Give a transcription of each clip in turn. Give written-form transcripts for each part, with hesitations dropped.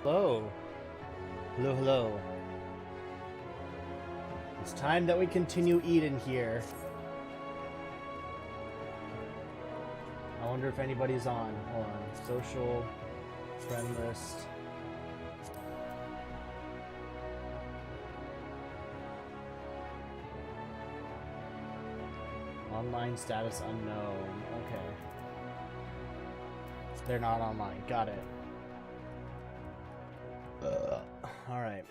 Hello. Hello, hello. It's time that we continue Eden here. I wonder if anybody's on. Hold on. Social, friend list. Online status unknown. Okay. They're not online. Got it. Alright.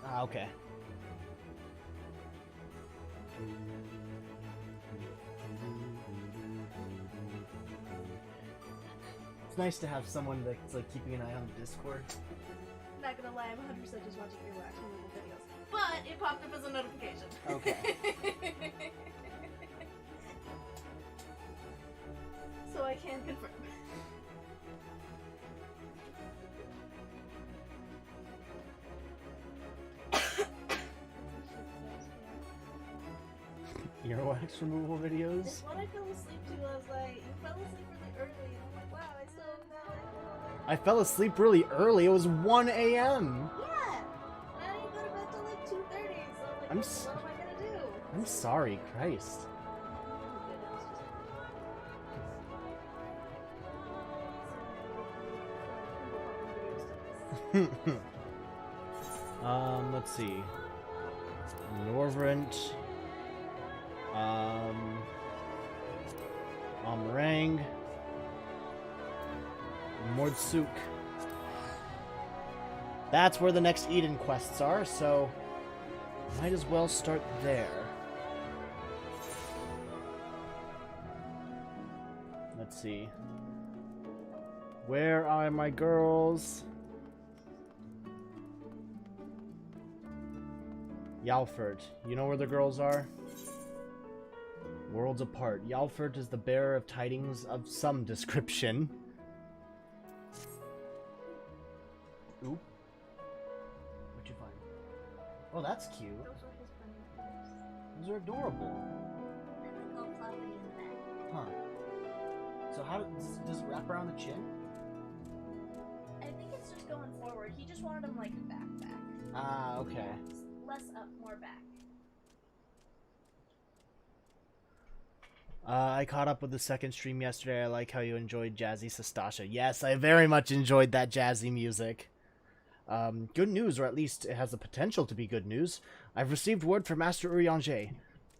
Ah, okay. It's nice to have someone that's like keeping an eye on the Discord. Not gonna lie, I'm 100% just watching your reaction videos. But it popped up as a notification. Okay. So I can confirm. Earwax removal videos? It's what I fell asleep to. I was like, you fell asleep really early. And I'm like, wow, I still have that. I fell asleep really early. It was 1 a.m. Yeah! And I didn't go to bed till like 2:30, so I'm like, what am I gonna do? I'm sorry, Christ. Let's see. Norvrent. Amerang. Mordsuk. That's where the next Eden quests are, so might as well start there. Let's see. Where are my girls? Yalfurt. You know where the girls are? Worlds apart. Yalfurt is the bearer of tidings of some description. Oop. What'd you find? Oh, that's cute. Those are his bunny ears. Those are adorable. And they go floppy in the back. Huh. So how does it wrap around the chin? I think it's just going forward. He just wanted them like back. Ah, okay. Yeah, less up, more back. I caught up with the second stream yesterday. I like how you enjoyed Jazzy Sastasha. Yes, I very much enjoyed that jazzy music. Good news, or at least it has the potential to be good news. I've received word from Master Urianger.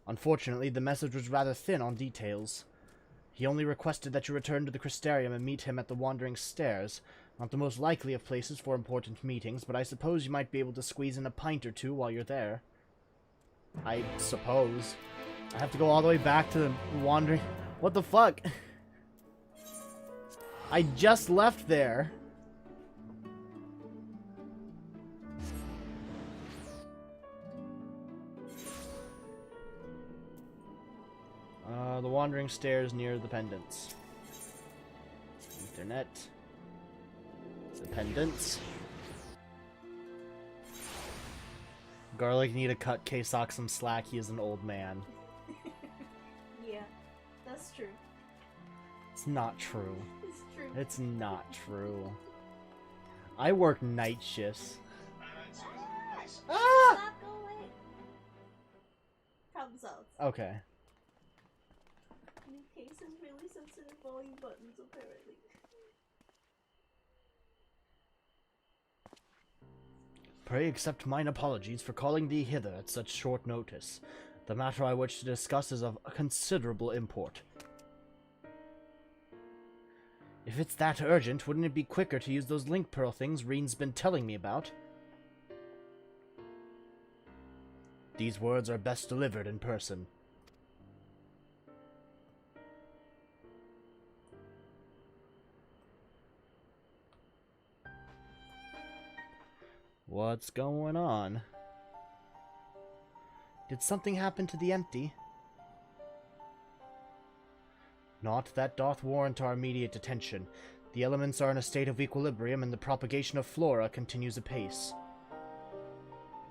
Unfortunately, the message was rather thin on details. He only requested that you return to the Crystarium and meet him at the Wandering Stairs. Not the most likely of places for important meetings, but I suppose you might be able to squeeze in a pint or two while you're there. I suppose. I have to go all the way back to the Wandering... What the fuck? I just left there. The Wandering Stairs near the Pendants. Internet. The Pendants. Garlic need to cut K-Sawk some slack. He is an old man. Yeah, that's true. It's not true. It's true. It's not true. I work night shifts. Ah! Stop, go away. Problem solved. Okay. New case has really sensitive volume buttons, apparently. Pray accept mine apologies for calling thee hither at such short notice. The matter I wish to discuss is of considerable import. If it's that urgent, wouldn't it be quicker to use those link pearl things Reen's been telling me about? These words are best delivered in person. What's going on? Did something happen to the empty? Naught that doth warrant our immediate attention. The elements are in a state of equilibrium and the propagation of flora continues apace.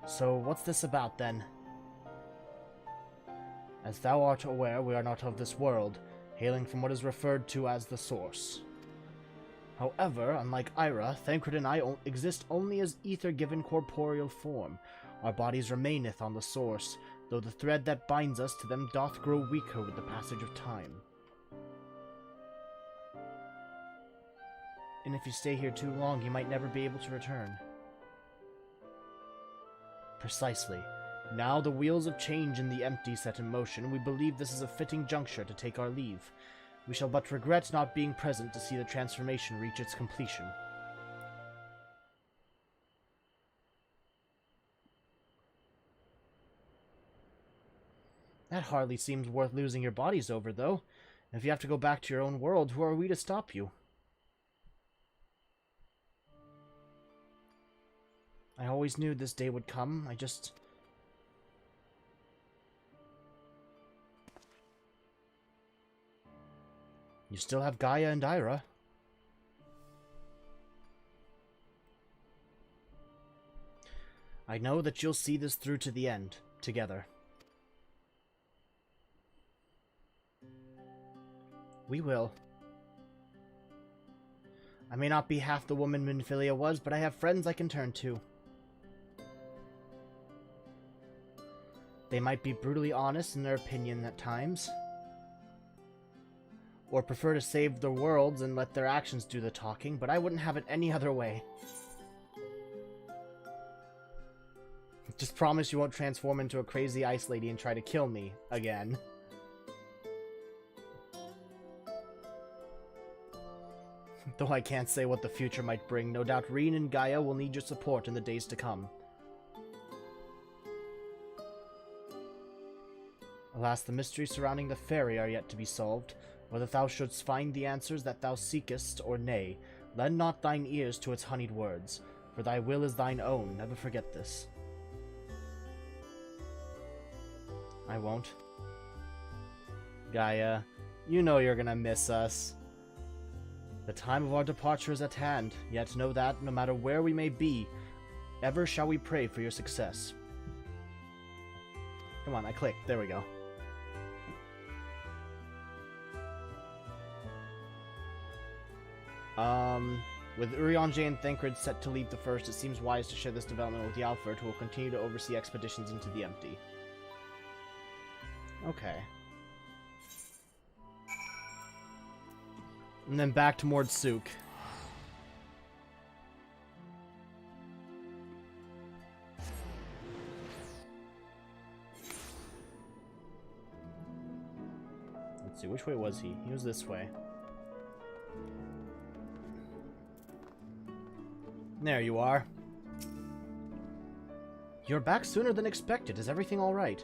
So what's this about then? As thou art aware, we are not of this world. hailing from what is referred to as the Source. However, unlike Ira, Thancred and I exist only as ether given corporeal form. Our bodies remaineth on the Source, though the thread that binds us to them doth grow weaker with the passage of time. And if you stay here too long, you might never be able to return. Precisely. Now the wheels of change in the empty set in motion, we believe this is a fitting juncture to take our leave. We shall but regret not being present to see the transformation reach its completion. That hardly seems worth losing your bodies over, though. If you have to go back to your own world, who are we to stop you? I always knew this day would come. You still have Gaia and Ira. I know that you'll see this through to the end, together. We will. I may not be half the woman Minfilia was, but I have friends I can turn to. They might be brutally honest in their opinion at times, or prefer to save the worlds and let their actions do the talking, but I wouldn't have it any other way. Just promise you won't transform into a crazy ice lady and try to kill me again. Though I can't say what the future might bring, no doubt Reen and Gaia will need your support in the days to come. Alas, the mysteries surrounding the fairy are yet to be solved. Whether thou shouldst find the answers that thou seekest, or nay, lend not thine ears to its honeyed words, for thy will is thine own, never forget this. I won't. Gaia, you know you're gonna miss us. The time of our departure is at hand, yet know that, no matter where we may be, ever shall we pray for your success. Come on, I clicked. There we go. With Urianger and Thancred set to leave the First, it seems wise to share this development with Yalford, who will continue to oversee expeditions into the Empty. Okay. And then back to Mordsuk. Let's see, which way was he? He was this way. There you are. You're back sooner than expected. Is everything all right?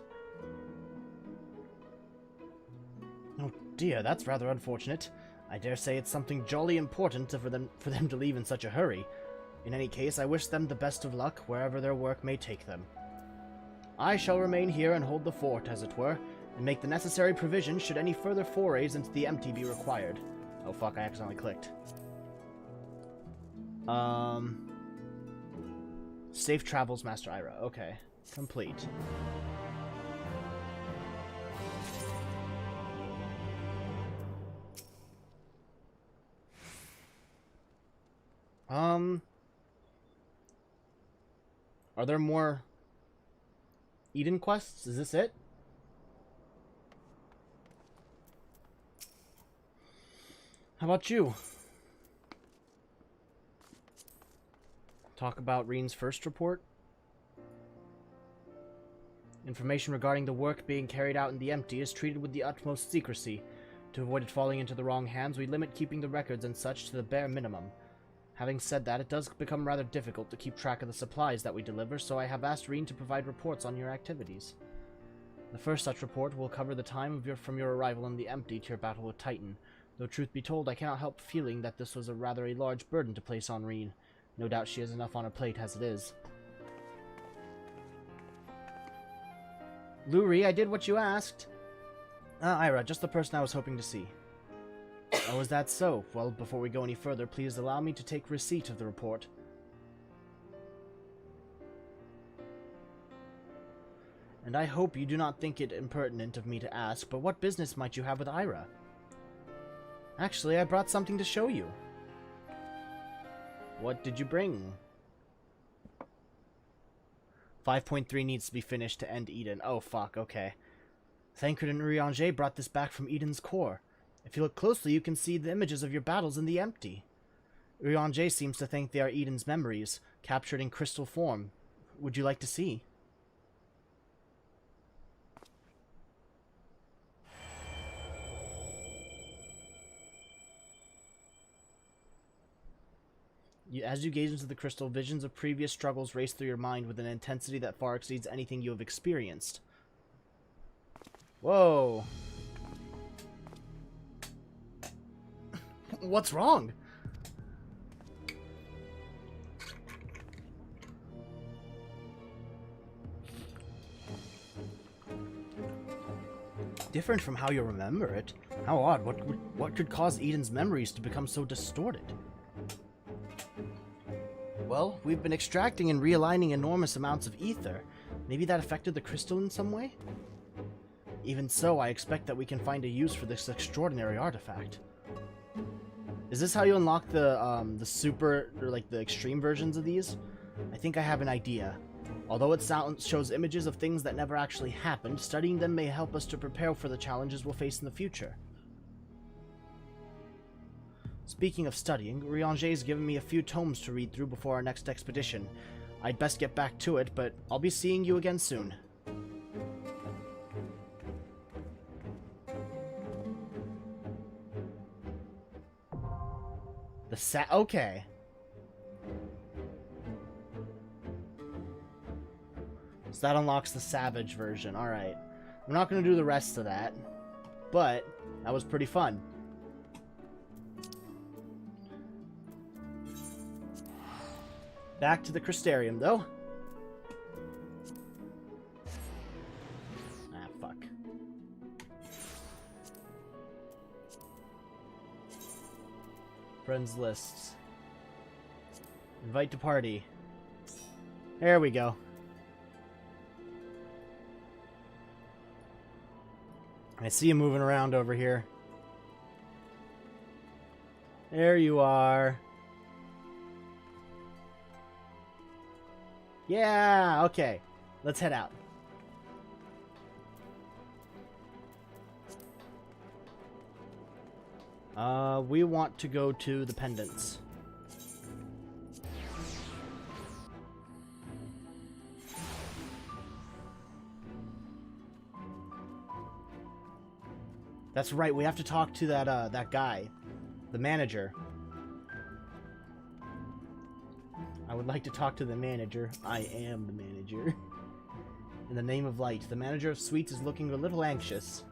Oh dear, that's rather unfortunate. I dare say it's something jolly important for them to leave in such a hurry. In any case, I wish them the best of luck wherever their work may take them. I shall remain here and hold the fort, as it were, and make the necessary provision should any further forays into the Empty be required. Oh fuck, I accidentally clicked. Safe travels, Master Ira. Okay. Complete. Are there more Eden quests? Is this it? How about you? Talk about Reen's first report? Information regarding the work being carried out in the Empty is treated with the utmost secrecy. To avoid it falling into the wrong hands, we limit keeping the records and such to the bare minimum. Having said that, it does become rather difficult to keep track of the supplies that we deliver, so I have asked Reen to provide reports on your activities. The first such report will cover the time from your arrival in the Empty to your battle with Titan, though truth be told, I cannot help feeling that this was a rather large burden to place on Reen. No doubt she has enough on her plate as it is. Luri, I did what you asked. Ira, just the person I was hoping to see. Oh, is that so? Well, before we go any further, please allow me to take receipt of the report. And I hope you do not think it impertinent of me to ask, but what business might you have with Ira? Actually, I brought something to show you. What did you bring? 5.3 needs to be finished to end Eden. Oh, fuck, okay. Thancred and Urianger brought this back from Eden's core. If you look closely, you can see the images of your battles in the empty. Urianger seems to think they are Eden's memories, captured in crystal form. Would you like to see? As you gaze into the crystal, visions of previous struggles race through your mind with an intensity that far exceeds anything you have experienced. Whoa. What's wrong? Different from how you remember it. How odd. What could cause Eden's memories to become so distorted? Well, we've been extracting and realigning enormous amounts of ether. Maybe that affected the crystal in some way? Even so, I expect that we can find a use for this extraordinary artifact. Is this how you unlock the super, or like the extreme versions of these? I think I have an idea. Although it shows images of things that never actually happened, studying them may help us to prepare for the challenges we'll face in the future. Speaking of studying, Urianger's given me a few tomes to read through before our next expedition. I'd best get back to it, but I'll be seeing you again soon. Okay. So that unlocks the Savage version. Alright. I'm not going to do the rest of that, but that was pretty fun. Back to the Crystarium, though. Ah, fuck. Friends lists. Invite to party. There we go. I see you moving around over here. There you are. Yeah, okay. Let's head out. We want to go to the pendants. That's right, we have to talk to that guy. The manager. I would like to talk to the manager. I am the manager. In the name of light, the manager of Sweets is looking a little anxious.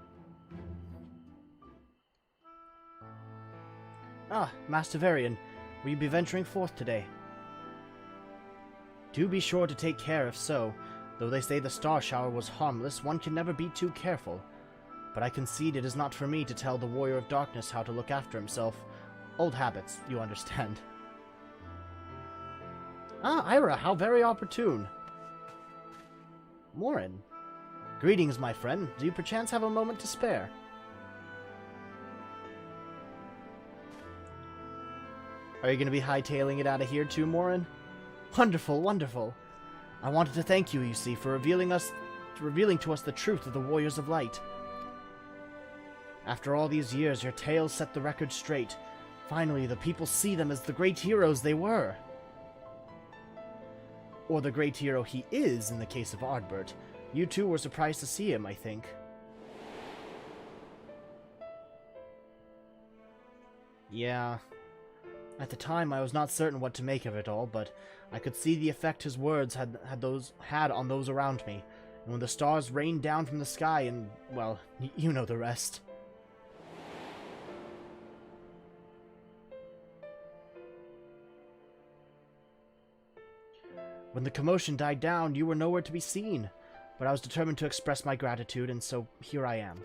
Ah, Master Varian, will you be venturing forth today? Do be sure to take care if so. Though they say the star shower was harmless, one can never be too careful. But I concede it is not for me to tell the Warrior of Darkness how to look after himself. Old habits, you understand. Ah, Ira, how very opportune. Morin. Greetings, my friend. Do you perchance have a moment to spare? Are you going to be hightailing it out of here too, Morin? Wonderful, wonderful. I wanted to thank you, you see, for revealing to us the truth of the Warriors of Light. After all these years, your tales set the record straight. Finally, the people see them as the great heroes they were. Or the great hero he is, in the case of Ardbert. You too were surprised to see him, I think. Yeah. At the time, I was not certain what to make of it all, but I could see the effect his words had on those around me. And when the stars rained down from the sky and, well, you know the rest. When the commotion died down, you were nowhere to be seen, but I was determined to express my gratitude, and so here I am.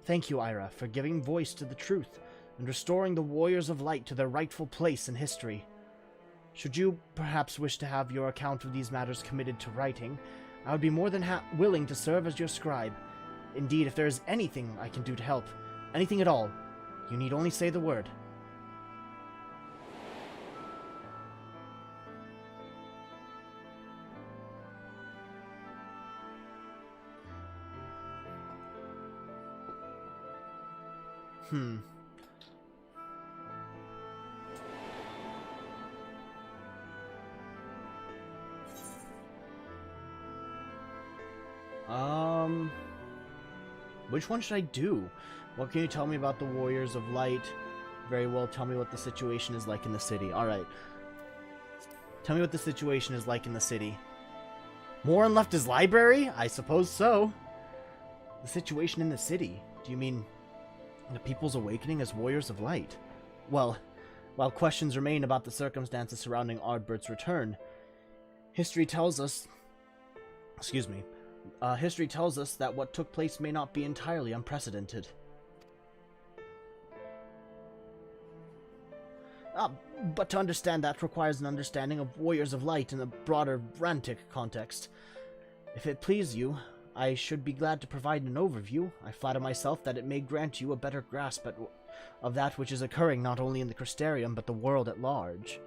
Thank you, Ira, for giving voice to the truth and restoring the Warriors of Light to their rightful place in history. Should you perhaps wish to have your account of these matters committed to writing, I would be more than willing to serve as your scribe. Indeed, if there is anything I can do to help, anything at all, You need only say the word. Which one should I do? What can you tell me about the Warriors of Light? Very well, tell me what the situation is like in the city. Alright. Tell me what the situation is like in the city. Morin left his library? I suppose so. The situation in the city? Do you mean the people's awakening as Warriors of Light? Well, while questions remain about the circumstances surrounding Ardbert's return, history tells us... history tells us that what took place may not be entirely unprecedented. But to understand that requires an understanding of Warriors of Light in a broader Rantic context. If it please you, I should be glad to provide an overview. I flatter myself that it may grant you a better grasp of that which is occurring not only in the Crystarium, but the world at large.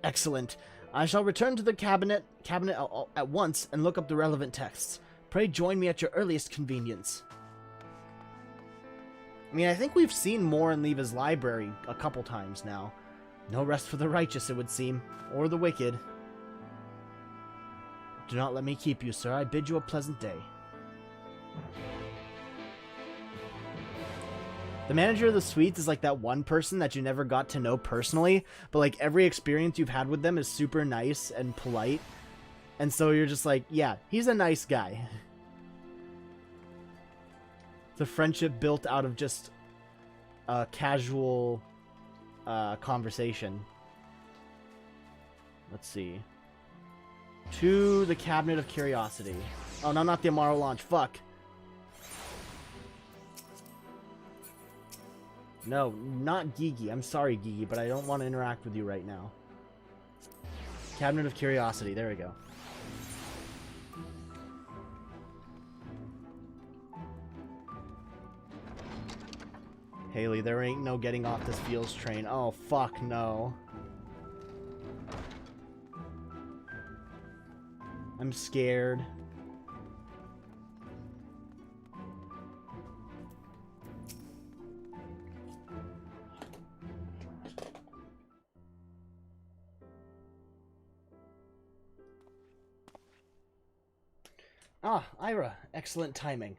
Excellent. I shall return to the cabinet at once and look up the relevant texts. Pray join me at your earliest convenience. I mean, I think we've seen Morin leave his library a couple times now. No rest for the righteous, it would seem. Or the wicked. Do not let me keep you, sir. I bid you a pleasant day. The manager of the suites is like that one person that you never got to know personally, but like every experience you've had with them is super nice and polite. And so you're just like, yeah, he's a nice guy. The friendship built out of just a casual conversation. Let's see. To the Cabinet of Curiosity. Oh, no, not the Amaro launch. Fuck. No, not Gigi. I'm sorry, Gigi, but I don't want to interact with you right now. Cabinet of Curiosity. There we go. Haley, there ain't no getting off this Fields train. Oh, fuck no. I'm scared. Ah, Ira, excellent timing.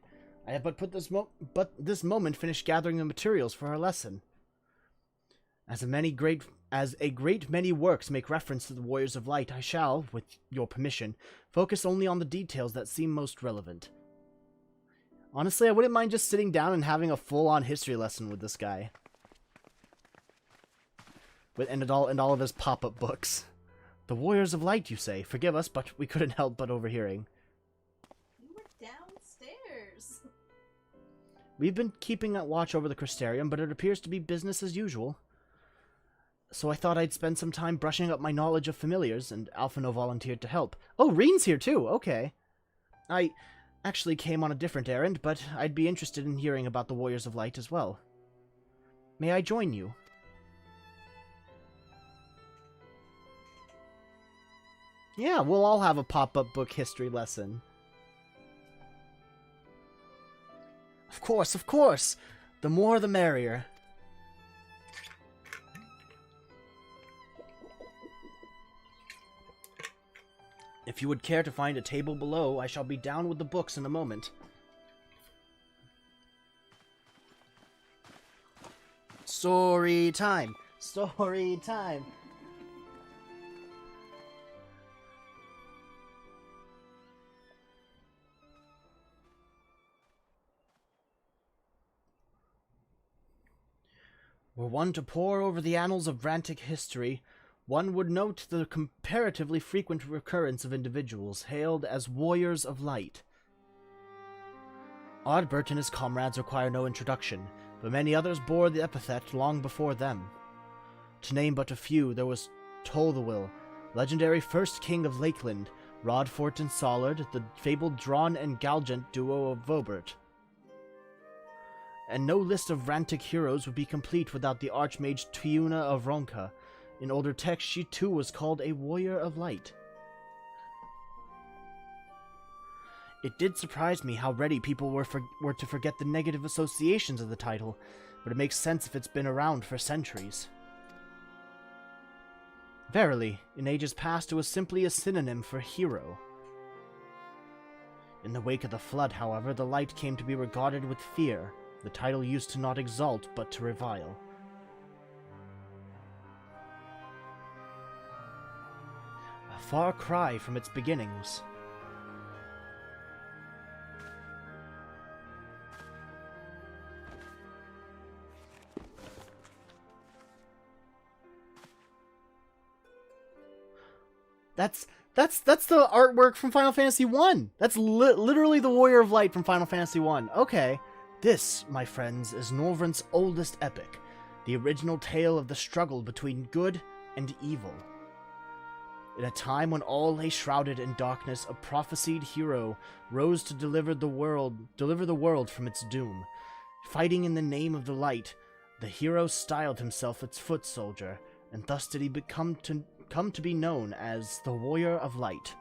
I have but this moment finished gathering the materials for our lesson. As a great many works make reference to the Warriors of Light, I shall, with your permission, focus only on the details that seem most relevant. Honestly, I wouldn't mind just sitting down and having a full-on history lesson with this guy. And all of his pop-up books. The Warriors of Light, you say? Forgive us, but we couldn't help but overhearing. You were downstairs. We've been keeping a watch over the Crystarium, but it appears to be business as usual. So I thought I'd spend some time brushing up my knowledge of familiars, and Alphino volunteered to help. Oh, Reen's here too, okay. I actually came on a different errand, but I'd be interested in hearing about the Warriors of Light as well. May I join you? Yeah, we'll all have a pop-up book history lesson. Of course, of course! The more the merrier. If you would care to find a table below, I shall be down with the books in a moment. Story time! Story time! Were one to pore over the annals of Rantic history, one would note the comparatively frequent recurrence of individuals hailed as Warriors of Light. Ardbert and his comrades require no introduction, but many others bore the epithet long before them. To name but a few, there was Tolthewill, legendary first king of Lakeland, Rodfort and Sollard, the fabled Drawn and Galgant duo of Vobert. and no list of rantic heroes would be complete without the Archmage Tiuna of Ronka. In older texts, she too was called a Warrior of Light. It did surprise me how ready people were to forget the negative associations of the title, but it makes sense if it's been around for centuries. Verily, in ages past it was simply a synonym for hero. In the wake of the flood, however, the light came to be regarded with fear. The title used to not exalt, but to revile. A far cry from its beginnings. That's the artwork from Final Fantasy 1. That's literally the Warrior of Light from Final Fantasy 1. Okay. This, my friends, is Norvryn's oldest epic, the original tale of the struggle between good and evil. In a time when all lay shrouded in darkness, a prophesied hero rose to deliver the world from its doom. Fighting in the name of the light, the hero styled himself its foot soldier, and thus did he come to be known as the Warrior of Light.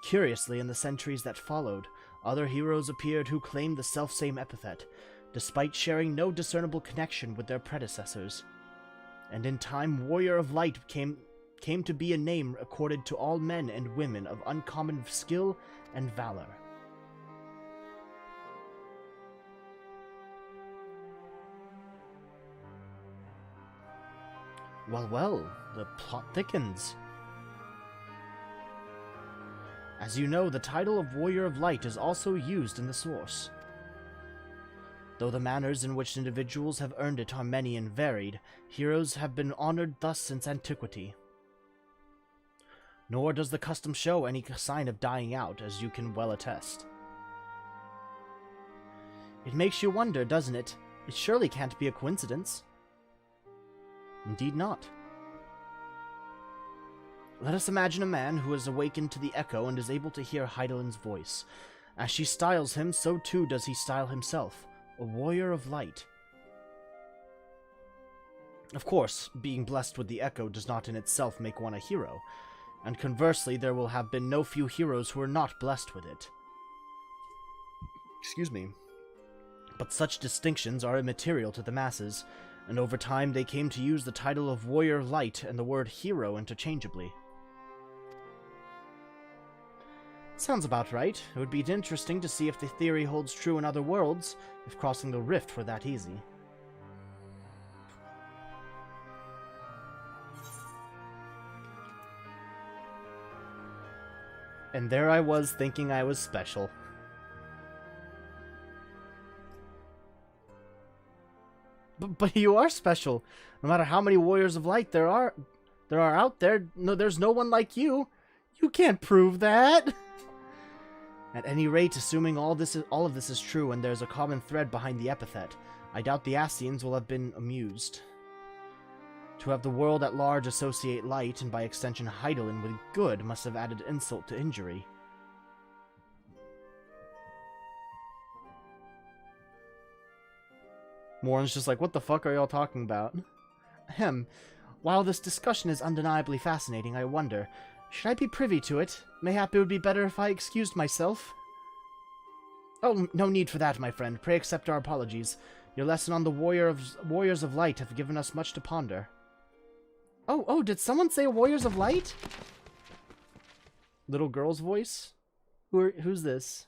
Curiously, in the centuries that followed, other heroes appeared who claimed the selfsame epithet, despite sharing no discernible connection with their predecessors. And in time, Warrior of Light came to be a name accorded to all men and women of uncommon skill and valor. Well, the plot thickens. As you know, the title of Warrior of Light is also used in the source. Though the manners in which individuals have earned it are many and varied, heroes have been honored thus since antiquity. Nor does the custom show any sign of dying out, as you can well attest. It makes you wonder, doesn't it? It surely can't be a coincidence. Indeed not. Let us imagine a man who has awakened to the echo and is able to hear Heidelin's voice. As she styles him, so too does he style himself, a Warrior of Light. Of course, being blessed with the echo does not in itself make one a hero, and conversely, there will have been no few heroes who are not blessed with it. Excuse me. But such distinctions are immaterial to the masses, and over time they came to use the title of Warrior of Light and the word hero interchangeably. Sounds about right. It would be interesting to see if the theory holds true in other worlds, if crossing the rift were that easy. And there I was thinking I was special. But you are special. No matter how many Warriors of Light there are out there, there's no one like you. You can't prove that. At any rate, assuming all of this is true and there's a common thread behind the epithet, I doubt the Ascians will have been amused. To have the world at large associate light, and by extension Heidelin, with good must have added insult to injury. Morin's just like, what the fuck are y'all talking about? Ahem. While this discussion is undeniably fascinating, I wonder, should I be privy to it? Mayhap it would be better if I excused myself. Oh, no need for that, my friend. Pray accept our apologies. Your lesson on the Warriors of Light have given us much to ponder. Oh, did someone say Warriors of Light? Little girl's voice? Who's this?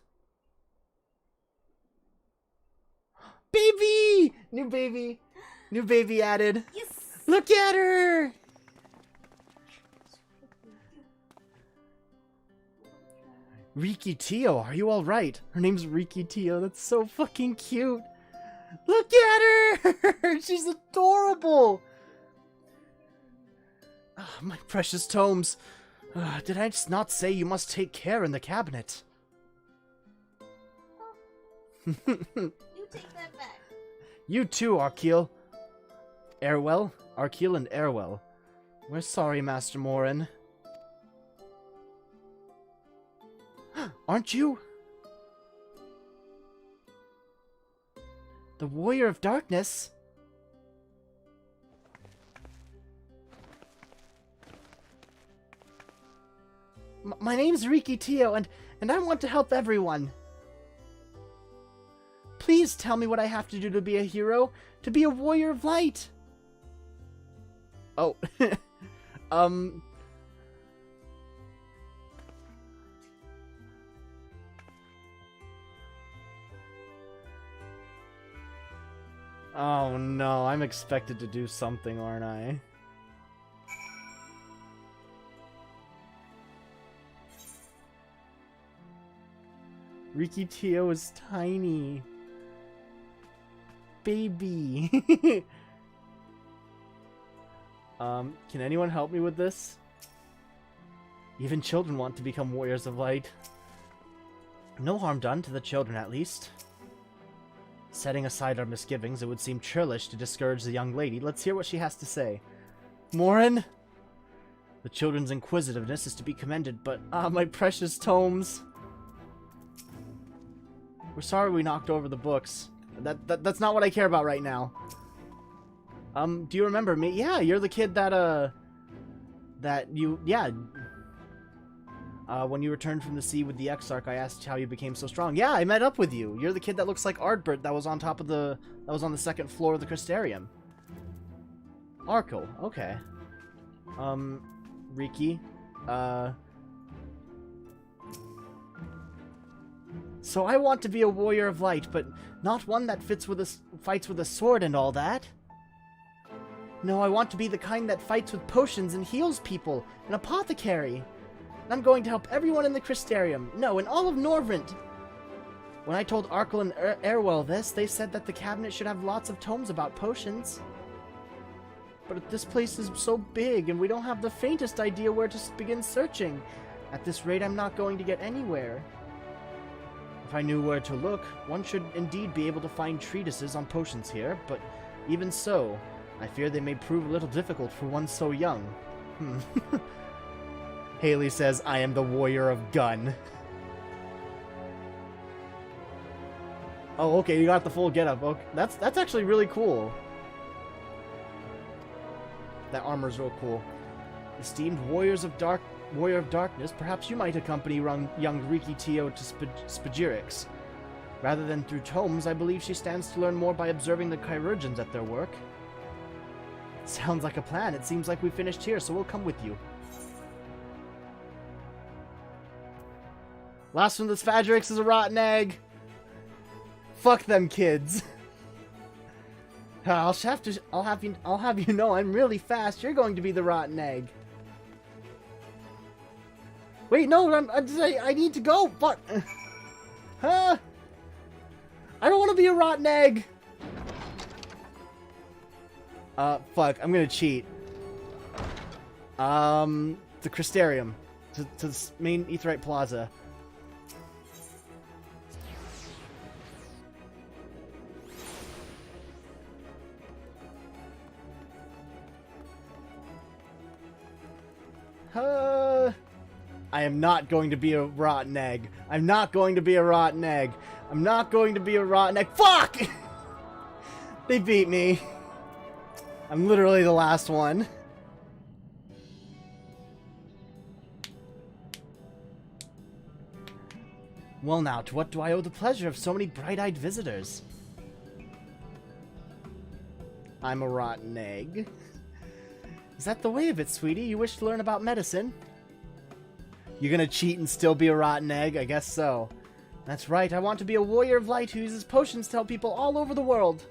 Baby! New baby! New baby added. Yes! Look at her! Riki Tio, are you alright? Her name's Riki Tio. That's so fucking cute. Look at her! She's adorable! Oh, my precious tomes. Did I just not say you must take care in the cabinet? You take that back. You too, Arkeel. Arkeel and Airwell. We're sorry, Master Morin. Aren't you? The Warrior of Darkness? My name's Riki Tio, and I want to help everyone. Please tell me what I have to do to be a hero, to be a warrior of light. Oh, Oh no, I'm expected to do something, aren't I? Riki Tio is tiny. Baby. Can anyone help me with this? Even children want to become warriors of light. No harm done to the children, at least. Setting aside our misgivings, it would seem churlish to discourage the young lady. Let's hear what she has to say. Morin? The children's inquisitiveness is to be commended, but my precious tomes. We're sorry we knocked over the books. That's not what I care about right now. Do you remember me? Yeah, you're the kid that when you returned from the sea with the Exarch, I asked how you became so strong. Yeah, I met up with you. You're the kid that looks like Ardbert that was on top of that was on the second floor of the Crystarium. Arkle, okay. Riki, So I want to be a warrior of light, but not one that fights with a sword and all that. No, I want to be the kind that fights with potions and heals people, an apothecary. And I'm going to help everyone in the Crystarium. No, in all of Norvrent. When I told Arkle and Airwell this, they said that the cabinet should have lots of tomes about potions. But this place is so big, and we don't have the faintest idea where to begin searching. At this rate, I'm not going to get anywhere. If I knew where to look, one should indeed be able to find treatises on potions here, but even so, I fear they may prove a little difficult for one so young. Haley says, I am the warrior of gun. Oh, okay, you got the full getup. Okay, that's actually really cool. That armor's real cool. Esteemed warrior of darkness, perhaps you might accompany young Riki Tio to Spagirix. Rather than through tomes, I believe she stands to learn more by observing the chirurgeons at their work. Sounds like a plan. It seems like we finished here, so we'll come with you. Last one, the Spagirix is a rotten egg. Fuck them kids. I'll have you know I'm really fast. You're going to be the rotten egg. Wait, no, I need to go. Fuck. Huh? I don't want to be a rotten egg. Fuck. I'm gonna cheat. The Crystarium to the main Aetheryte Plaza. I am not going to be a rotten egg. I'm not going to be a rotten egg. I'm not going to be a rotten egg. Fuck! They beat me. I'm literally the last one. Well now, to what do I owe the pleasure of so many bright-eyed visitors? I'm a rotten egg. Is that the way of it, sweetie? You wish to learn about medicine? You're gonna cheat and still be a rotten egg? I guess so. That's right, I want to be a warrior of light who uses potions to help people all over the world.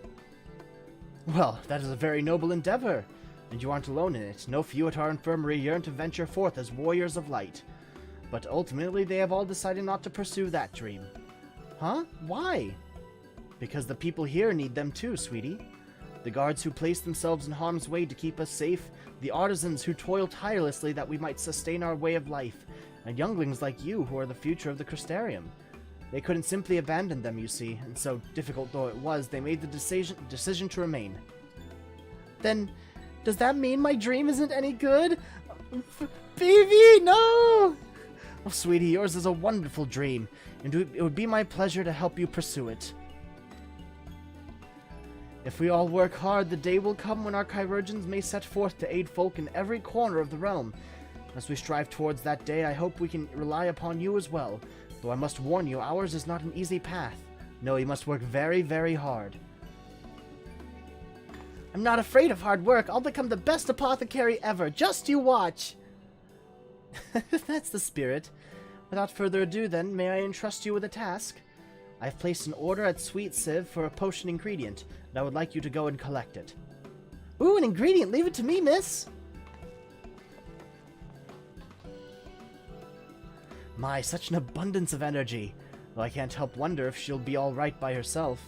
Well, that is a very noble endeavor, and you aren't alone in it. No few at our infirmary yearn to venture forth as warriors of light. But ultimately, they have all decided not to pursue that dream. Huh? Why? Because the people here need them too, sweetie. The guards who place themselves in harm's way to keep us safe, the artisans who toil tirelessly that we might sustain our way of life, and younglings like you who are the future of the Crystarium. They couldn't simply abandon them, you see, and so, difficult though it was, they made the decision to remain. Then, does that mean my dream isn't any good? Baby, no! Oh, sweetie, yours is a wonderful dream, and it would be my pleasure to help you pursue it. If we all work hard, the day will come when our chirurgeons may set forth to aid folk in every corner of the realm. As we strive towards that day, I hope we can rely upon you as well. Though I must warn you, ours is not an easy path. No, you must work very, very hard. I'm not afraid of hard work. I'll become the best apothecary ever. Just you watch. That's the spirit. Without further ado, then, may I entrust you with a task? I've placed an order at FFXIV for a potion ingredient, and I would like you to go and collect it. Ooh, an ingredient! Leave it to me, miss! My, such an abundance of energy. Though I can't help wonder if she'll be alright by herself.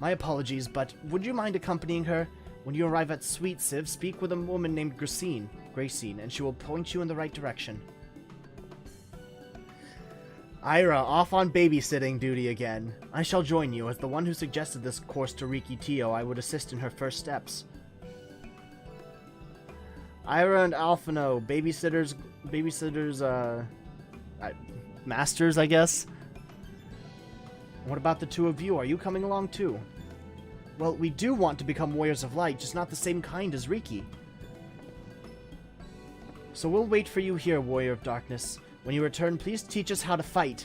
My apologies, but would you mind accompanying her? When you arrive at FFXIV, speak with a woman named Gracine, and she will point you in the right direction. Ira, off on babysitting duty again. I shall join you. As the one who suggested this course to Riki Tio, I would assist in her first steps. Ira and Alphino, masters, I guess? What about the two of you? Are you coming along too? Well, we do want to become Warriors of Light, just not the same kind as Riki. So we'll wait for you here, Warrior of Darkness. When you return, please teach us how to fight.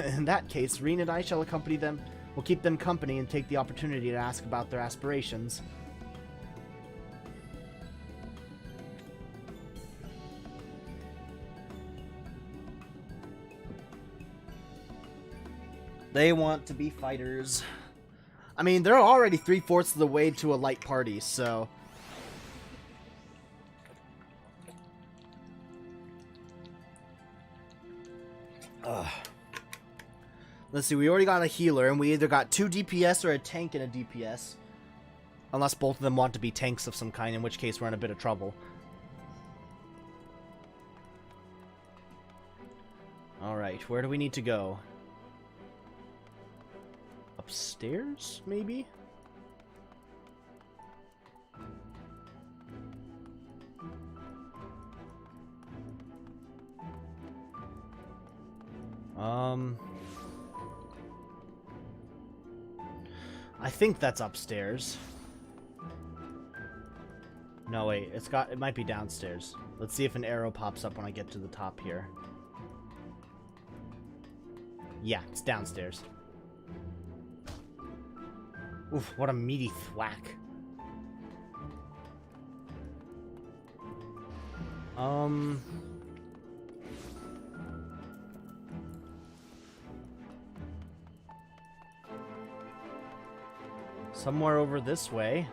In that case, Reen and I shall accompany them. We'll keep them company and take the opportunity to ask about their aspirations. They want to be fighters. I mean, they're already 3/4 of the way to a light party, so... Let's see, we already got a healer, and we either got 2 DPS or a tank and a DPS. Unless both of them want to be tanks of some kind, in which case we're in a bit of trouble. Alright, where do we need to go? Upstairs, maybe? I think that's upstairs. No, wait, it might be downstairs. Let's see if an arrow pops up when I get to the top here. Yeah, it's downstairs. Oof, what a meaty thwack. Somewhere over this way.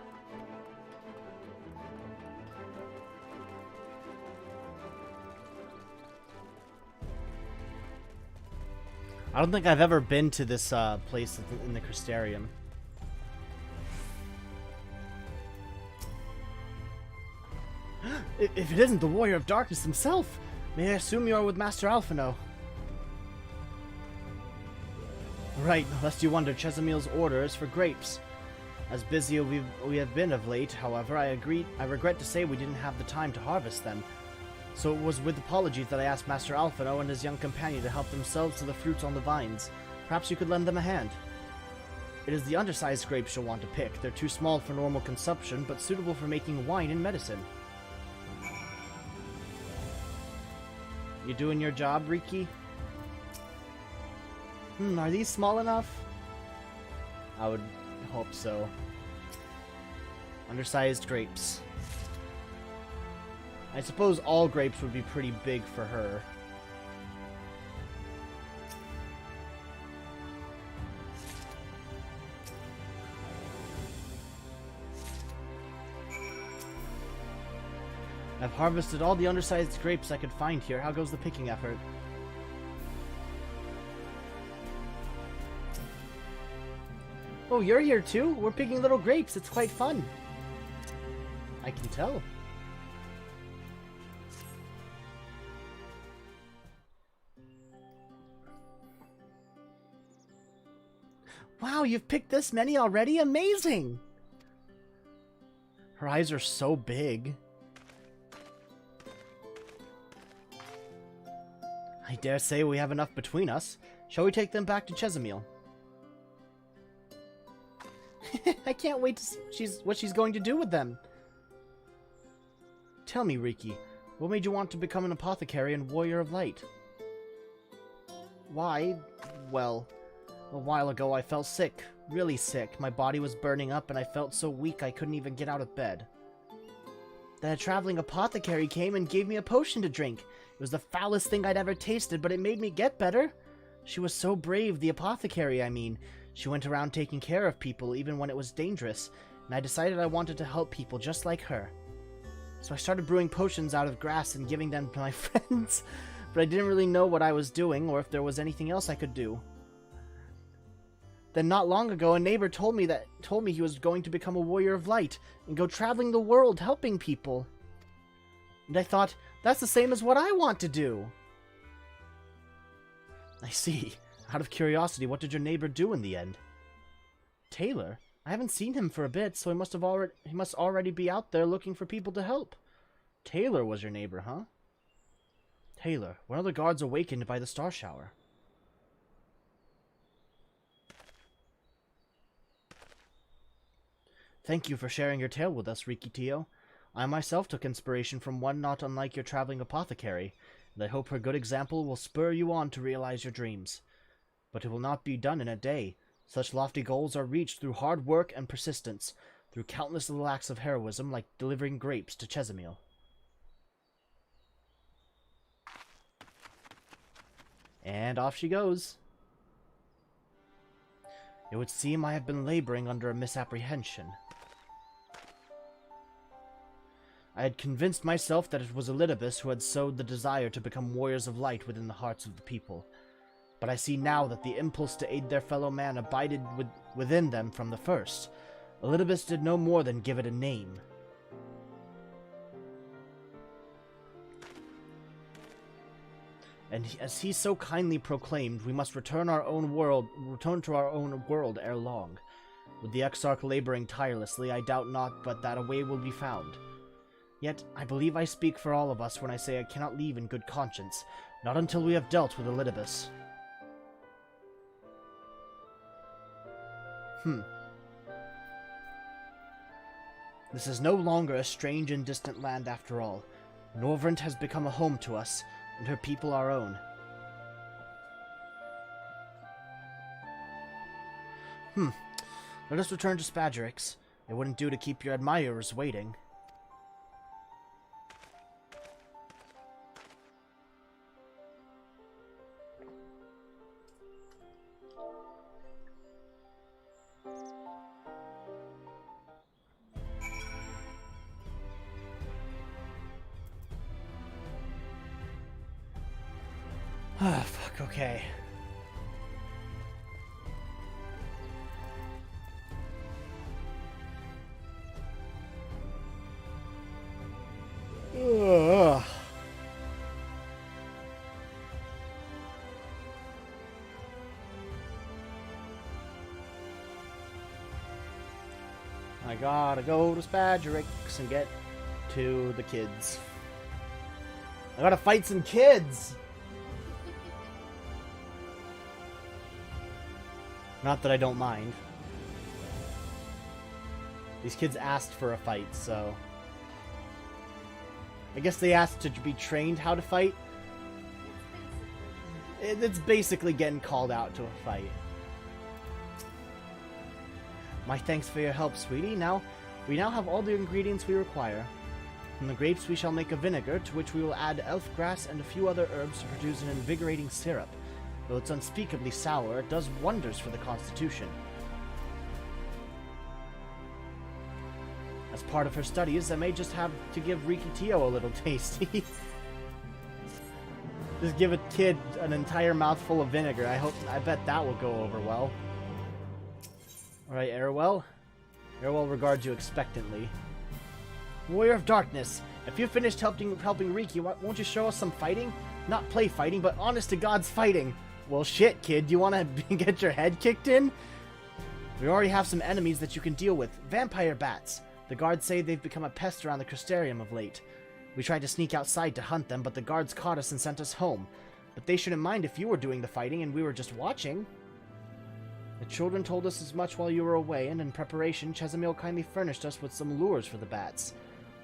I don't think I've ever been to this place in the Crystarium. If it isn't the Warrior of Darkness himself, may I assume you are with Master Alphino? Right, lest you wonder, Chesamil's order is for grapes. As busy as we have been of late, however, I regret to say we didn't have the time to harvest them. So it was with apologies that I asked Master Alphino and his young companion to help themselves to the fruits on the vines. Perhaps you could lend them a hand. It is the undersized grapes you'll want to pick. They're too small for normal consumption, but suitable for making wine and medicine. You doing your job, Riki? Are these small enough? I would hope so. Undersized grapes. I suppose all grapes would be pretty big for her. I've harvested all the undersized grapes I could find here. How goes the picking effort? Oh, you're here too? We're picking little grapes. It's quite fun. I can tell. Wow, you've picked this many already? Amazing! Her eyes are so big. I dare say we have enough between us. Shall we take them back to Chesamil? I can't wait to see what she's going to do with them. Tell me, Riki, what made you want to become an apothecary and warrior of light? Why? Well, a while ago I felt sick. Really sick. My body was burning up and I felt so weak I couldn't even get out of bed. Then a traveling apothecary came and gave me a potion to drink. It was the foulest thing I'd ever tasted, but it made me get better. She was so brave, the apothecary, I mean. She went around taking care of people even when it was dangerous, and I decided I wanted to help people just like her. So I started brewing potions out of grass and giving them to my friends, but I didn't really know what I was doing or if there was anything else I could do. Then not long ago, a neighbor told me he was going to become a warrior of light and go traveling the world helping people. And I thought, that's the same as what I want to do. I see. Out of curiosity, what did your neighbor do in the end? Taylor? I haven't seen him for a bit, so he must already be out there looking for people to help. Taylor was your neighbor, huh? Taylor, when are the guards awakened by the star shower? Thank you for sharing your tale with us, Riki Tio. I myself took inspiration from one not unlike your traveling apothecary, and I hope her good example will spur you on to realize your dreams. But it will not be done in a day. Such lofty goals are reached through hard work and persistence, through countless little acts of heroism like delivering grapes to Chesamil. And off she goes. It would seem I have been laboring under a misapprehension. I had convinced myself that it was Elidibus who had sowed the desire to become warriors of light within the hearts of the people. But I see now that the impulse to aid their fellow man abided within them from the first. Elidibus did no more than give it a name. And as he so kindly proclaimed, we must return to our own world ere long. With the Exarch laboring tirelessly, I doubt not but that a way will be found. Yet, I believe I speak for all of us when I say I cannot leave in good conscience, not until we have dealt with Elidibus. This is no longer a strange and distant land after all. Norvrent has become a home to us, and her people our own. Let us return to Spadgerix. It wouldn't do to keep your admirers waiting. Ah, fuck, okay. Ugh. I gotta go to Spadgerix and get to the kids. I gotta fight some kids! Not that I don't mind. These kids asked for a fight, so... I guess they asked to be trained how to fight. It's basically getting called out to a fight. My thanks for your help, sweetie. We now have all the ingredients we require. From the grapes we shall make a vinegar, to which we will add elf grass and a few other herbs to produce an invigorating syrup. Though it's unspeakably sour, it does wonders for the constitution. As part of her studies, I may just have to give Riki Tio a little tasty. Just give a kid an entire mouthful of vinegar. I bet that will go over well. Alright, Arwell. Arwell regards you expectantly. Warrior of Darkness, if you've finished helping Riki, won't you show us some fighting? Not play fighting, but honest to God's fighting. Well, shit, kid. Do you want to get your head kicked in? We already have some enemies that you can deal with. Vampire bats. The guards say they've become a pest around the Crystarium of late. We tried to sneak outside to hunt them, but the guards caught us and sent us home. But they shouldn't mind if you were doing the fighting and we were just watching. The children told us as much while you were away, and in preparation, Chesamil kindly furnished us with some lures for the bats.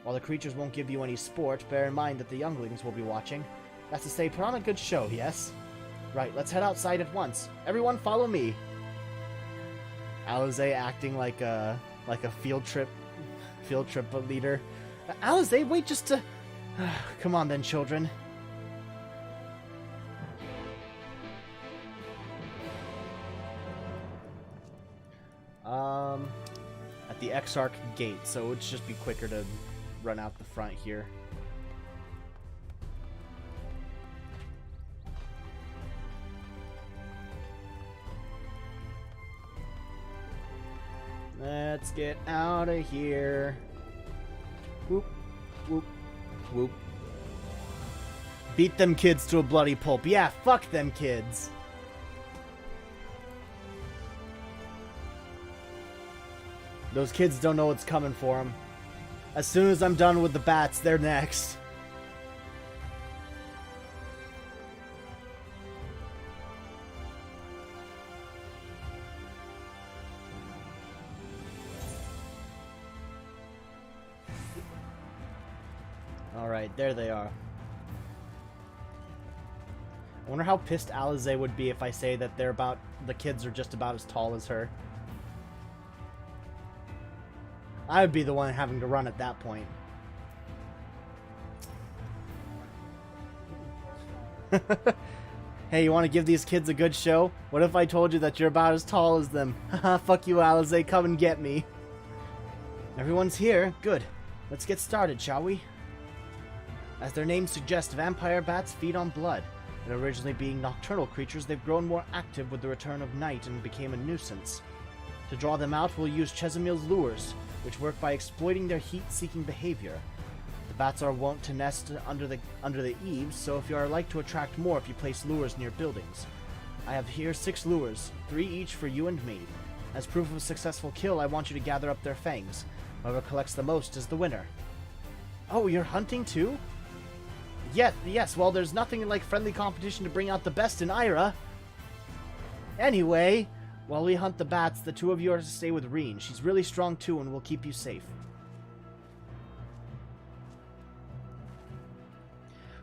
While the creatures won't give you any sport, bear in mind that the younglings will be watching. That's to say, put on a good show, yes? Right, let's head outside at once. Everyone follow me. Alize acting like a field trip leader. Alize, wait just to... Come on then, children. At the Exarch gate, so it would just be quicker to run out the front here. Let's get out of here. Whoop, whoop, whoop. Beat them kids to a bloody pulp. Yeah, fuck them kids. Those kids don't know what's coming for them. As soon as I'm done with the bats, they're next. Alright, there they are. I wonder how pissed Alize would be if I say that the kids are just about as tall as her. I would be the one having to run at that point. Hey, you want to give these kids a good show? What if I told you that you're about as tall as them? Haha, fuck you, Alize, come and get me. Everyone's here. Good. Let's get started, shall we? As their names suggest, vampire bats feed on blood. And originally being nocturnal creatures, they've grown more active with the return of night and became a nuisance. To draw them out, we'll use Chesamil's lures, which work by exploiting their heat-seeking behavior. The bats are wont to nest under the eaves, so if you are like to attract more if you place lures near buildings. I have here 6 lures, 3 each for you and me. As proof of a successful kill, I want you to gather up their fangs. Whoever collects the most is the winner. Oh, you're hunting too? Yes, well, there's nothing like friendly competition to bring out the best in Ira. Anyway, while we hunt the bats, the 2 of you are to stay with Reen. She's really strong too and will keep you safe.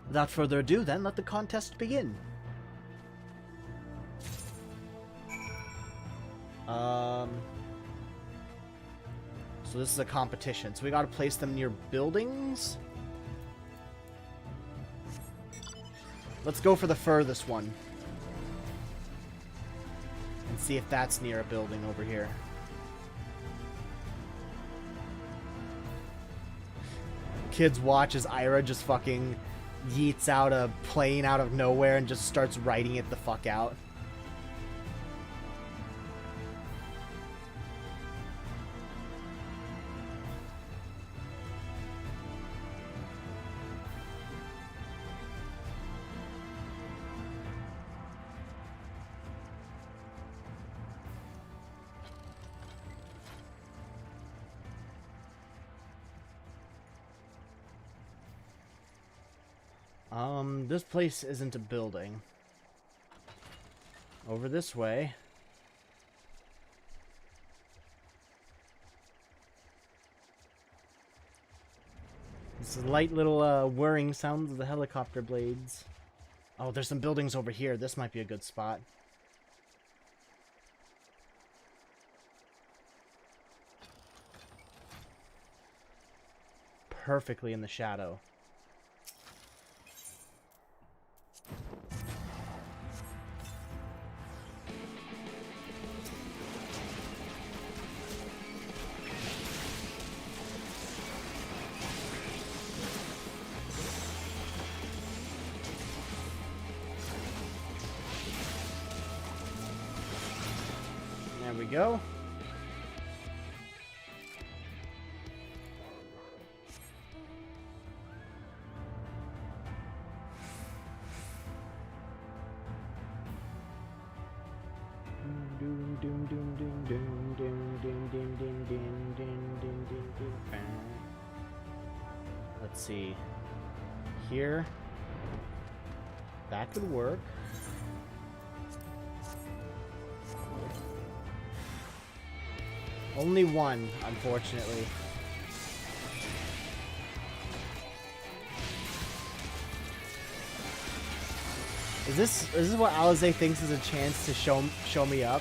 Without further ado, then, let the contest begin. So this is a competition. So we gotta place them near buildings? Let's go for the furthest one. And see if that's near a building over here. Kids watch as Ira just fucking yeets out a plane out of nowhere and just starts riding it the fuck out. This place isn't a building. Over this way. This is light little whirring sounds of the helicopter blades. Oh, there's some buildings over here. This might be a good spot. Perfectly in the shadow. There we go. Let's see. Here. That could work. Only one, unfortunately. Is this what Alize thinks is a chance to show me up?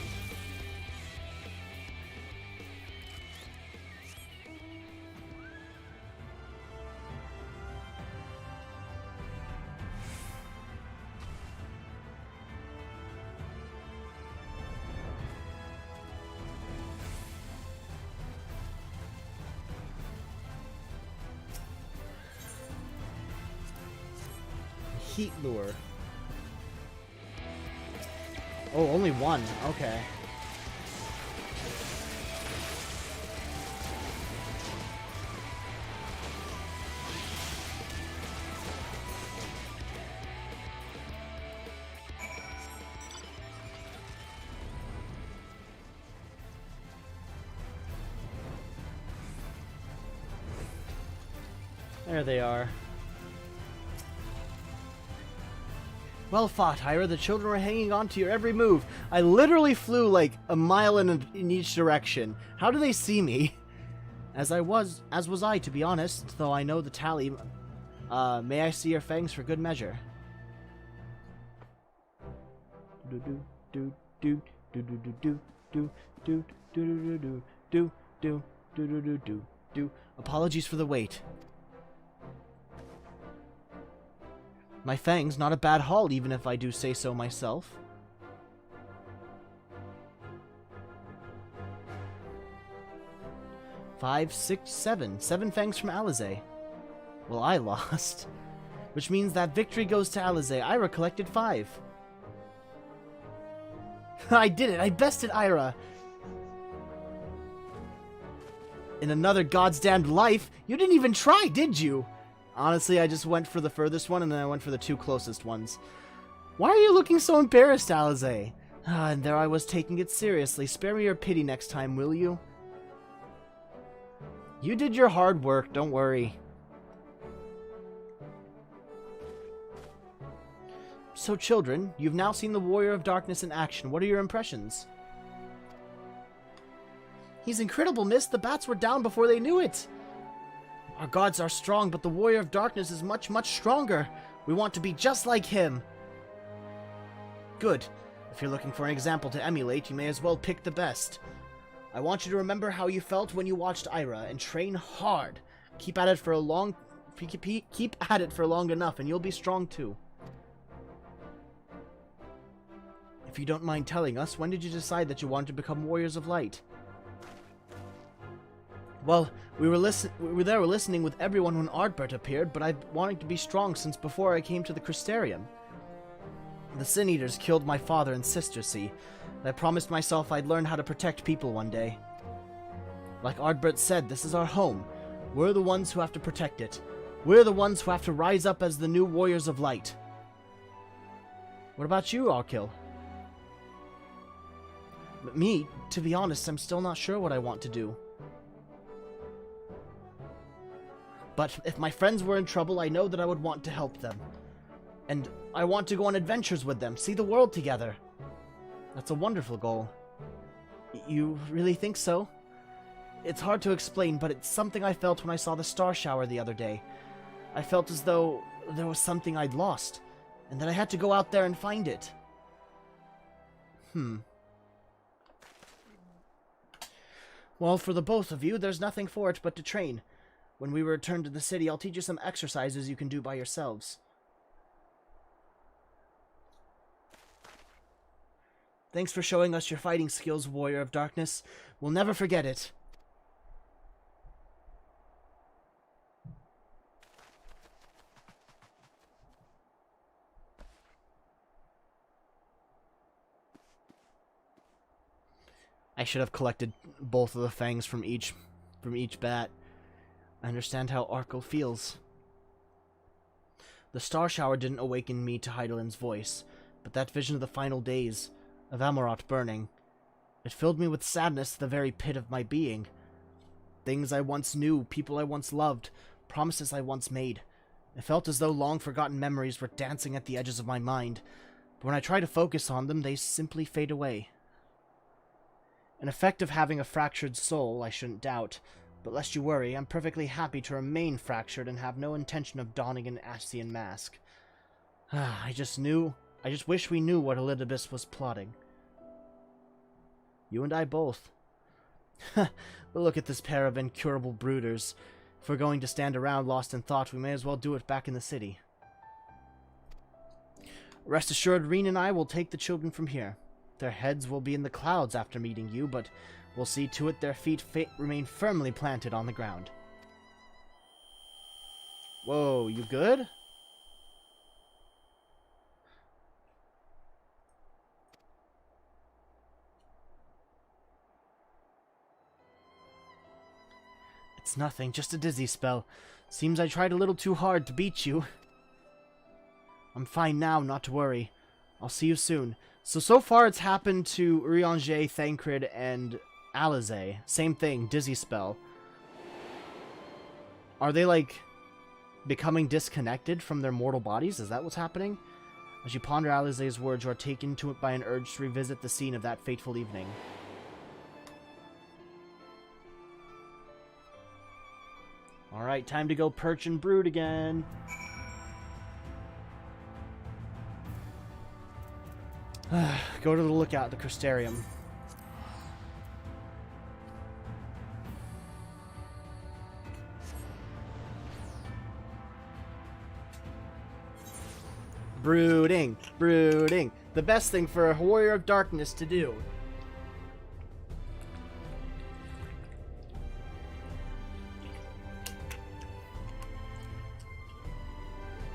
Heat lure. Oh, only one. Okay. There they are. Well fought, Hyra. The children were hanging on to your every move. I literally flew like a mile in each direction. How do they see me? As was I, to be honest, though I know the tally. May I see your fangs for good measure? Apologies for the wait. My fangs, not a bad haul, even if I do say so myself. Five, six, seven. 7 fangs from Alize. Well, I lost. Which means that victory goes to Alize. Ira collected 5. I did it! I bested Ira! In another God's damned life? You didn't even try, did you? Honestly, I just went for the furthest one, and then I went for the 2 closest ones. Why are you looking so embarrassed, Alize? And there I was taking it seriously. Spare me your pity next time, will you? You did your hard work, don't worry. So, children, you've now seen the Warrior of Darkness in action. What are your impressions? He's incredible, miss. The bats were down before they knew it. Our gods are strong, but the Warrior of Darkness is much, much stronger. We want to be just like him. Good. If you're looking for an example to emulate, you may as well pick the best. I want you to remember how you felt when you watched Ira, and train hard. Keep at it for long enough, and you'll be strong too. If you don't mind telling us, when did you decide that you wanted to become Warriors of Light? Well, we were listening with everyone when Ardbert appeared, but I've wanted to be strong since before I came to the Crystarium. The Sin Eaters killed my father and sister, see? And I promised myself I'd learn how to protect people one day. Like Ardbert said, this is our home. We're the ones who have to protect it. We're the ones who have to rise up as the new Warriors of Light. What about you, Arkil? But me, to be honest, I'm still not sure what I want to do. But if my friends were in trouble, I know that I would want to help them. And I want to go on adventures with them, see the world together. That's a wonderful goal. You really think so? It's hard to explain, but it's something I felt when I saw the star shower the other day. I felt as though there was something I'd lost, and that I had to go out there and find it. Well, for the both of you, there's nothing for it but to train. When we return to the city, I'll teach you some exercises you can do by yourselves. Thanks for showing us your fighting skills, Warrior of Darkness. We'll never forget it. I should have collected both of the fangs from each bat. I understand how Arkell feels. The star shower didn't awaken me to Heidelin's voice, but that vision of the final days of Amarot burning, it filled me with sadness to the very pit of my being. Things I once knew, people I once loved, promises I once made. It felt as though long-forgotten memories were dancing at the edges of my mind, but when I try to focus on them, they simply fade away. An effect of having a fractured soul, I shouldn't doubt. But lest you worry, I'm perfectly happy to remain fractured and have no intention of donning an Ascian mask. I just wish we knew what Elidibus was plotting. You and I both. But look at this pair of incurable brooders. If we're going to stand around lost in thought, we may as well do it back in the city. Rest assured, Reen and I will take the children from here. Their heads will be in the clouds after meeting you, but we'll see to it their feet remain firmly planted on the ground. Whoa, you good? It's nothing, just a dizzy spell. Seems I tried a little too hard to beat you. I'm fine now, not to worry. I'll see you soon. So far it's happened to Urianger, Thancred, and Alize. Same thing, dizzy spell. Are they, like, becoming disconnected from their mortal bodies? Is that what's happening? As you ponder Alize's words, you are taken to it by an urge to revisit the scene of that fateful evening. Alright, time to go perch and brood again. Go to the lookout, the Crystarium. Brooding, brooding. The best thing for a warrior of darkness to do.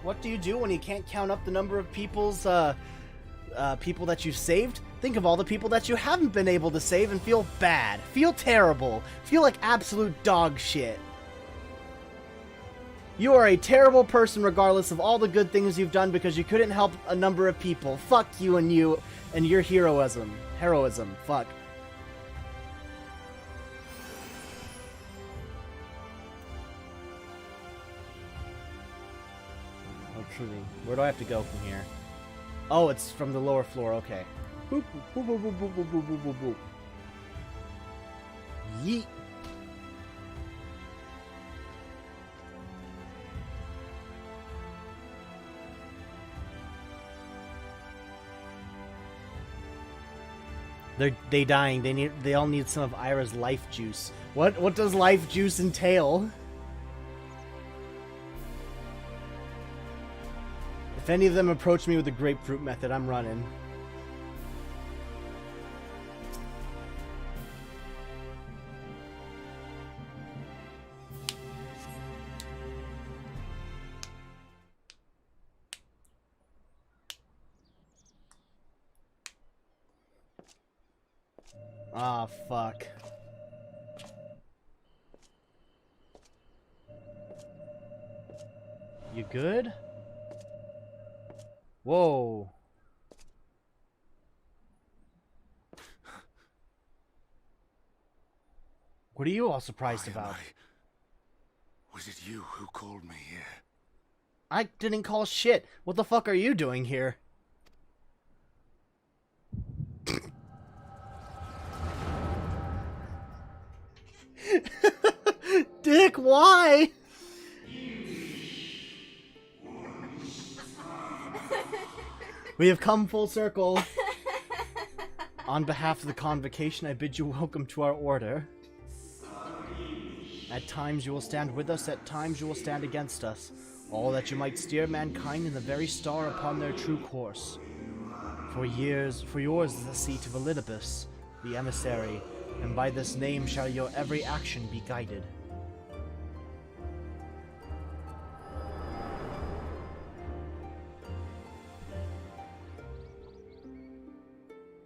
What do you do when you can't count up the number of people's, people that you've saved? Think of all the people that you haven't been able to save and feel bad. Feel terrible. Feel like absolute dog shit. You are a terrible person regardless of all the good things you've done because you couldn't help a number of people. Fuck you and your heroism. Heroism. Fuck. Oh, truly. Where do I have to go from here? Oh, it's from the lower floor. Okay. Boop, boop, boop, boop, boop, boop, boop, boop, boop. Yeet. They dying. They all need some of Ira's life juice. What does life juice entail? If any of them approach me with the grapefruit method, I'm running. Ah, fuck. You good? Whoa. What are you all surprised about? Was it you who called me here? I didn't call shit. What the fuck are you doing here? Dick, why? We have come full circle. On behalf of the convocation, I bid you welcome to our order. At times you will stand with us, at times you will stand against us. All that you might steer mankind in the very star upon their true course. For yours is the seat of Elidibus, the emissary, and by this name shall your every action be guided.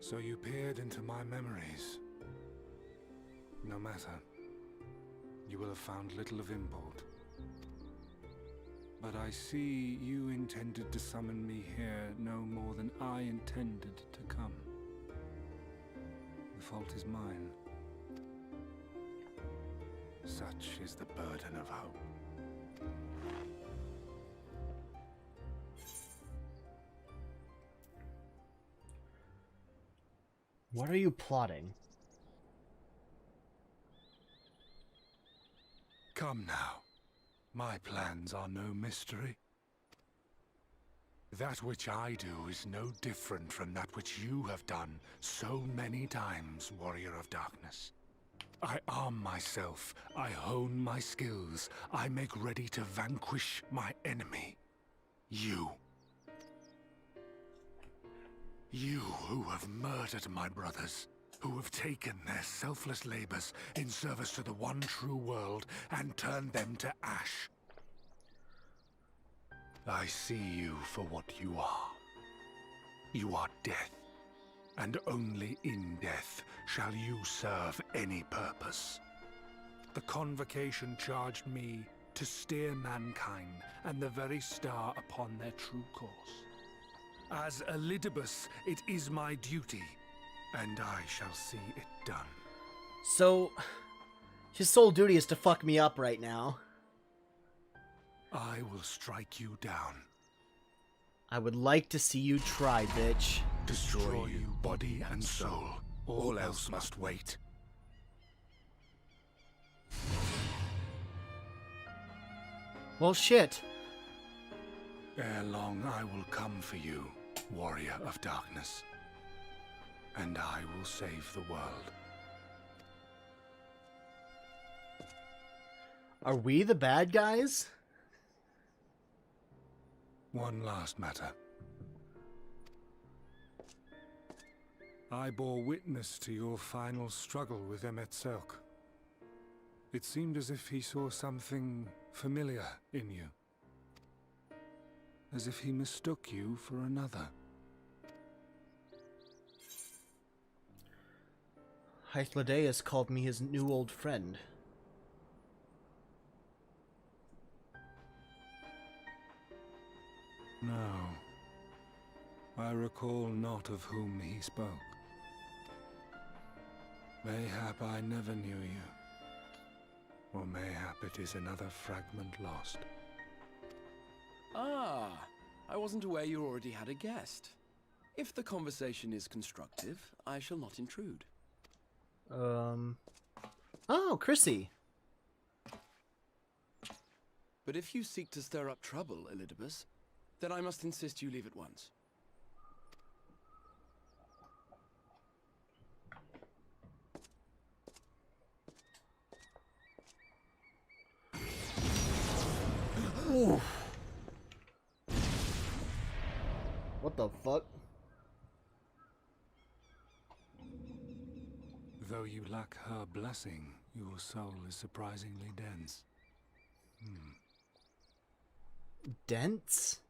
So you peered into my memories. No matter. You will have found little of import. But I see you intended to summon me here no more than I intended to come. The fault is mine. Such is the burden of hope. What are you plotting? Come now. My plans are no mystery. That which I do is no different from that which you have done so many times, Warrior of Darkness. I arm myself, I hone my skills, I make ready to vanquish my enemy. You. You who have murdered my brothers, who have taken their selfless labors in service to the one true world and turned them to ash. I see you for what you are. You are death, and only in death shall you serve any purpose. The Convocation charged me to steer mankind and the very star upon their true course. As Elidibus, it is my duty, and I shall see it done. So, his sole duty is to fuck me up right now. I will strike you down. I would like to see you try, bitch. Destroy you body and soul. All else must wait. Well, shit. Ere long I will come for you, Warrior of Darkness. And I will save the world. Are we the bad guys? One last matter. I bore witness to your final struggle with Kay-Sawk. It seemed as if he saw something familiar in you. As if he mistook you for another. Hythlodaeus called me his new old friend. No. I recall not of whom he spoke. Mayhap I never knew you. Or mayhap it is another fragment lost. Ah, I wasn't aware you already had a guest. If the conversation is constructive, I shall not intrude. Oh, Chrissy. But if you seek to stir up trouble, Elidibus, then I must insist you leave at once. Oof. What the fuck? Though you lack her blessing, your soul is surprisingly dense. Dense?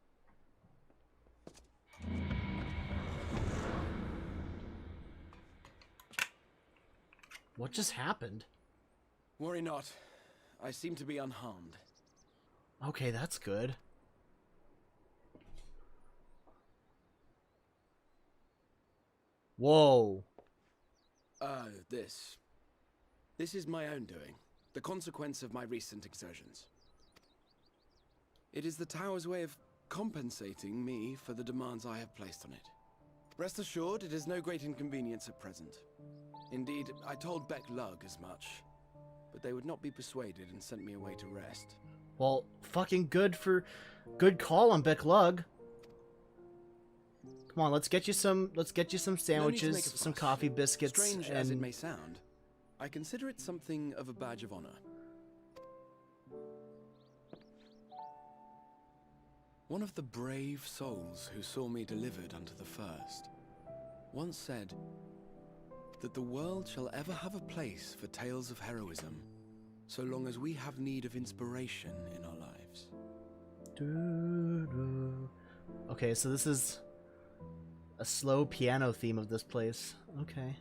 What just happened? Worry not. I seem to be unharmed. Okay, that's good. Whoa. This is my own doing. The consequence of my recent exertions. It is the tower's way of compensating me for the demands I have placed on it. Rest assured, it is no great inconvenience at present. Indeed, I told Beck Lug as much, but they would not be persuaded and sent me away to rest. Well, fucking good call on Beck Lug. Come on, let's get you some sandwiches, some coffee biscuits. Strange as it may sound, I consider it something of a badge of honor. One of the brave souls who saw me delivered unto the First once said that the world shall ever have a place for tales of heroism so long as we have need of inspiration in our lives. Okay, so this is a slow piano theme of this place. Okay.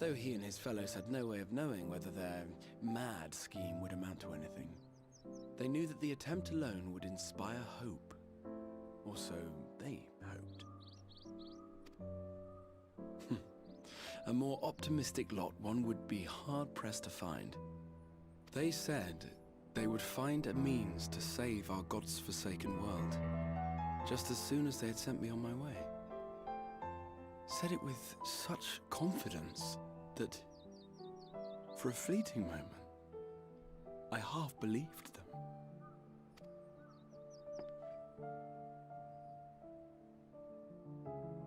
Though he and his fellows had no way of knowing whether their mad scheme would amount to anything, they knew that the attempt alone would inspire hope. Or so they hoped. A more optimistic lot one would be hard-pressed to find. They said they would find a means to save our God's forsaken world, just as soon as they had sent me on my way. Said it with such confidence that, for a fleeting moment, I half believed them.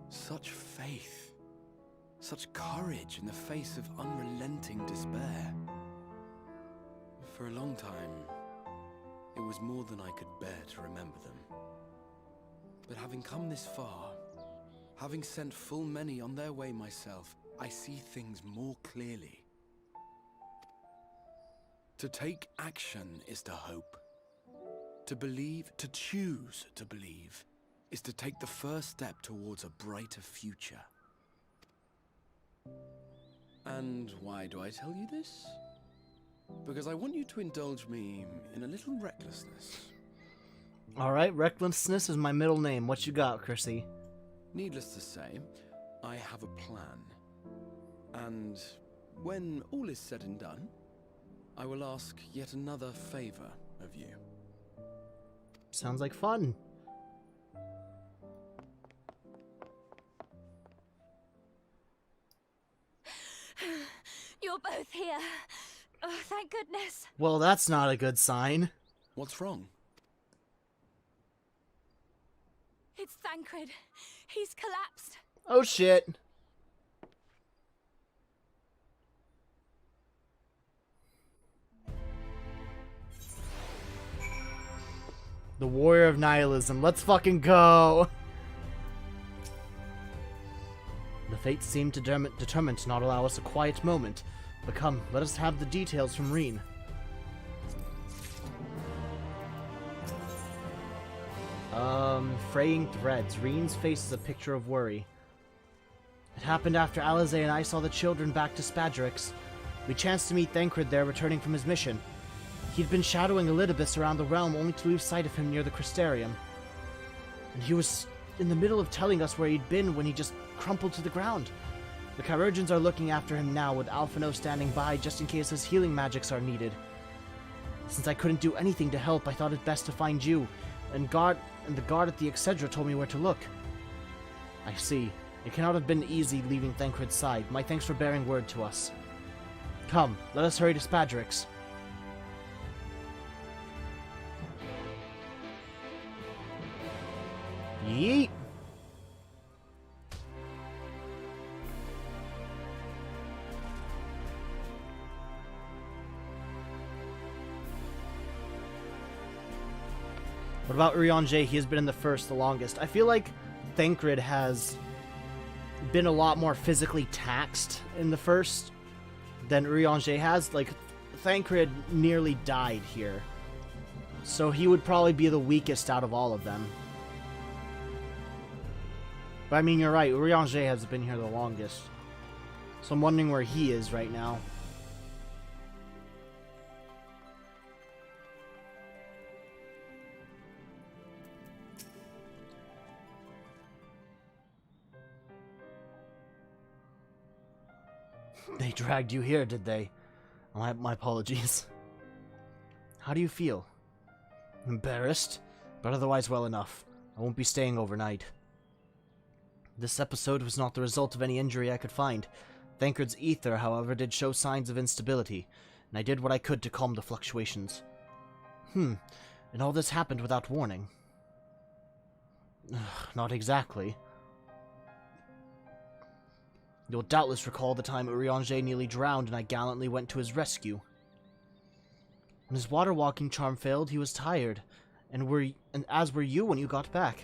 Such faith, such courage in the face of unrelenting despair. For a long time, it was more than I could bear to remember them. But having come this far, having sent full many on their way myself, I see things more clearly. To take action is to hope. To believe, to choose to believe, is to take the first step towards a brighter future. And why do I tell you this? Because I want you to indulge me in a little recklessness. Alright, recklessness is my middle name. What you got, Chrissy? Needless to say, I have a plan. And when all is said and done, I will ask yet another favor of you. Sounds like fun. You're both here. Oh, thank goodness. Well, that's not a good sign. What's wrong? It's Thancred. He's collapsed. Oh shit. The Warrior of Nihilism. Let's fucking go. The fates seem determined to not allow us a quiet moment. But come, let us have the details from Reen. Fraying threads. Reen's face is a picture of worry. It happened after Alize and I saw the children back to Spadrix. We chanced to meet Thancred there returning from his mission. He'd been shadowing Elidibus around the realm only to lose sight of him near the Crystarium. And he was in the middle of telling us where he'd been when he just crumpled to the ground. The Chirurgeons are looking after him now, with Alphino standing by just in case his healing magics are needed. Since I couldn't do anything to help, I thought it best to find you, and the guard at the Excedra told me where to look. I see. It cannot have been easy leaving Thancred's side. My thanks for bearing word to us. Come, let us hurry to Spadrix. Yeet! What about Urianger? He has been in the first the longest. I feel like Thancred has been a lot more physically taxed in the first than Urianger has. Like, Thancred nearly died here. So he would probably be the weakest out of all of them. But I mean, you're right, Urianger has been here the longest. So I'm wondering where he is right now. They dragged you here, did they? My apologies. How do you feel? Embarrassed, but otherwise well enough. I won't be staying overnight. This episode was not the result of any injury I could find. Thancred's ether, however, did show signs of instability, and I did what I could to calm the fluctuations. And all this happened without warning. Not exactly. You'll doubtless recall the time Urianger nearly drowned and I gallantly went to his rescue. When his water-walking charm failed, he was tired, and as were you when you got back.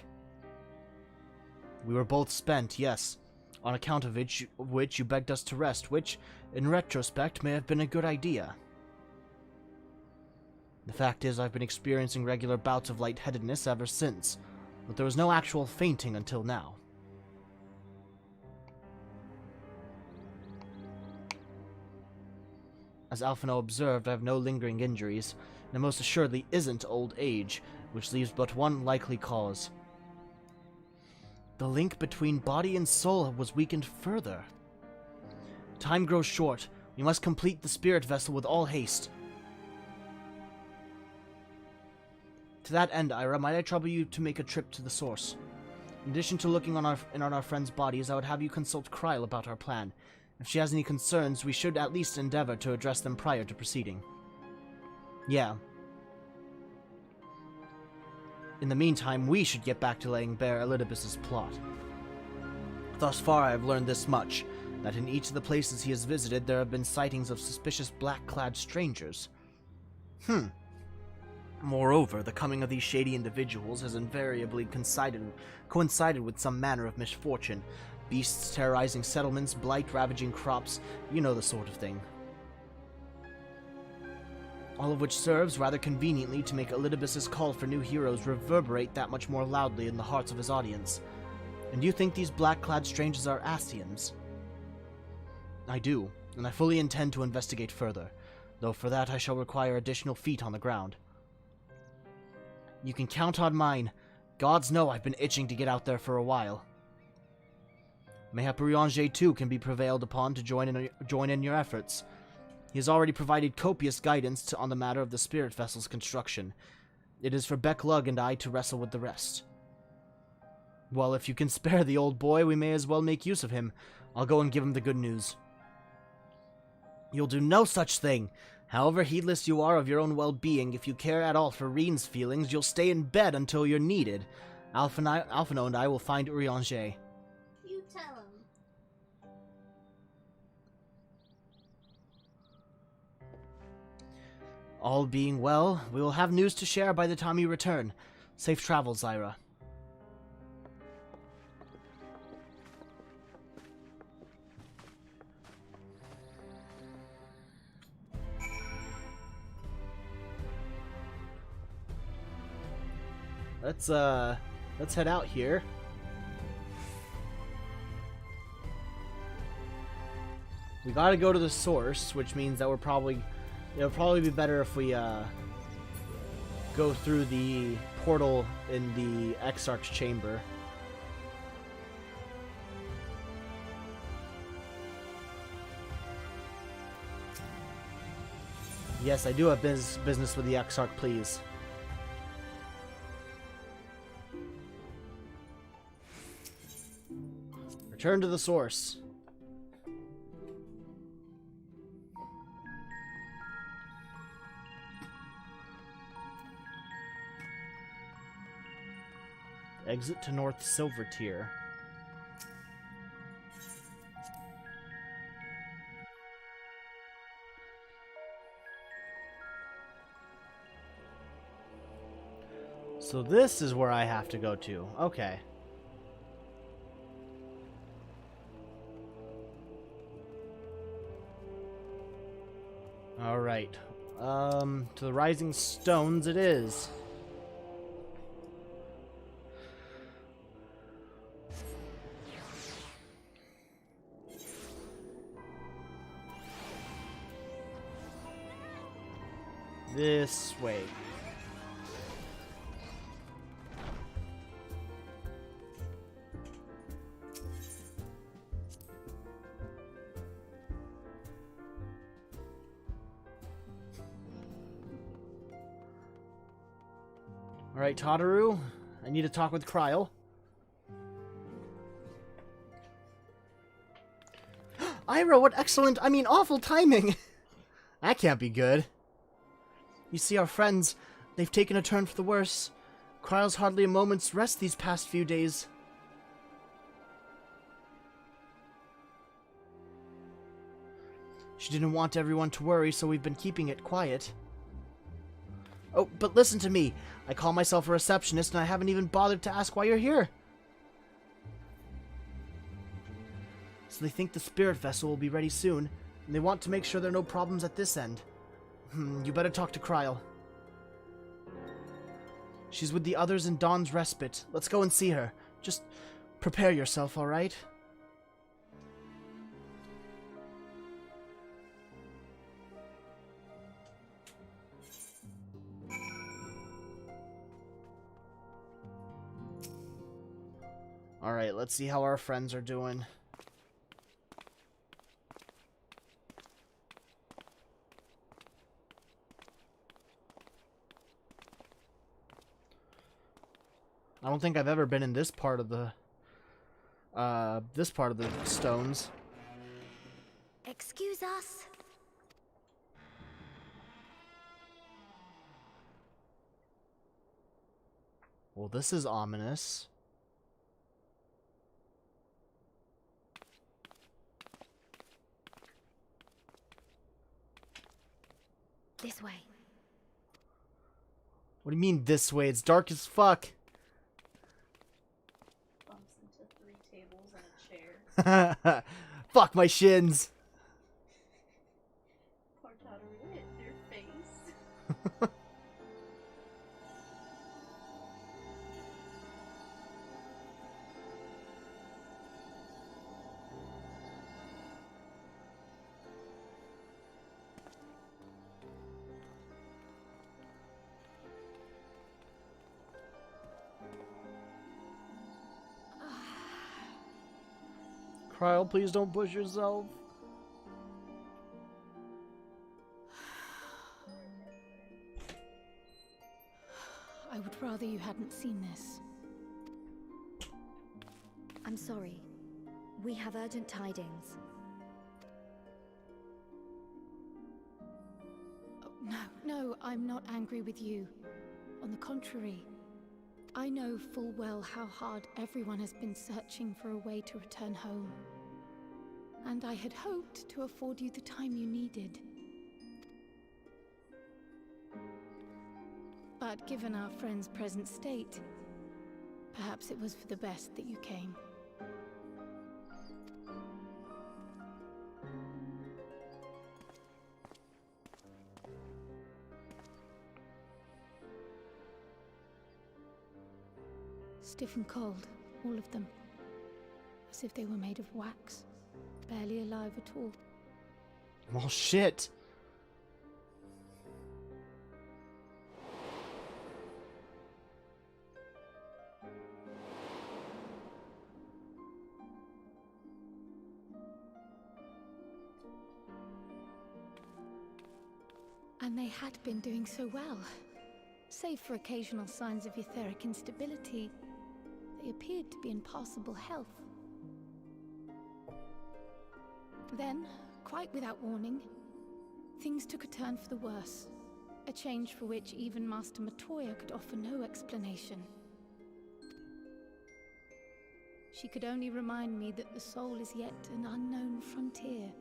We were both spent, yes, on account of which you begged us to rest, which, in retrospect, may have been a good idea. The fact is, I've been experiencing regular bouts of lightheadedness ever since, but there was no actual fainting until now. As Alphino observed, I have no lingering injuries, and it most assuredly isn't old age, which leaves but one likely cause. The link between body and soul was weakened further. Time grows short. We must complete the spirit vessel with all haste. To that end, Ira, might I trouble you to make a trip to the source? In addition to looking on our friends' bodies, I would have you consult Kryl about our plan. If she has any concerns, we should at least endeavor to address them prior to proceeding. Yeah. In the meantime, we should get back to laying bare Elidibus's plot. Thus far, I have learned this much, that in each of the places he has visited, there have been sightings of suspicious black-clad strangers. Moreover, the coming of these shady individuals has invariably coincided with some manner of misfortune. Beasts terrorizing settlements, blight ravaging crops, you know the sort of thing. All of which serves, rather conveniently, to make Elidibus's call for new heroes reverberate that much more loudly in the hearts of his audience. And you think these black-clad strangers are Ascians? I do, and I fully intend to investigate further, though for that I shall require additional feet on the ground. You can count on mine. Gods know I've been itching to get out there for a while. Mayhap Urianger too can be prevailed upon to join in your efforts. He has already provided copious guidance on the matter of the spirit vessel's construction. It is for Beck Lug and I to wrestle with the rest. Well, if you can spare the old boy, we may as well make use of him. I'll go and give him the good news. You'll do no such thing. However heedless you are of your own well-being, if you care at all for Reen's feelings, you'll stay in bed until you're needed. Alphino and I will find Urianger. You tell him. All being well, we will have news to share by the time you return. Safe travels, Zyra. Let's head out here. We gotta go to the source, which means that it'll probably be better if we go through the portal in the Exarch's chamber. Yes, I do have business with the Exarch, please. Return to the source. Exit to North Silver Tier. So this is where I have to go to. Okay. Alright. To the Rising Stones it is. This way. Alright, Tataru, I need to talk with Kryl. Ira, what excellent, awful timing! That can't be good. You see, our friends, they've taken a turn for the worse. Kryl's hardly a moment's rest these past few days. She didn't want everyone to worry, so we've been keeping it quiet. Oh, but listen to me. I call myself a receptionist, and I haven't even bothered to ask why you're here. So they think the spirit vessel will be ready soon, and they want to make sure there are no problems at this end. You better talk to Kryl. She's with the others in Dawn's Respite. Let's go and see her. Just prepare yourself, alright? Alright, let's see how our friends are doing. I don't think I've ever been in this part of the stones. Excuse us. Well, this is ominous. This way. What do you mean this way? It's dark as fuck. Bumps into 3 tables and a chair. Fuck my shins. Poor Todoroki hit your face. Kryl, please don't push yourself. I would rather you hadn't seen this. I'm sorry. We have urgent tidings. Oh, no, I'm not angry with you. On the contrary, I know full well how hard everyone has been searching for a way to return home. And I had hoped to afford you the time you needed. But given our friend's present state, perhaps it was for the best that you came. Stiff and cold, all of them. As if they were made of wax, barely alive at all. Well, shit. And they had been doing so well. Save for occasional signs of etheric instability, they appeared to be in passable health. Then, quite without warning, things took a turn for the worse. A change for which even Master Matoya could offer no explanation. She could only remind me that the soul is yet an unknown frontier,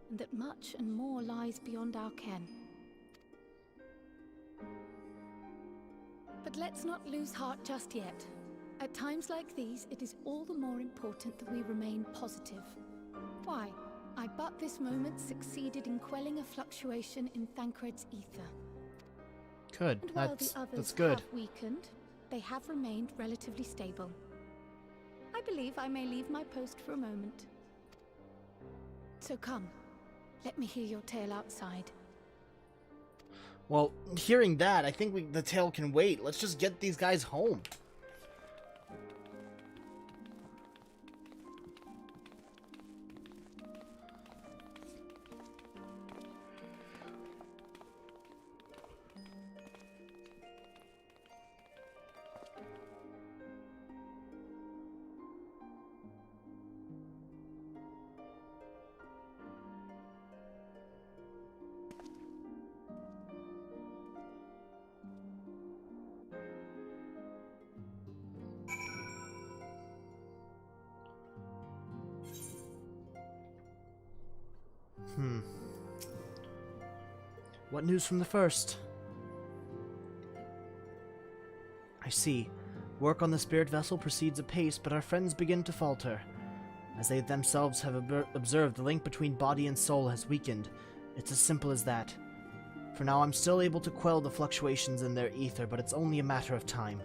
and that much and more lies beyond our ken. But let's not lose heart just yet. At times like these, it is all the more important that we remain positive. Why? I but this moment succeeded in quelling a fluctuation in Thancred's ether. Good. And while That's the others that's good. have weakened, they have remained relatively stable. I believe I may leave my post for a moment. So come, let me hear your tale outside. Well, hearing that, I think the tale can wait. Let's just get these guys home. What news from the first? I see. Work on the spirit vessel proceeds apace, but our friends begin to falter. As they themselves have observed, the link between body and soul has weakened. It's as simple as that. For now, I'm still able to quell the fluctuations in their ether, but it's only a matter of time.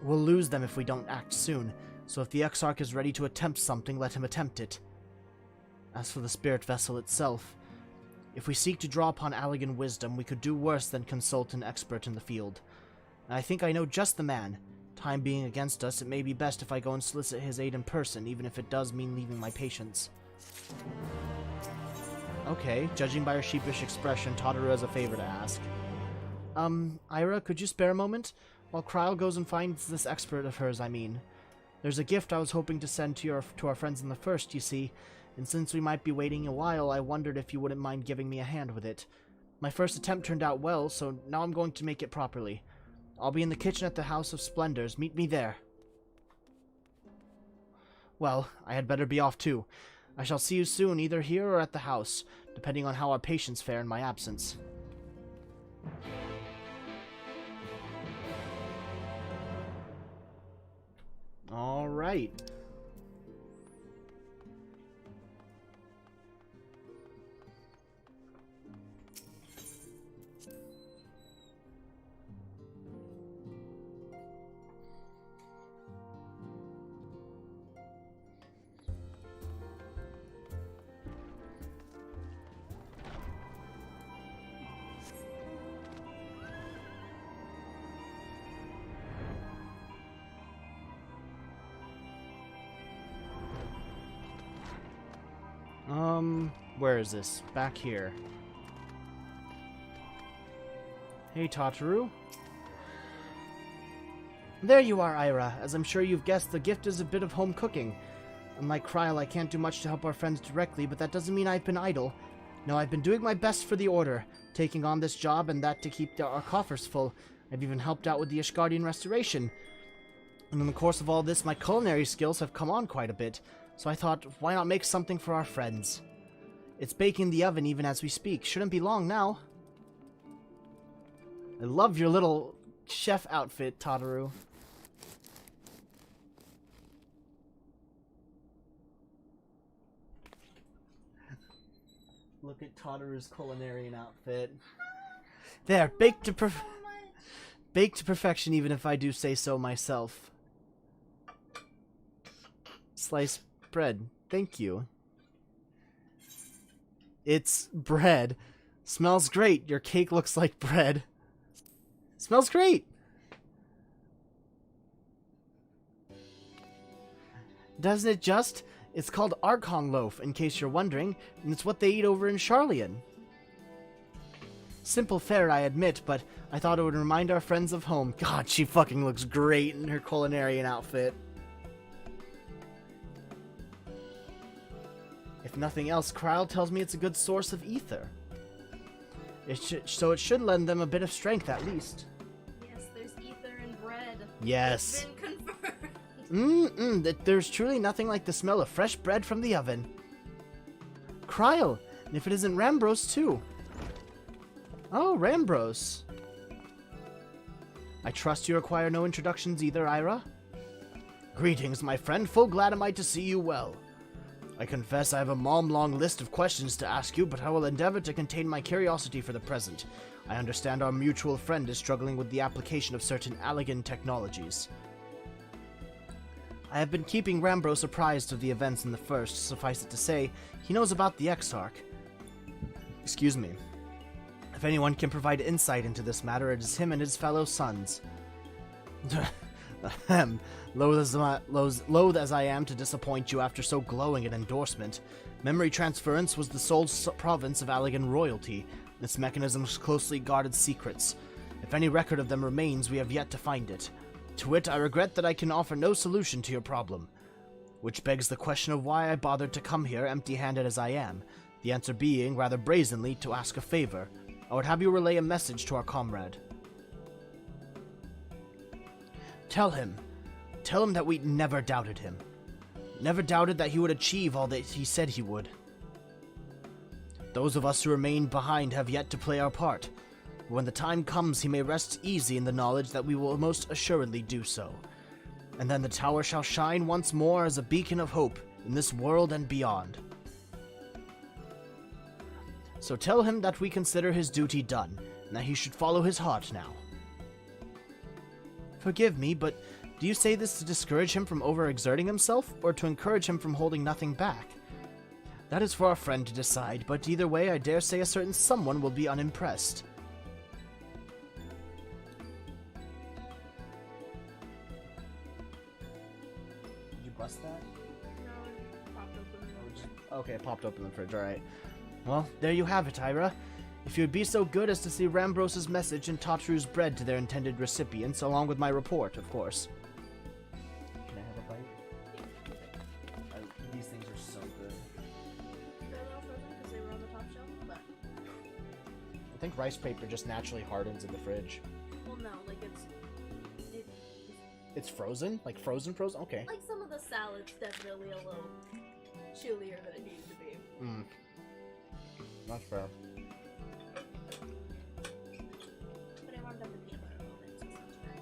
We'll lose them if we don't act soon, so if the Exarch is ready to attempt something, let him attempt it. As for the spirit vessel itself, if we seek to draw upon Allegan wisdom, we could do worse than consult an expert in the field. And I think I know just the man. Time being against us, it may be best if I go and solicit his aid in person, even if it does mean leaving my patients. Okay, judging by her sheepish expression, Todoroki has a favor to ask. Ira, could you spare a moment? While Kryl goes and finds this expert of hers, I mean. There's a gift I was hoping to send to our friends in the first, you see. And since we might be waiting a while, I wondered if you wouldn't mind giving me a hand with it. My first attempt turned out well, so now I'm going to make it properly. I'll be in the kitchen at the House of Splendors. Meet me there. Well, I had better be off too. I shall see you soon, either here or at the house, depending on how our patients fare in my absence. All right. Where is this? Back here. Hey, Tataru. There you are, Ira. As I'm sure you've guessed, the gift is a bit of home cooking. Unlike Kryl, I can't do much to help our friends directly, but that doesn't mean I've been idle. No, I've been doing my best for the Order, taking on this job and that to keep our coffers full. I've even helped out with the Ishgardian restoration. And in the course of all this, my culinary skills have come on quite a bit, so I thought, why not make something for our friends? It's baking in the oven even as we speak. Shouldn't be long now. I love your little chef outfit, Tataru. Look at Tataru's culinarian outfit. There, baked to perfection, even if I do say so myself. Sliced bread. Thank you. It's bread. Smells great. Your cake looks like bread. Smells great. Doesn't it just? It's called Archon loaf, in case you're wondering, and it's what they eat over in Sharlayan. Simple fare, I admit, but I thought it would remind our friends of home. God, she fucking looks great in her culinarian outfit. If nothing else, Kryl tells me it's a good source of ether. So it should lend them a bit of strength, at least. Yes, there's ether in bread. Yes. It's been confirmed. There's truly nothing like the smell of fresh bread from the oven. Kryl, and if it isn't Rambros, too. Oh, Rambros. I trust you require no introductions either, Ira? Greetings, my friend. Full glad am I to see you well. I confess I have a long list of questions to ask you, but I will endeavor to contain my curiosity for the present. I understand our mutual friend is struggling with the application of certain Allagan technologies. I have been keeping Rambros apprised of the events in the First. Suffice it to say, he knows about the Exarch. Excuse me. If anyone can provide insight into this matter, it is him and his fellow sons. Loath as I am to disappoint you after so glowing an endorsement, memory transference was the sole province of Allagan royalty. Its mechanisms closely guarded secrets. If any record of them remains, we have yet to find it. To wit, I regret that I can offer no solution to your problem. Which begs the question of why I bothered to come here empty-handed as I am, the answer being, rather brazenly, to ask a favor. I would have you relay a message to our comrade. Tell him that we never doubted him. Never doubted that he would achieve all that he said he would. Those of us who remain behind have yet to play our part. When the time comes, he may rest easy in the knowledge that we will most assuredly do so. And then the tower shall shine once more as a beacon of hope in this world and beyond. So tell him that we consider his duty done, and that he should follow his heart now. Forgive me, but do you say this to discourage him from overexerting himself, or to encourage him from holding nothing back? That is for our friend to decide, but either way I dare say a certain someone will be unimpressed. Did you bust that? No, it popped open the fridge. Okay, it popped open the fridge, alright. Well, there you have it, Ira. If you would be so good as to see Rambros's message and Tataru's bread to their intended recipients, along with my report, of course. Can I have a bite? These things are so good. They're a little frozen because they were on the top shelf, but... I think rice paper just naturally hardens in the fridge. Well, no, like it's It's frozen? Like frozen? Okay. Like some of the salads definitely a little chillier than it needed to be. Mm. That's fair. But I warmed up the peanut butter a little bit, so it's not too bad.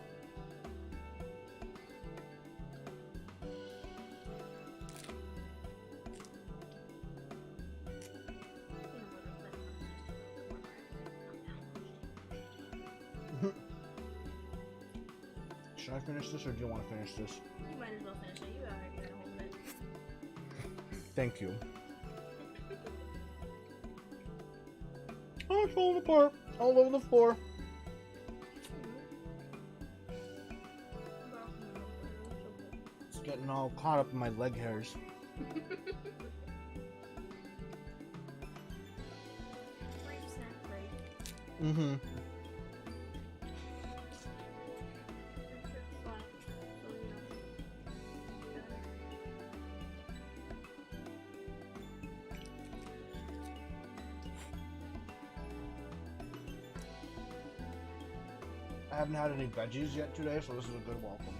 Should I finish this or do you want to finish this? You might as well finish it. You already got a hold of it. Thank you. Oh, it's falling apart all over the floor. It's getting all caught up in my leg hairs. Brief snack break. Mm-hmm. I haven't had any veggies yet today, so this is a good welcome.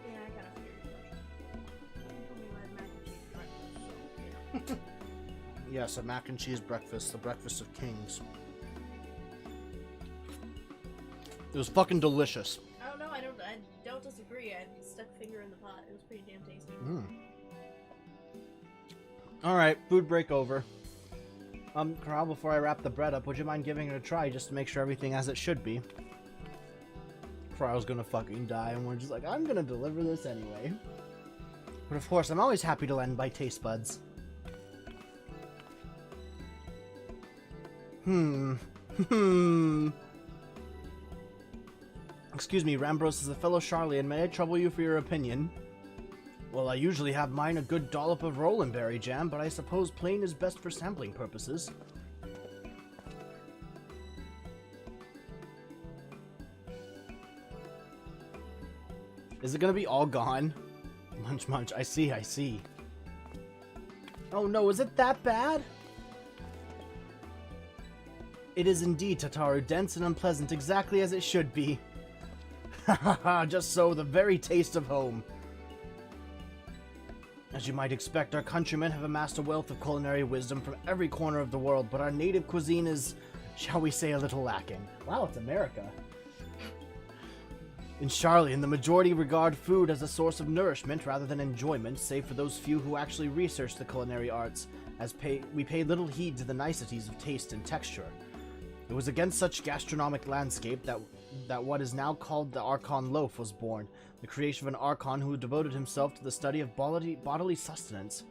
Yeah, I kind of figured as much. You told me you had mac and cheese breakfast, so, you know. Yes, a mac and cheese breakfast, the breakfast of kings. It was fucking delicious. I don't know, I don't disagree. I stuck a finger in the pot. It was pretty damn tasty. Alright, food break over. Corral, before I wrap the bread up, would you mind giving it a try just to make sure everything as it should be? Corral's gonna fucking die, and we're just like, I'm gonna deliver this anyway. But of course, I'm always happy to lend my taste buds. Excuse me, Rambros is a fellow Charlian. May I trouble you for your opinion? Well, I usually have mine a good dollop of rollin' berry jam, but I suppose plain is best for sampling purposes. Is it gonna be all gone? Munch munch, I see, I see. Oh no, is it that bad? It is indeed, Tataru, dense and unpleasant, exactly as it should be. Ha ha ha, just so, the very taste of home. As you might expect, our countrymen have amassed a wealth of culinary wisdom from every corner of the world, but our native cuisine is, shall we say, a little lacking. Wow, it's America. In Charlian, the majority regard food as a source of nourishment rather than enjoyment, save for those few who actually research the culinary arts, as we pay little heed to the niceties of taste and texture. It was against such gastronomic landscape that what is now called the Archon Loaf was born, the creation of an Archon who devoted himself to the study of bodily sustenance.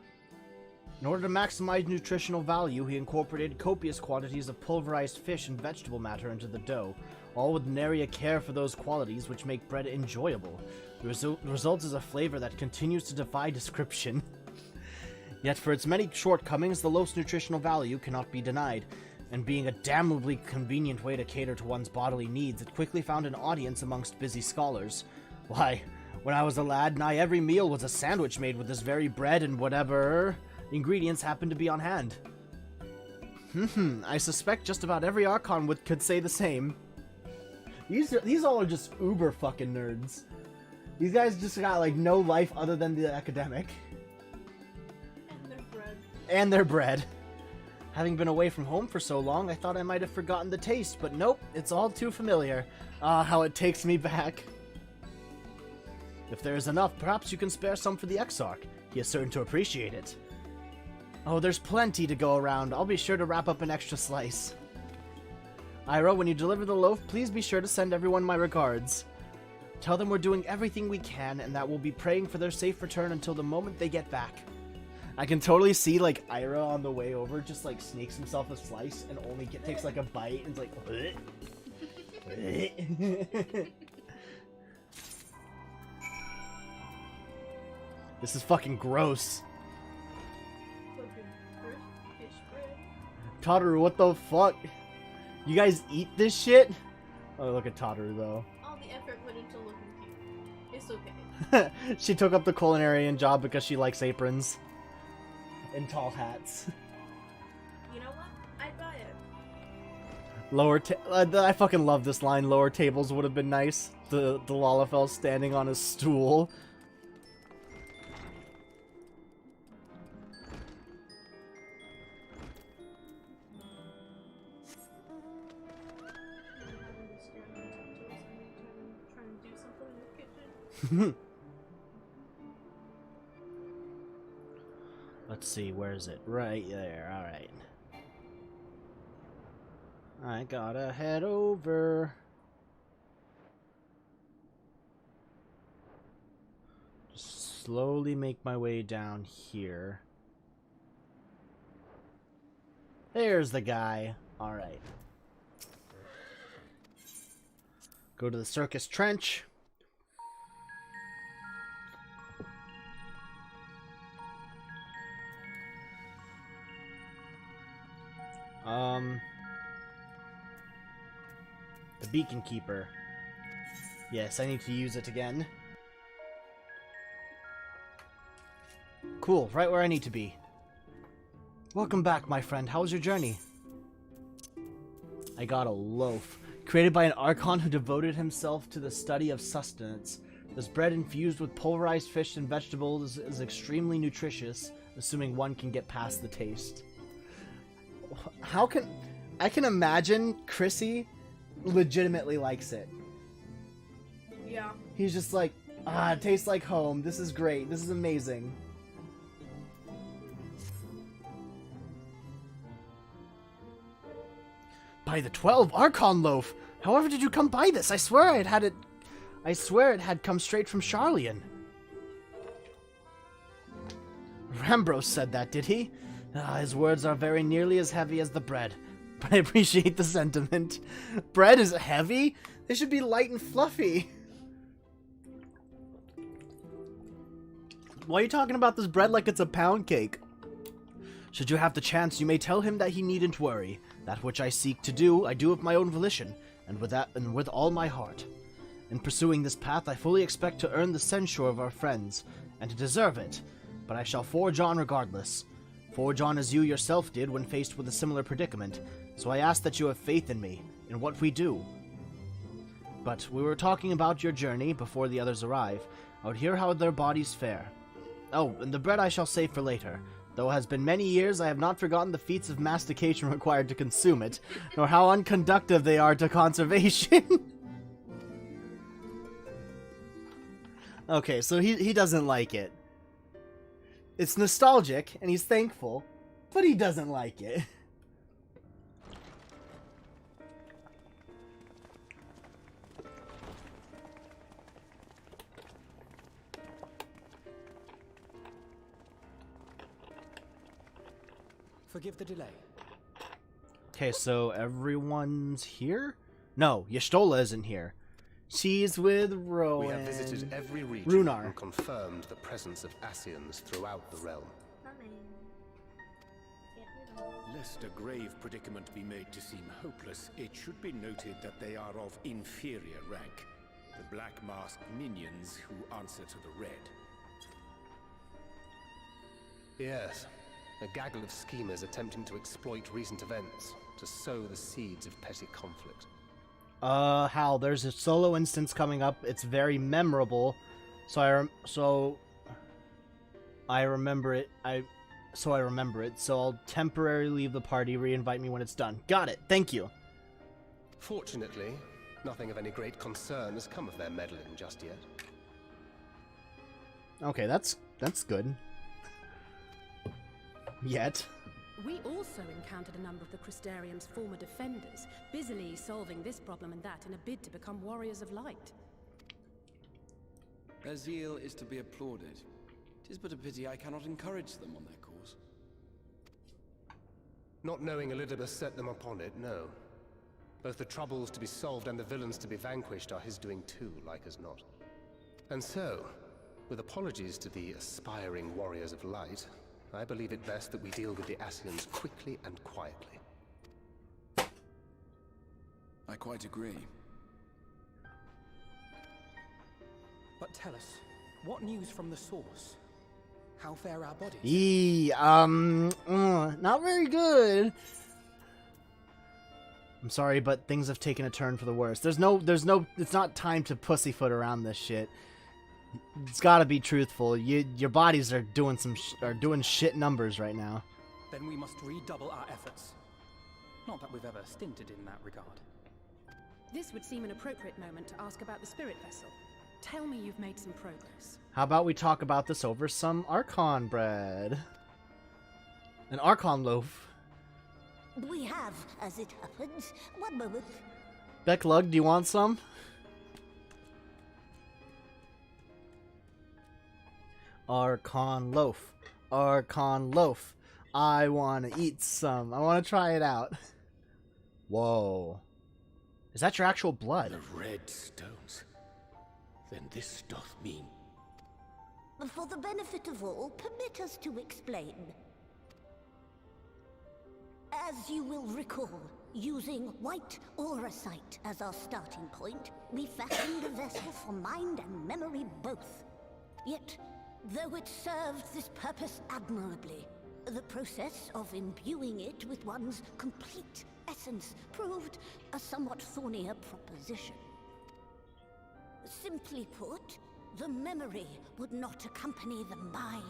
In order to maximize nutritional value, he incorporated copious quantities of pulverized fish and vegetable matter into the dough, all with nary a care for those qualities which make bread enjoyable. The result is a flavor that continues to defy description. Yet for its many shortcomings, the loaf's nutritional value cannot be denied, and being a damnably convenient way to cater to one's bodily needs, it quickly found an audience amongst busy scholars. Why, when I was a lad, nigh every meal was a sandwich made with this very bread and whatever ingredients happened to be on hand. I suspect just about every Archon could say the same. These all are just uber fucking nerds. These guys just got like no life other than the academic. And their bread. And their bread. Having been away from home for so long, I thought I might have forgotten the taste, but nope, it's all too familiar. Ah, how it takes me back. If there is enough, perhaps you can spare some for the Exarch. He is certain to appreciate it. Oh, there's plenty to go around. I'll be sure to wrap up an extra slice. Ira, when you deliver the loaf, please be sure to send everyone my regards. Tell them we're doing everything we can and that we'll be praying for their safe return until the moment they get back. I can totally see, like, Ira on the way over just, like, sneaks himself a slice and only takes, like, a bite and is like, This is fucking gross. Fucking fish bread. Tataru, what the fuck? You guys eat this shit? Oh, look at Tataru, though. All the effort went into looking cute. It's okay. She took up the culinarian job because she likes aprons. And tall hats. You know what? I'd buy it. I fucking love this line. Lower tables would have been nice. The Lalafell standing on a stool. Trying to do something in the kitchen. Let's see, where is it? Right there, alright. I gotta head over. Just slowly make my way down here. There's the guy. Alright. Go to the circus trench. The Beacon Keeper. Yes, I need to use it again. Cool, right where I need to be. Welcome back, my friend. How was your journey? I got a loaf. Created by an Archon who devoted himself to the study of sustenance. This bread infused with pulverized fish and vegetables is extremely nutritious, assuming one can get past the taste. How can... I can imagine Chrissy legitimately likes it. Yeah. He's just like, it tastes like home. This is great. This is amazing. By the 12 Archon loaf. However did you come by this? I swear it had come straight from Charlian. Rambros said that, did he? His words are very nearly as heavy as the bread. But I appreciate the sentiment. Bread is heavy? They should be light and fluffy. Why are you talking about this bread like it's a pound cake? Should you have the chance, you may tell him that he needn't worry. That which I seek to do, I do of my own volition, and with all my heart. In pursuing this path, I fully expect to earn the censure of our friends, and to deserve it. But I shall forge on regardless. Forge on as you yourself did when faced with a similar predicament. So I ask that you have faith in me, in what we do. But we were talking about your journey before the others arrive. I would hear how their bodies fare. Oh, and the bread I shall save for later. Though it has been many years, I have not forgotten the feats of mastication required to consume it, nor how unconductive they are to conservation. Okay, so he doesn't like it. It's nostalgic, and he's thankful, but he doesn't like it. Forgive the delay. Okay, so everyone's here? No, Y'shtola isn't here. She's with Rowan. We have visited every region Runar. and confirmed the presence of Ascians throughout the realm. Lest a grave predicament be made to seem hopeless, it should be noted that they are of inferior rank. The black masked minions who answer to the red. Yes, a gaggle of schemers attempting to exploit recent events to sow the seeds of petty conflict. Hal, there's a solo instance coming up. It's very memorable. So I remember it. So I'll temporarily leave the party, re-invite me when it's done. Got it. Thank you. Fortunately, nothing of any great concern has come of their meddling just yet. Okay, that's good. Yet. We also encountered a number of the Crystarium's former defenders, busily solving this problem and that in a bid to become warriors of light. Their zeal is to be applauded. 'Tis but a pity I cannot encourage them on their cause. Not knowing Elidibus set them upon it, no. Both the troubles to be solved and the villains to be vanquished are his doing too, like as not. And so, with apologies to the aspiring warriors of light, I believe it best that we deal with the Ascians quickly and quietly. I quite agree. But tell us, what news from the source? How fare our bodies? Not very good. I'm sorry, but things have taken a turn for the worse. It's not time to pussyfoot around this shit. It's gotta be truthful. Your bodies are doing doing shit numbers right now. Then we must redouble our efforts. Not that we've ever stinted in that regard. This would seem an appropriate moment to ask about the spirit vessel. Tell me you've made some progress. How about we talk about this over some Archon bread? An Archon loaf. We have, as it happens. One moment. Becklug, do you want some? Archon loaf. Archon loaf. I want to eat some. I want to try it out. Whoa. Is that your actual blood? The red stones. Then this doth mean... For the benefit of all, permit us to explain. As you will recall, using white auracite as our starting point, we fashioned a vessel for mind and memory both. Yet, though it served this purpose admirably, the process of imbuing it with one's complete essence proved a somewhat thornier proposition. Simply put, the memory would not accompany the mind.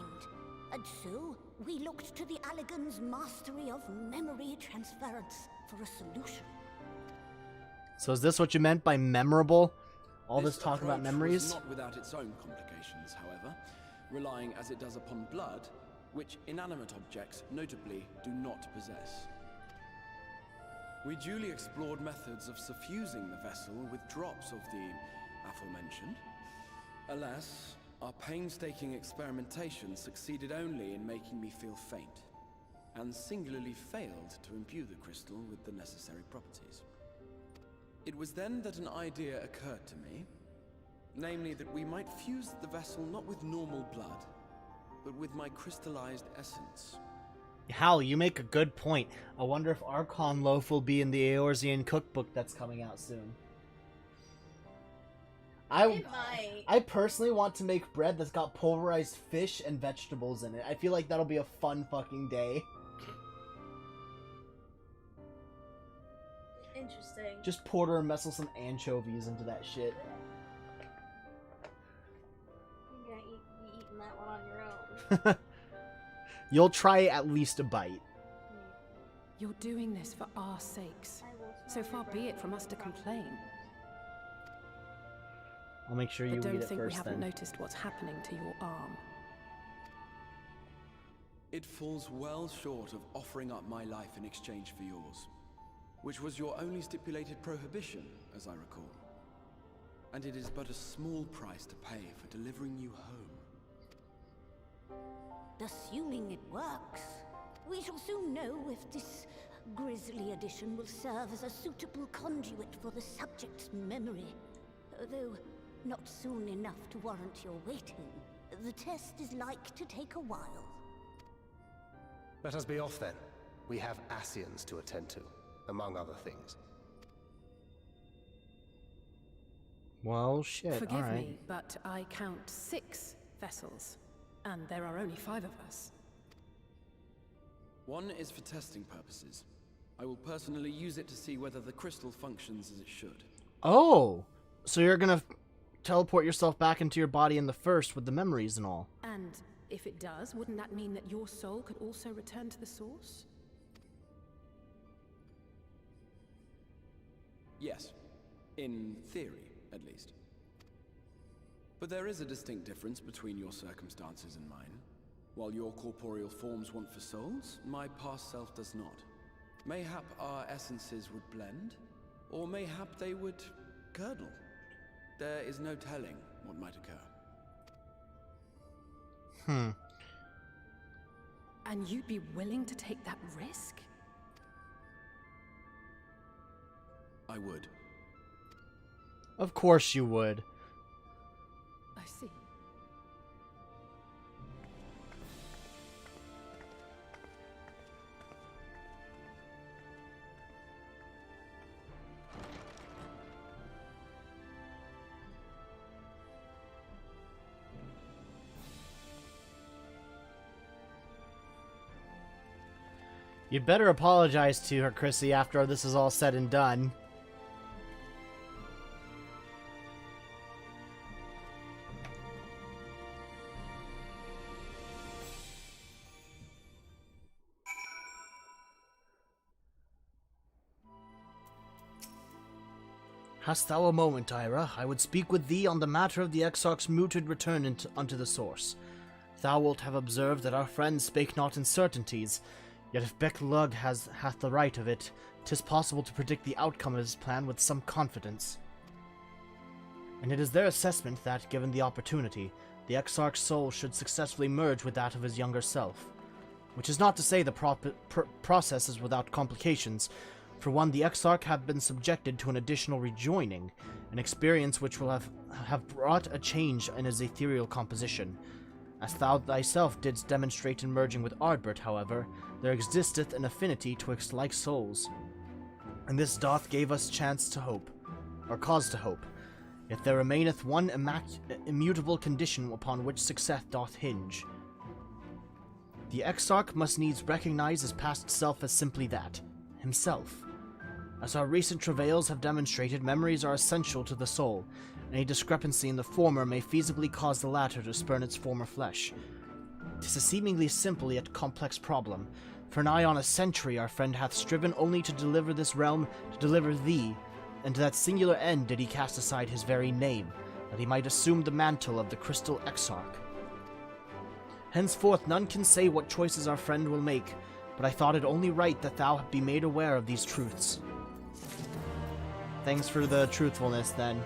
And so, we looked to the Allagan's mastery of memory transference for a solution. So is this what you meant by memorable? All this talk about approach memories? was not without its own complications, however, relying as it does upon blood, which inanimate objects, notably, do not possess. We duly explored methods of suffusing the vessel with drops of the aforementioned. Alas, our painstaking experimentation succeeded only in making me feel faint, and singularly failed to imbue the crystal with the necessary properties. It was then that an idea occurred to me, namely that we might fuse the vessel not with normal blood, but with my crystallized essence. Hal, you make a good point. I wonder if Archon loaf will be in the Eorzean cookbook that's coming out soon. It might. I personally want to make bread that's got pulverized fish and vegetables in it. I feel like that'll be a fun fucking day. Interesting. Just porter and messel some anchovies into that shit. You're gonna be eating that one on your own. You'll try at least a bite. You're doing this for our sakes. So far be it from us to complain. I'll make sure you But eat don't it think we first haven't then. noticed what's happening to your arm. It falls well short of offering up my life in exchange for yours, which was your only stipulated prohibition, as I recall. And it is but a small price to pay for delivering you home. Assuming it works, we shall soon know if this grisly addition will serve as a suitable conduit for the subject's memory. Though not soon enough to warrant your waiting. The test is like to take a while. Let us be off then. We have Ascians to attend to, among other things. Well, shit, Forgive alright. me, but I count 6 vessels, and there are only 5 of us. One is for testing purposes. I will personally use it to see whether the crystal functions as it should. Oh! So you're gonna teleport yourself back into your body in the first with the memories and all. And if it does, wouldn't that mean that your soul could also return to the source? Yes. In theory, at least. But there is a distinct difference between your circumstances and mine. While your corporeal forms want for souls, my past self does not. Mayhap our essences would blend, or mayhap they would curdle. There is no telling what might occur. And you'd be willing to take that risk? I would. Of course you would. I see. You better apologize to her, Chrissy, after this is all said and done. Hast thou a moment, Ira? I would speak with thee on the matter of the Exarch's mooted return unto the source. Thou wilt have observed that our friends spake not in certainties, yet if Beck-Lug hath the right of it, 'tis possible to predict the outcome of his plan with some confidence. And it is their assessment that, given the opportunity, the Exarch's soul should successfully merge with that of his younger self. Which is not to say the process is without complications. For one, the Exarch have been subjected to an additional rejoining, an experience which will have brought a change in his ethereal composition. As thou thyself didst demonstrate in merging with Ardbert, however, there existeth an affinity twixt like souls. And this doth give us chance to hope, or cause to hope. Yet there remaineth one immutable condition upon which success doth hinge. The Exarch must needs recognize his past self as simply that, himself. As our recent travails have demonstrated, memories are essential to the soul. Any discrepancy in the former may feasibly cause the latter to spurn its former flesh. 'Tis a seemingly simple yet complex problem. For nigh on a century our friend hath striven only to deliver this realm, to deliver thee, and to that singular end did he cast aside his very name, that he might assume the mantle of the Crystal Exarch. Henceforth none can say what choices our friend will make, but I thought it only right that thou be made aware of these truths. Thanks for the truthfulness, then.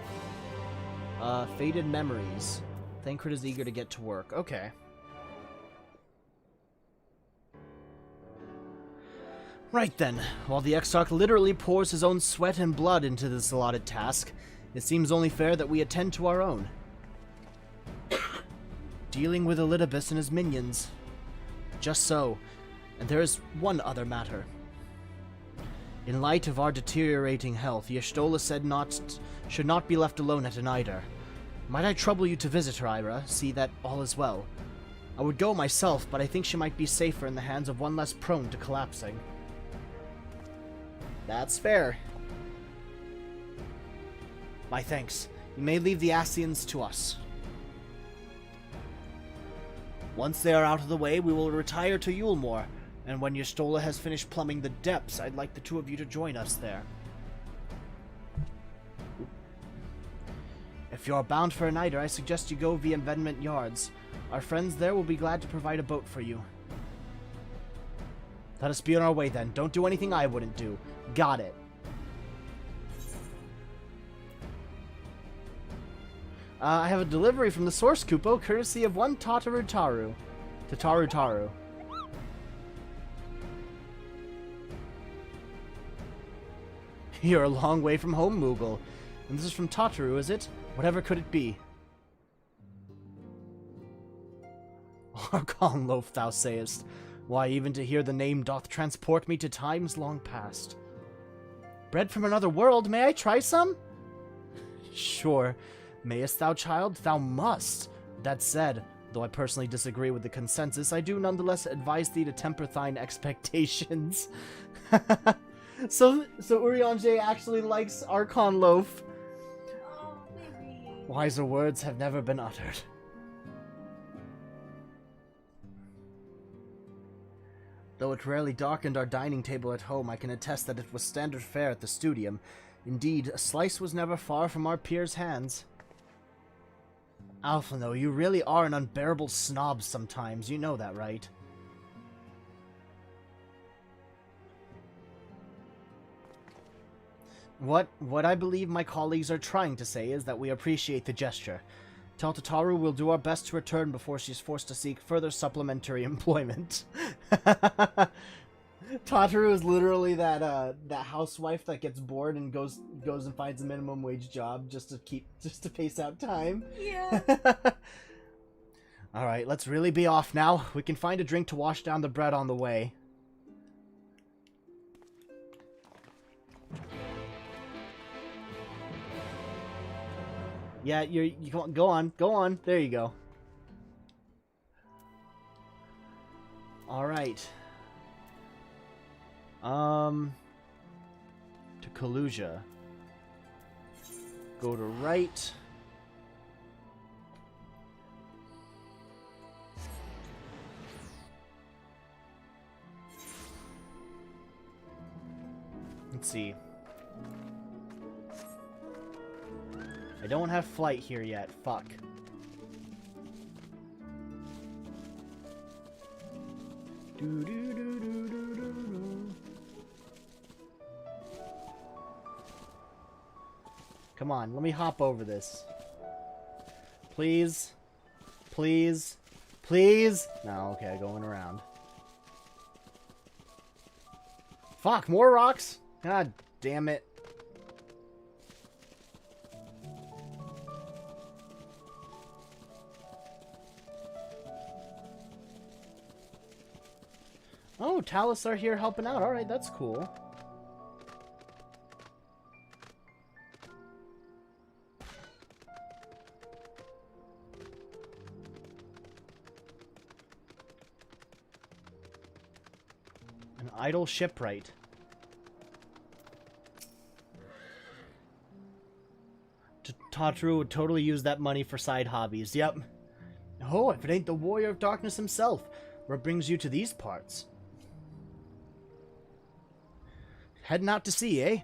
Faded memories. Thancred is eager to get to work. Okay. Right then. While the Exarch literally pours his own sweat and blood into this allotted task, it seems only fair that we attend to our own. Dealing with Elidibus and his minions. Just so. And there is one other matter. In light of our deteriorating health, Y'shtola said should not be left alone at Anidar. Might I trouble you to visit her, Ira, see that all is well? I would go myself, but I think she might be safer in the hands of one less prone to collapsing. That's fair. My thanks. You may leave the Ascians to us. Once they are out of the way, we will retire to Yulmore. And when Y'shtola has finished plumbing the depths, I'd like the two of you to join us there. If you're bound for Anidar, I suggest you go via Envenoment Yards. Our friends there will be glad to provide a boat for you. Let us be on our way then. Don't do anything I wouldn't do. Got it. I have a delivery from the Source Kupo, courtesy of one Tataru-Taru. Tataru-Taru. You're a long way from home, Moogle. And this is from Tataru, is it? Whatever could it be? Archon loaf, thou sayest. Why, even to hear the name doth transport me to times long past. Bread from another world, may I try some? Sure. Mayest thou, child? Thou must. That said, though I personally disagree with the consensus, I do nonetheless advise thee to temper thine expectations. So Urianger actually likes Archon loaf. Oh, baby. Wiser words have never been uttered. Though it rarely darkened our dining table at home, I can attest that it was standard fare at the studium. Indeed, a slice was never far from our peers' hands. Alphino, you really are an unbearable snob sometimes, you know that, right? What I believe my colleagues are trying to say is that we appreciate the gesture. Tell Tataru we'll do our best to return before she's forced to seek further supplementary employment. Tataru is literally that housewife that gets bored and goes and finds a minimum wage job just to pace out time. Yeah. All right, let's really be off now. We can find a drink to wash down the bread on the way. Yeah, you go on. There you go. All right. To Kalusia. Go to right. Let's see. I don't have flight here yet. Fuck. Come on, let me hop over this. Please? Please? Please? No, okay, going around. Fuck, more rocks? God damn it. Oh, Talus are here helping out. Alright, that's cool. An idle shipwright. Tatru would totally use that money for side hobbies. Yep. Oh, if it ain't the Warrior of Darkness himself, what brings you to these parts? Heading out to sea, eh?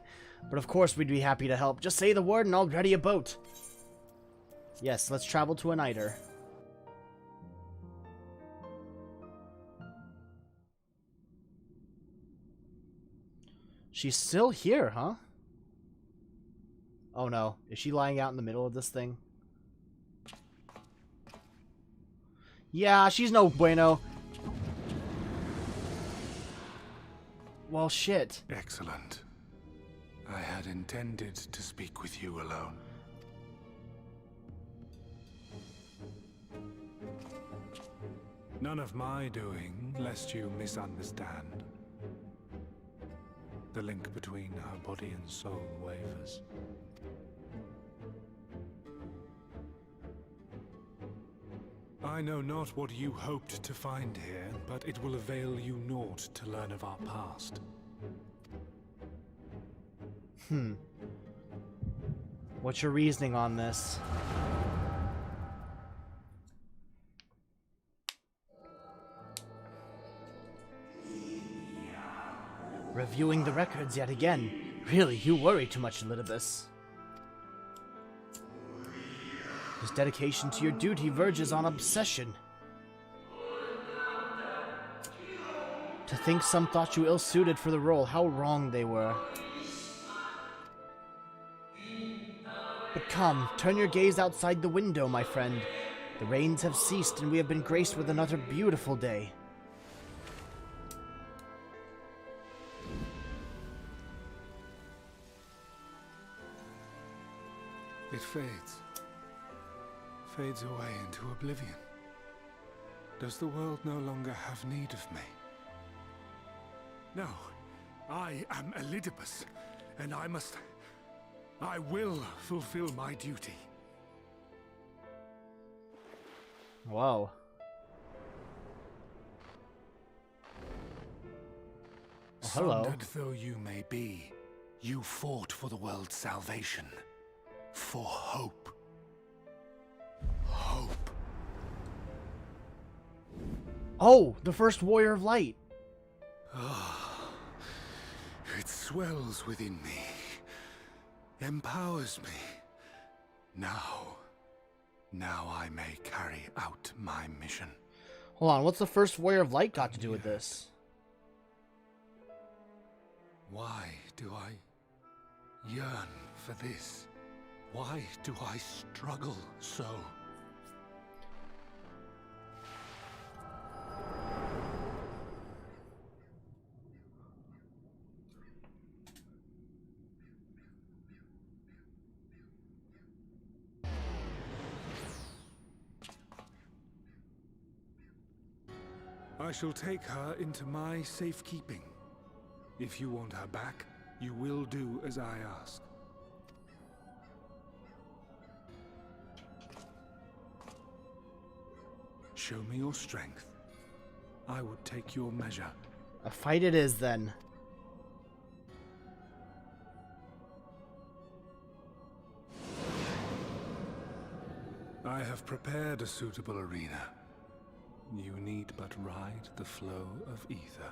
But of course we'd be happy to help. Just say the word and I'll ready a boat. Yes, let's travel to a nighter. She's still here, huh? Oh no. Is she lying out in the middle of this thing? Yeah, she's no bueno. Well, shit. Excellent. I had intended to speak with you alone. None of my doing, lest you misunderstand. The link between her body and soul wavers. I know not what you hoped to find here, but it will avail you naught to learn of our past. What's your reasoning on this? Reviewing the records yet again. Really, you worry too much, Elidibus. His dedication to your duty verges on obsession. To think some thought you ill-suited for the role, how wrong they were. But come, turn your gaze outside the window, my friend. The rains have ceased and we have been graced with another beautiful day. It fades. Fades away into oblivion. Does the world no longer have need of me? No, I am Elidibus, and I will fulfill my duty. Wow. Oh, hello. Sundered though you may be, you fought for the world's salvation. For hope. Hope. Oh, the first Warrior of Light. It swells within me. Empowers me. Now I may carry out my mission. Hold on, what's the first Warrior of Light got to do with this? Why do I yearn for this? Why do I struggle so? I shall take her into my safekeeping. If you want her back, you will do as I ask. Show me your strength. I would take your measure. A fight it is, then. I have prepared a suitable arena. You need but ride the flow of ether.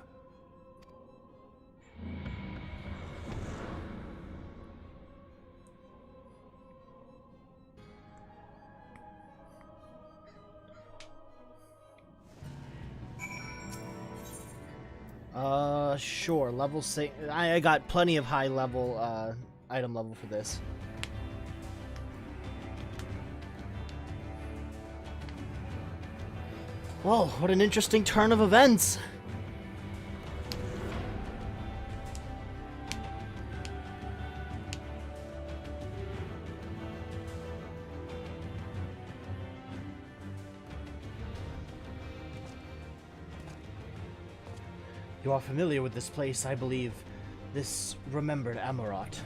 Sure. Level 6. I got plenty of high level, item level for this. Whoa, what an interesting turn of events! You are familiar with this place, I believe. This remembered Amerot.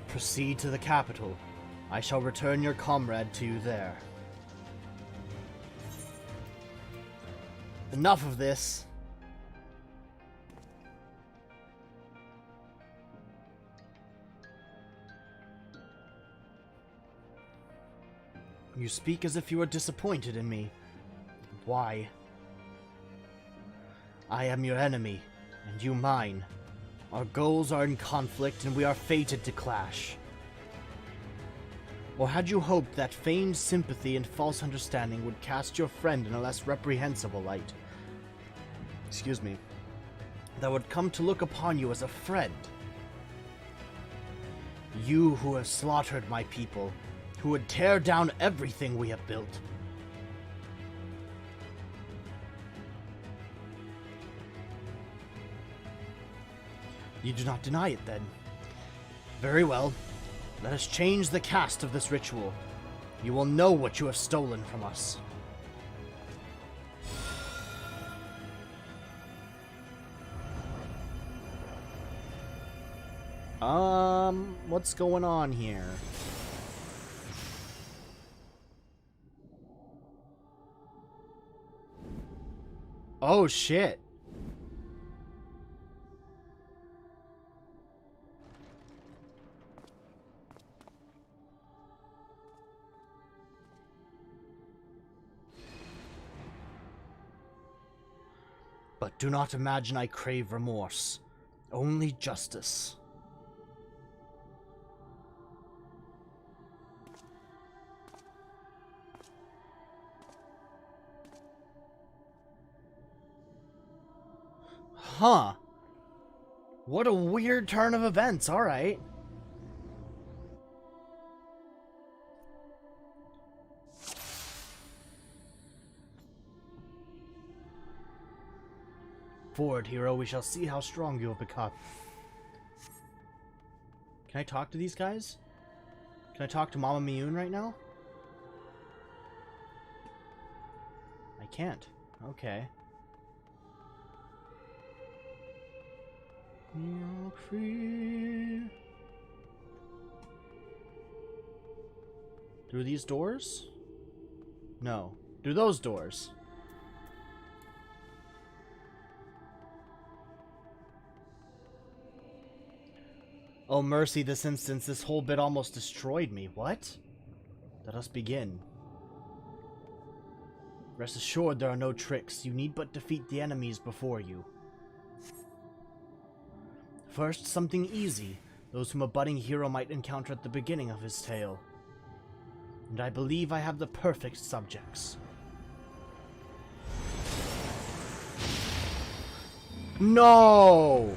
Proceed to the capital. I shall return your comrade to you there. Enough of this. You speak as if you are disappointed in me. Why? I am your enemy, and you mine. Our goals are in conflict, and we are fated to clash. Or had you hoped that feigned sympathy and false understanding would cast your friend in a less reprehensible light? Excuse me. That would come to look upon you as a friend? You who have slaughtered my people, who would tear down everything we have built. You do not deny it, then? Very well. Let us change the cast of this ritual. You will know what you have stolen from us. What's going on here? Oh, shit. But do not imagine I crave remorse. Only justice. Huh. What a weird turn of events, alright. Forward, hero, we shall see how strong you have become. Can I talk to these guys? Can I talk to Mama Miyun right now? I can't. Okay. You're free. Through these doors? No. Through those doors. Oh mercy, this instance, this whole bit almost destroyed me. What? Let us begin. Rest assured there are no tricks. You need but defeat the enemies before you. First, something easy, those whom a budding hero might encounter at the beginning of his tale. And I believe I have the perfect subjects. No!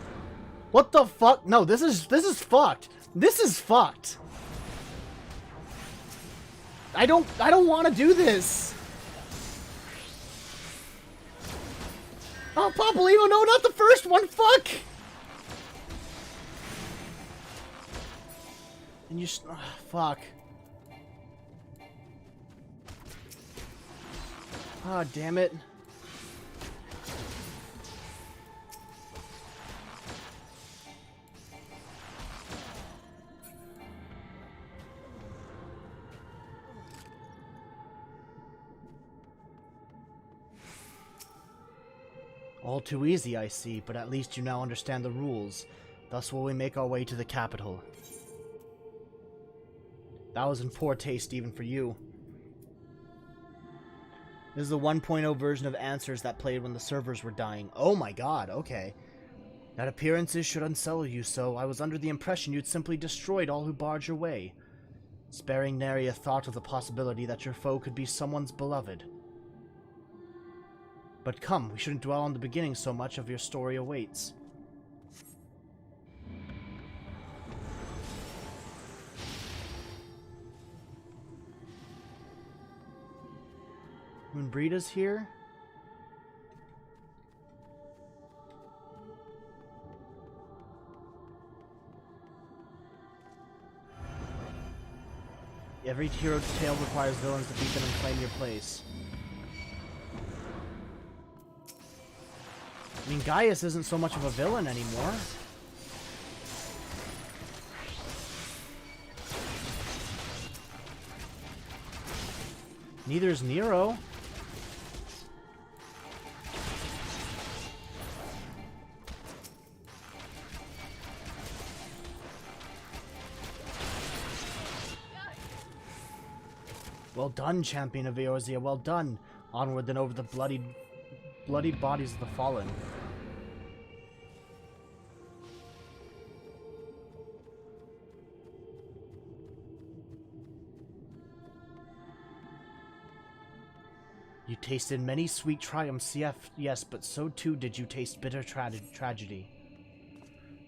What the fuck? No, this is fucked. This is fucked. I don't want to do this. Oh, Papolino, no, not the first one. Fuck. And you fuck. Ah, damn it. All too easy, I see, but at least you now understand the rules. Thus will we make our way to the capital. That was in poor taste even for you. This is the 1.0 version of Answers that played when the servers were dying. Oh my god, okay. That appearances should unsettle you so. I was under the impression you'd simply destroyed all who barred your way, sparing nary a thought of the possibility that your foe could be someone's beloved. But come, we shouldn't dwell on the beginning so much of your story awaits. When Brida's here? Every hero's tale requires villains to beat them and claim your place. I mean, Gaius isn't so much of a villain anymore. Neither is Nero. Well done, champion of Eorzea, well done. Onward then over the bloodied bodies of the fallen. You tasted many sweet triumphs, yes, but so too did you taste bitter tragedy.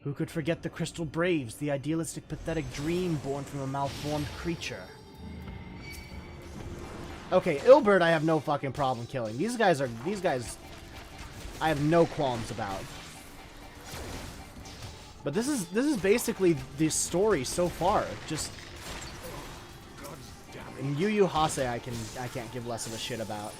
Who could forget the Crystal Braves, the idealistic, pathetic dream born from a malformed creature? Okay, Ilbert I have no fucking problem killing. These guys I have no qualms about. But this is basically the story so far. Just and Yu Yu Hase I can't give less of a shit about.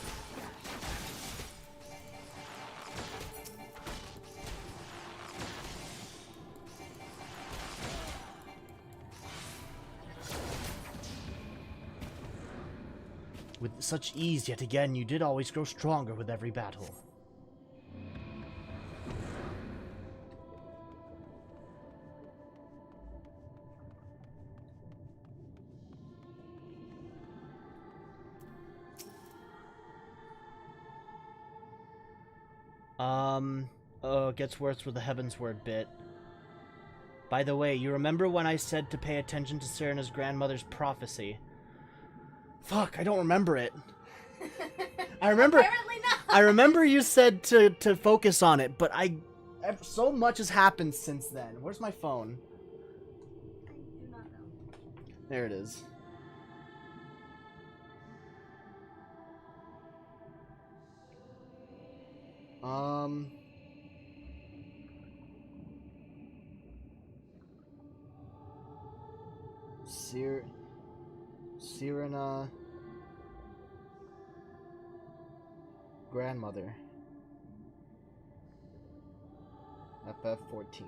With such ease, yet again, you did always grow stronger with every battle. Oh, it gets worse with the Heavensward bit. By the way, you remember when I said to pay attention to Serena's grandmother's prophecy? Fuck, I don't remember it. I remember. Apparently not. I remember you said to focus on it, but so much has happened since then. Where's my phone? I do not know. There it is. Serena grandmother. FF14.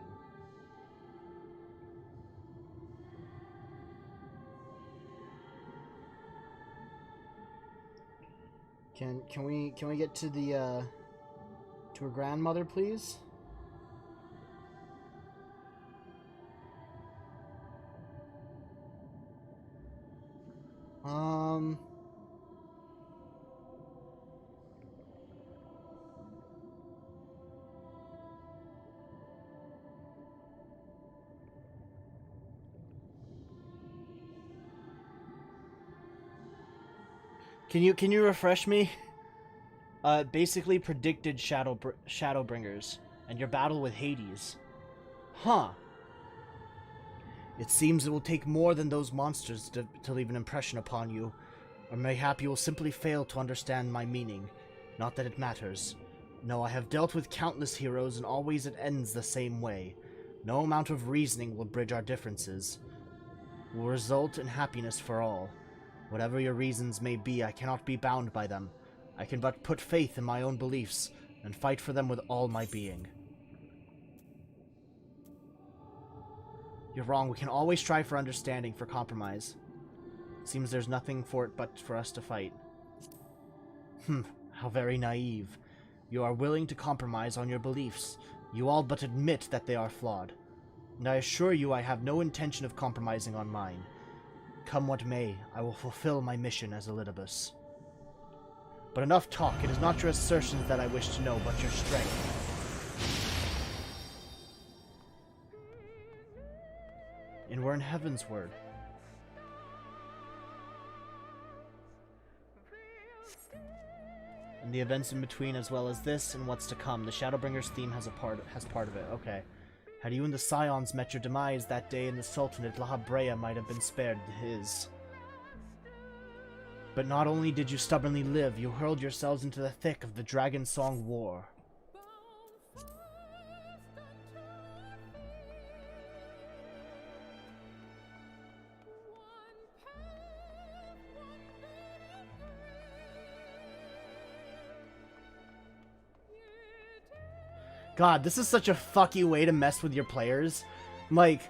Can we get to the to her grandmother, please? Can you refresh me? Basically predicted Shadowbringers and your battle with Hades. Huh. It seems it will take more than those monsters to leave an impression upon you, or mayhap you will simply fail to understand my meaning. Not that it matters. No, I have dealt with countless heroes, and always it ends the same way. No amount of reasoning will bridge our differences. Will result in happiness for all. Whatever your reasons may be, I cannot be bound by them. I can but put faith in my own beliefs, and fight for them with all my being. You're wrong. We can always strive for understanding, for compromise. Seems there's nothing for it but for us to fight. How very naive. You are willing to compromise on your beliefs. You all but admit that they are flawed. And I assure you I have no intention of compromising on mine. Come what may, I will fulfill my mission as Elidibus. But enough talk. It is not your assertions that I wish to know, but your strength. And we're in Heaven's Word. And the events in between, as well as this and what's to come. The Shadowbringers theme has part of it. Okay. Had you and the Scions met your demise that day in the Sultanate, La Habrea might have been spared his. But not only did you stubbornly live, you hurled yourselves into the thick of the Dragon Song War. God, this is such a fucky way to mess with your players. Like,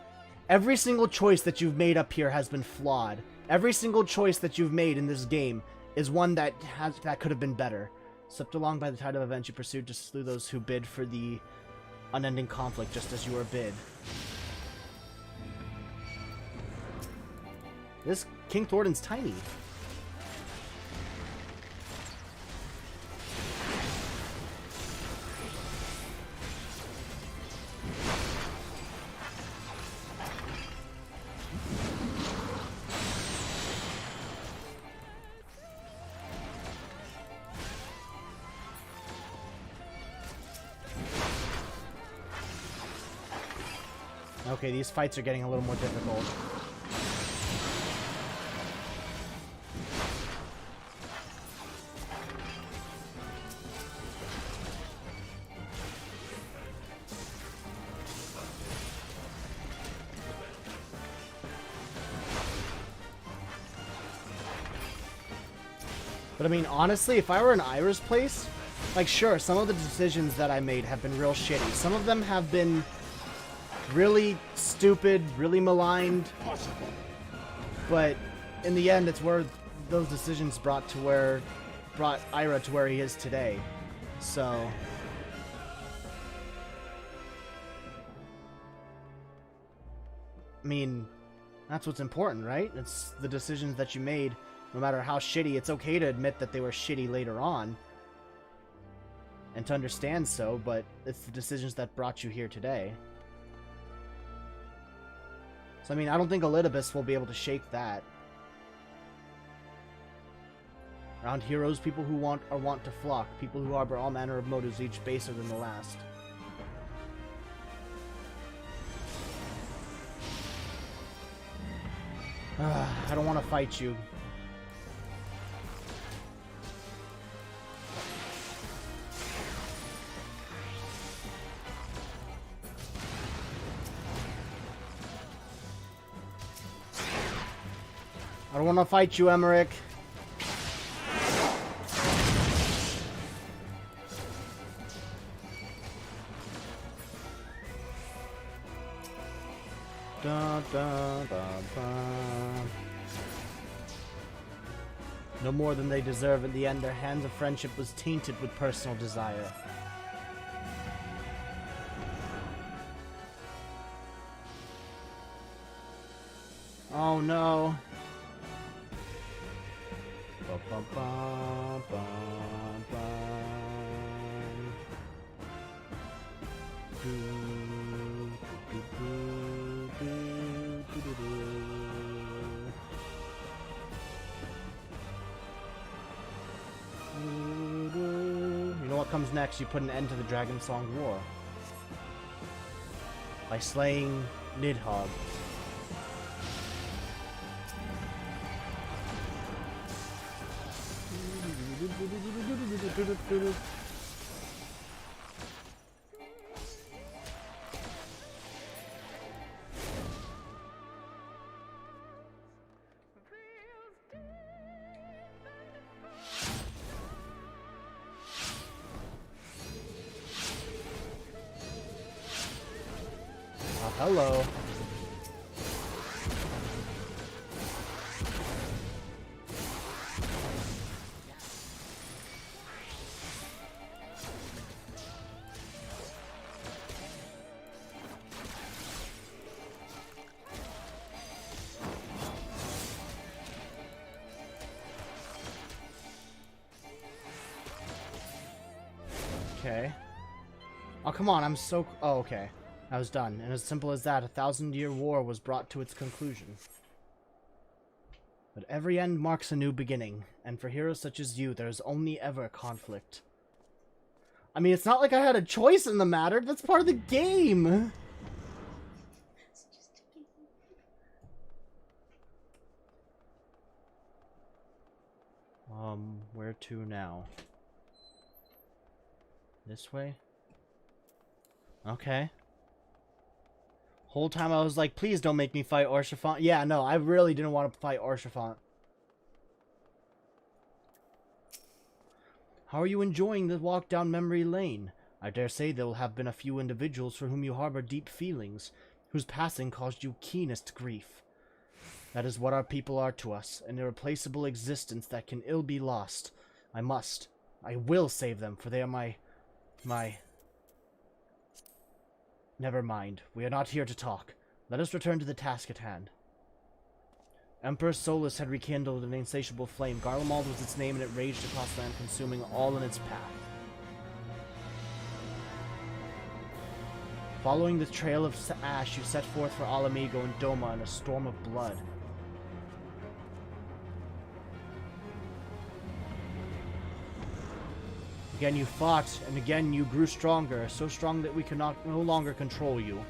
every single choice that you've made up here has been flawed. Every single choice that you've made in this game is one that could have been better. Swept along by the tide of events you pursued to slew those who bid for the unending conflict, just as you were bid. This King Thornton's tiny. Okay, these fights are getting a little more difficult. But I mean, honestly, if I were in Ira's place, like, sure, some of the decisions that I made have been real shitty. Some of them have been really stupid, really maligned, but in the end, it's where those decisions brought Ira to where he is today. So, I mean, that's what's important, right? It's the decisions that you made, no matter how shitty. It's okay to admit that they were shitty later on, and to understand so, but it's the decisions that brought you here today. So, I mean, I don't think Elidibus will be able to shake that. Around heroes, people who want to flock, people who harbor all manner of motives, each baser than the last. I don't want to fight you. I don't want to fight you, Emmerich. Da, da, da, da. No more than they deserve. In the end, their hands of friendship was tainted with personal desire. Oh no. You know what comes next? You put an end to the Dragon Song War by slaying Nidhogg. Hello. Okay. Oh, come on, I'm so... Oh, okay. I was done. And as simple as that, a 1,000-year war was brought to its conclusion. But every end marks a new beginning, and for heroes such as you, there is only ever conflict. I mean, it's not like I had a choice in the matter. That's part of the game. Where to now? This way? Okay. Whole time I was like, please don't make me fight Orshafant. Yeah, no, I really didn't want to fight Orshafant. How are you enjoying the walk down memory lane? I dare say there will have been a few individuals for whom you harbor deep feelings, whose passing caused you keenest grief. That is what our people are to us, an irreplaceable existence that can ill be lost. I will save them, for they are my... Never mind, we are not here to talk. Let us return to the task at hand. Emperor Solus had rekindled an insatiable flame. Garlemald was its name, and it raged across land, consuming all in its path. Following the trail of ash, you set forth for Alamigo and Doma in a storm of blood. Again you fought, and again you grew stronger, so strong that we could no longer control you.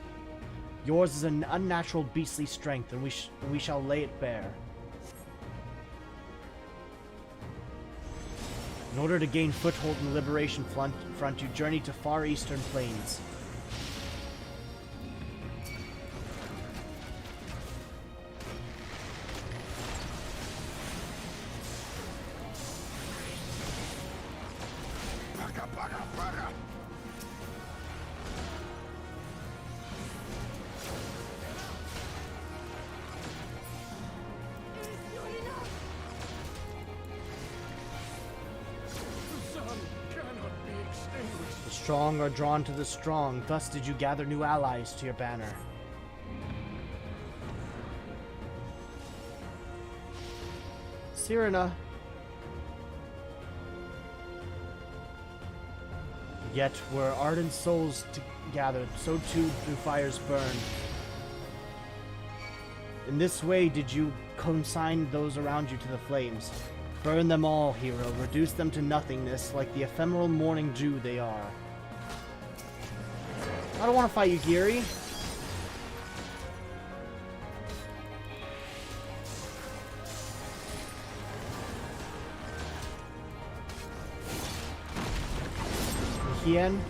Yours is an unnatural beastly strength, and we shall lay it bare. In order to gain foothold in the Liberation front, you journeyed to far eastern plains. The strong are drawn to the strong, thus did you gather new allies to your banner. Cyrena. Yet were ardent souls gathered, so too do fires burn. In this way did you consign those around you to the flames. Burn them all, hero. Reduce them to nothingness like the ephemeral morning dew they are. I don't want to fight you, Giri. Hien.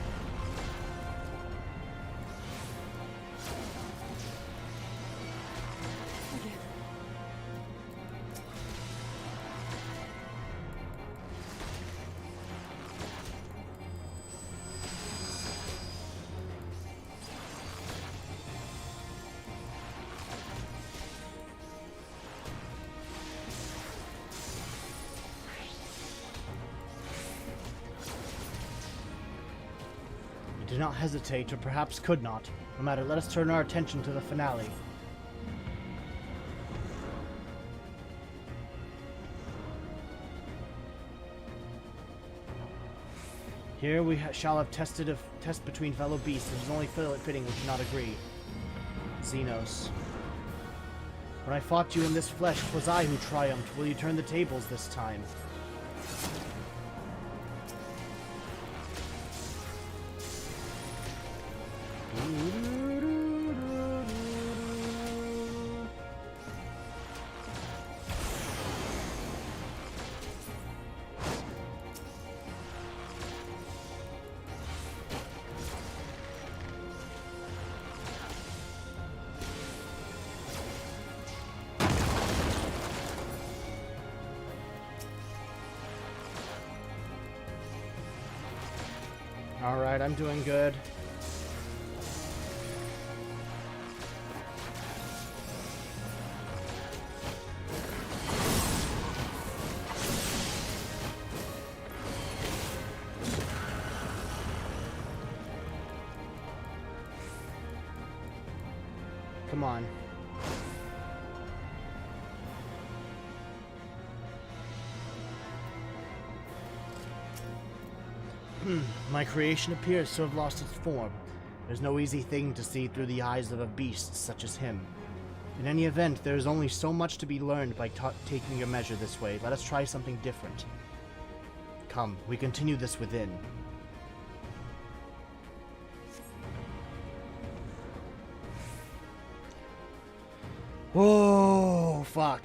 Did not hesitate, or perhaps could not. No matter, let us turn our attention to the finale. Here we shall have tested a test between fellow beasts. It is only fitting we should not agree. Xenos. When I fought you in this flesh, 'twas I who triumphed. Will you turn the tables this time? Alright, I'm doing good. Come on. My creation appears to have lost its form. There's no easy thing to see through the eyes of a beast such as him. In any event, there is only so much to be learned by taking a measure this way. Let us try something different. Come, we continue this within. Oh, fuck.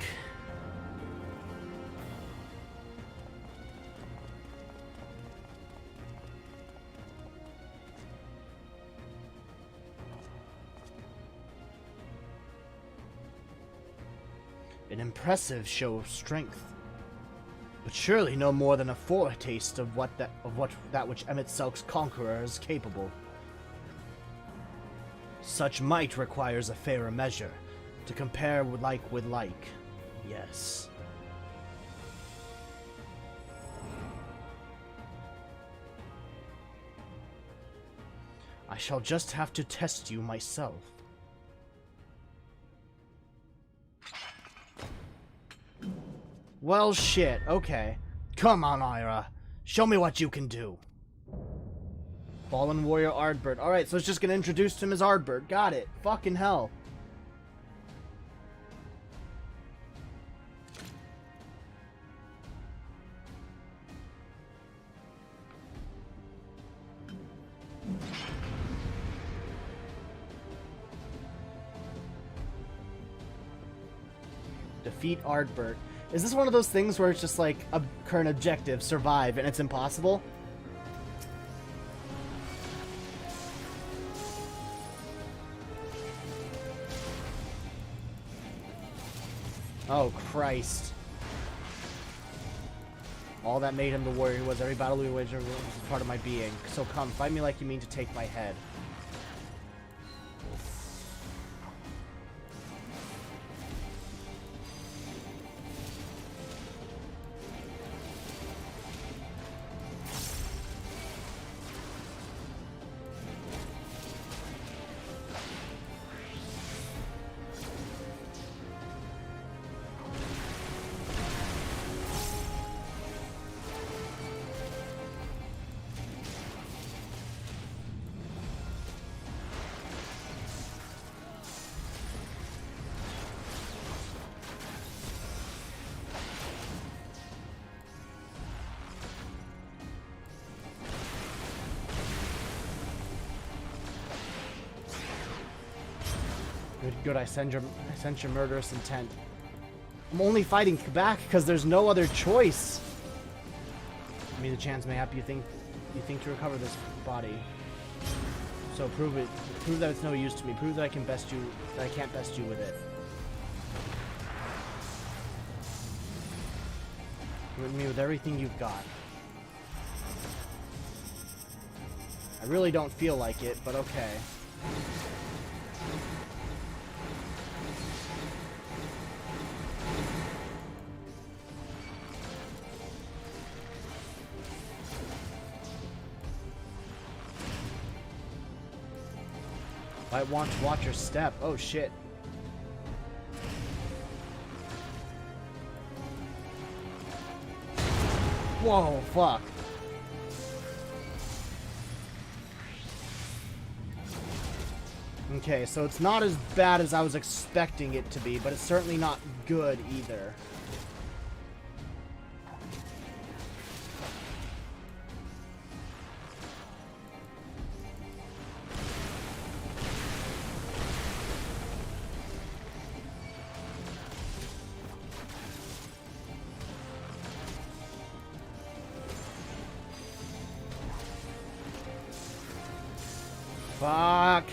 An impressive show of strength, but surely no more than a foretaste of that which Emet-Selk's conqueror is capable. Such might requires a fairer measure, to compare like with like. Yes. I shall just have to test you myself. Well, shit. Okay. Come on, Ira. Show me what you can do. Fallen Warrior Ardbert. Alright, so it's just gonna introduce him as Ardbert. Got it. Fucking hell. Defeat Ardbert. Is this one of those things where it's just like a current objective, survive, and it's impossible? Oh, Christ. All that made him the warrior was every battle we waged was part of my being. So come, fight me like you mean to take my head. Good, I sense your murderous intent. I'm only fighting back because there's no other choice. I mean, the chance may happen. You think to recover this body. So prove it. Prove that it's no use to me. Prove that I can best you. That I can't best you with it. With me with everything you've got. I really don't feel like it, but okay. Might want to watch your step. Oh shit. Whoa, fuck. Okay, so it's not as bad as I was expecting it to be, but it's certainly not good either. Fuck.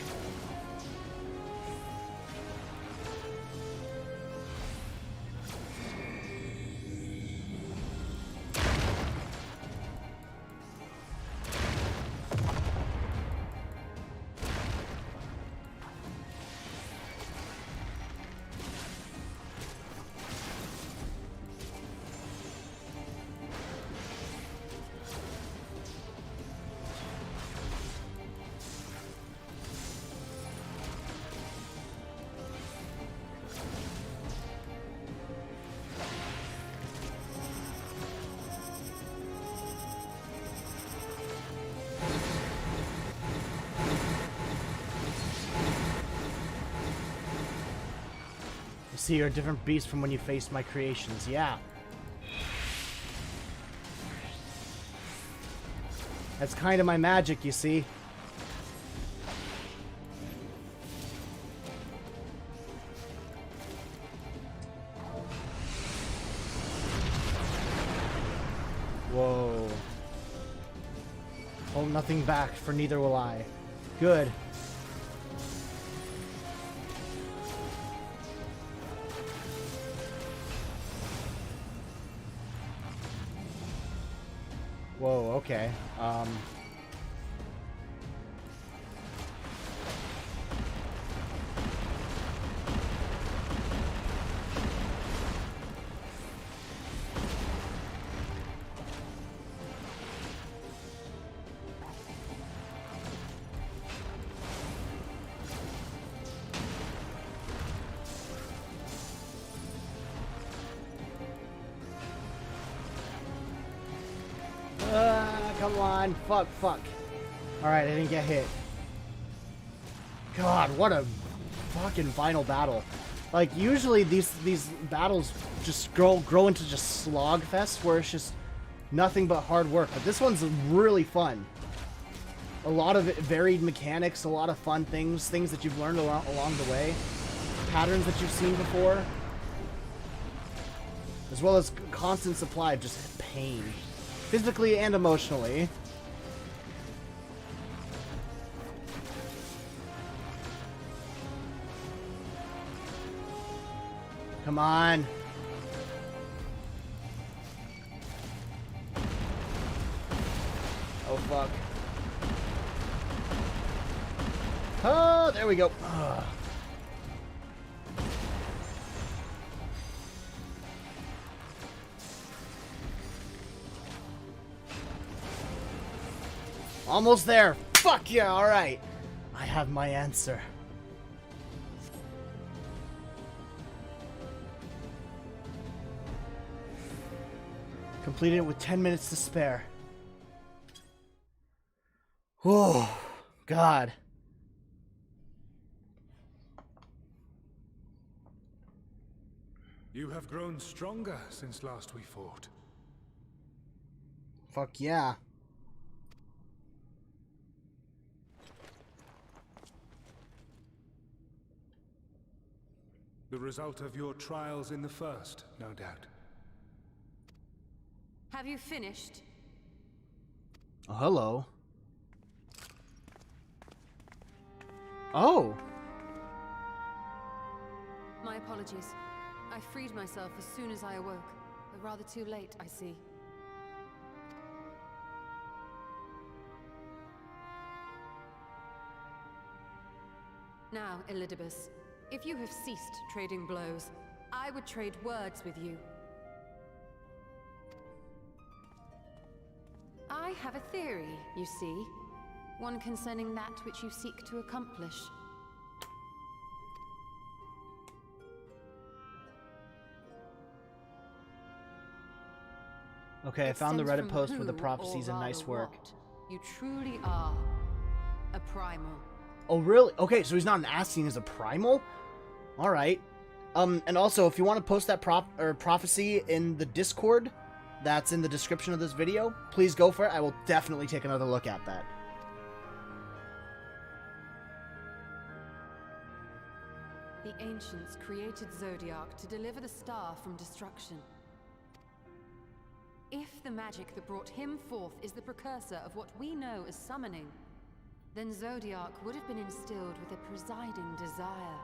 You see, you're a different beast from when you faced my creations. Yeah. That's kind of my magic, you see. Whoa. Hold nothing back, for neither will I. Good. Whoa, okay. Come on. Fuck. Alright, I didn't get hit. God, what a fucking final battle. Like, usually these battles just grow into just slog fest where it's just nothing but hard work. But this one's really fun. A lot of varied mechanics, a lot of fun things that you've learned along the way. Patterns that you've seen before. As well as constant supply of just pain. Physically and emotionally. Come on. Oh, fuck. Oh, there we go. Ugh. Almost there. Fuck yeah, alright. I have my answer. Completed it with 10 minutes to spare. Whoa, God. You have grown stronger since last we fought. Fuck yeah. The result of your trials in the first, no doubt. Have you finished? Oh, hello. Oh. My apologies. I freed myself as soon as I awoke, but rather too late, I see. Now, Elidibus, if you have ceased trading blows, I would trade words with you. I have a theory, you see. One concerning that which you seek to accomplish. Okay, I found the Reddit post with the prophecies and nice work. You truly are a primal. Oh, really? Okay, so he's not an Ascian, he's a primal? Alright. And also, if you want to post that prophecy in the Discord that's in the description of this video, please go for it. I will definitely take another look at that. The ancients created Zodiac to deliver the star from destruction. If the magic that brought him forth is the precursor of what we know as summoning, then Zodiac would have been instilled with a presiding desire.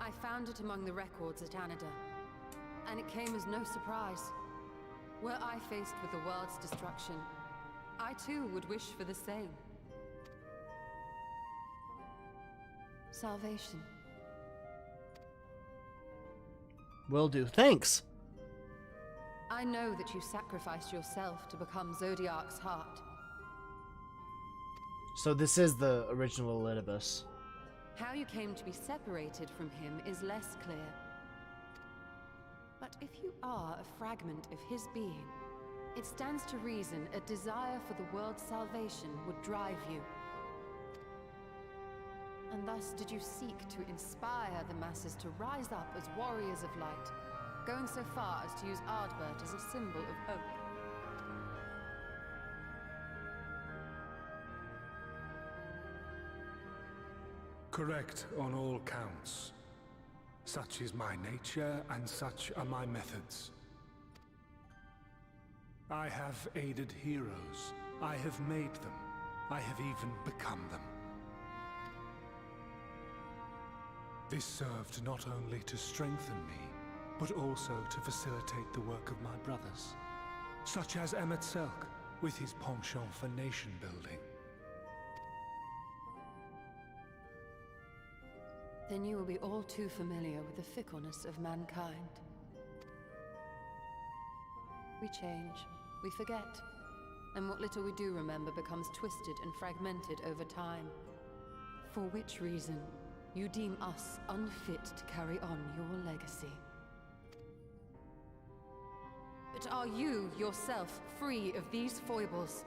I found it among the records at Anida, and it came as no surprise. Were I faced with the world's destruction, I too would wish for the same. Salvation. Will do. Thanks! I know that you sacrificed yourself to become Zodiac's heart. So this is the original Elidibus. How you came to be separated from him is less clear. But if you are a fragment of his being, it stands to reason a desire for the world's salvation would drive you. And thus did you seek to inspire the masses to rise up as warriors of light, going so far as to use Ardbert as a symbol of hope. Correct on all counts. Such is my nature, and such are my methods. I have aided heroes. I have made them. I have even become them. This served not only to strengthen me, but also to facilitate the work of my brothers, such as Amer with his penchant for nation building. Then you will be all too familiar with the fickleness of mankind. We change, we forget, and what little we do remember becomes twisted and fragmented over time. For which reason, you deem us unfit to carry on your legacy. But are you yourself free of these foibles?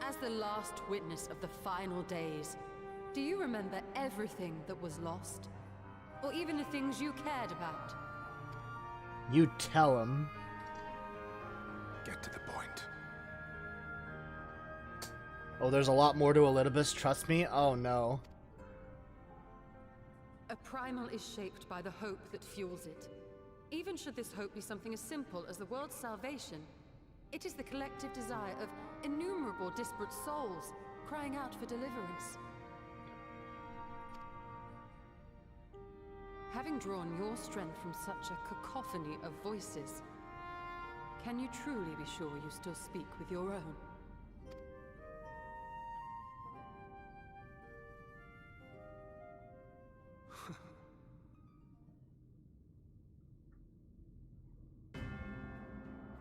As the last witness of the final days, do you remember everything that was lost? Or even the things you cared about? You tell him. Get to the point. Oh, there's a lot more to Elidibus, trust me. Oh no. A primal is shaped by the hope that fuels it. Even should this hope be something as simple as the world's salvation, it is the collective desire of innumerable disparate souls crying out for deliverance. Having drawn your strength from such a cacophony of voices, can you truly be sure you still speak with your own?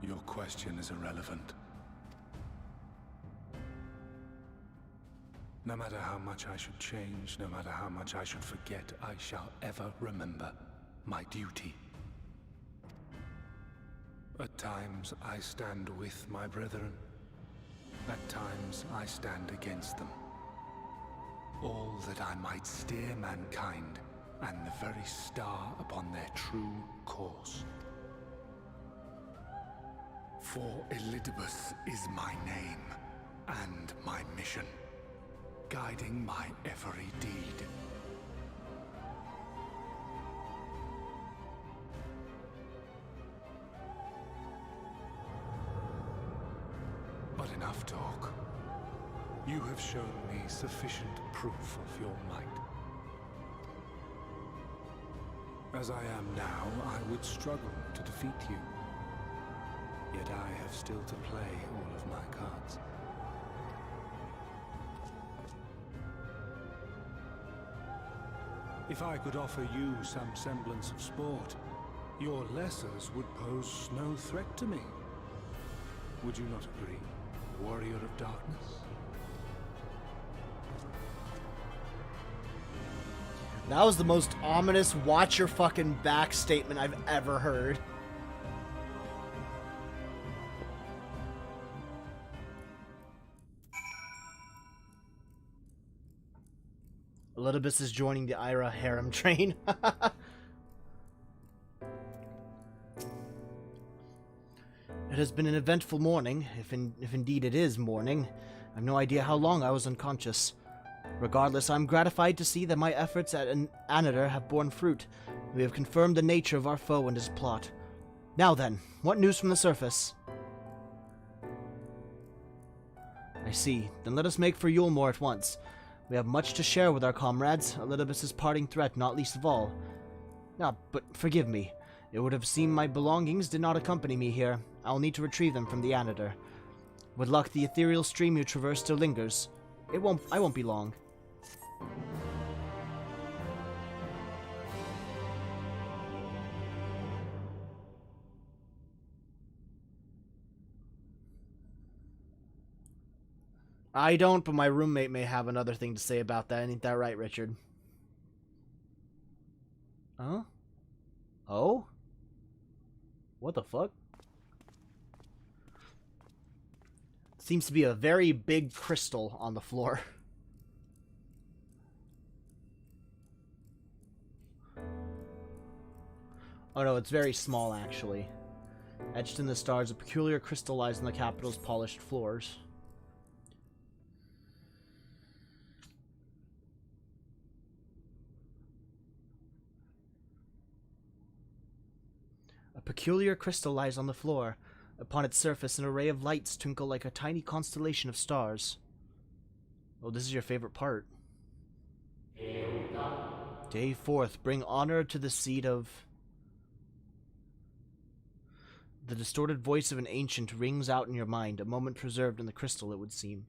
Your question is irrelevant. No matter how much I should change, no matter how much I should forget, I shall ever remember my duty. At times I stand with my brethren. At times I stand against them. All that I might steer mankind and the very star upon their true course. For Elidibus is my name and my mission, guiding my every deed. But enough talk. You have shown me sufficient proof of your might. As I am now, I would struggle to defeat you. Yet I have still to play all of my cards. If I could offer you some semblance of sport, your lessers would pose no threat to me. Would you not agree, warrior of darkness? That was the most ominous watch your fucking back statement I've ever heard. Elidibus is joining the Ira harem train. It has been an eventful morning, if indeed it is morning. I have no idea how long I was unconscious. Regardless, I'm gratified to see that my efforts at an Anator have borne fruit. We have confirmed the nature of our foe and his plot. Now then, what news from the surface? I see. Then let us make for Yulmore at once. We have much to share with our comrades, Elidibus' parting threat not least of all. Ah, but forgive me. It would have seemed my belongings did not accompany me here. I'll need to retrieve them from the Anator. With luck, the ethereal stream you traverse still lingers. I won't be long. I don't, but my roommate may have another thing to say about that. Ain't that right, Richard? Huh? Oh? What the fuck? Seems to be a very big crystal on the floor. Oh no, it's very small actually. Etched in the stars, a peculiar crystal lies on the capital's polished floors. A peculiar crystal lies on the floor. Upon its surface, an array of lights twinkle like a tiny constellation of stars. Oh, this is your favorite part. Day 4th, bring honor to the seed of... The distorted voice of an ancient rings out in your mind, a moment preserved in the crystal, it would seem.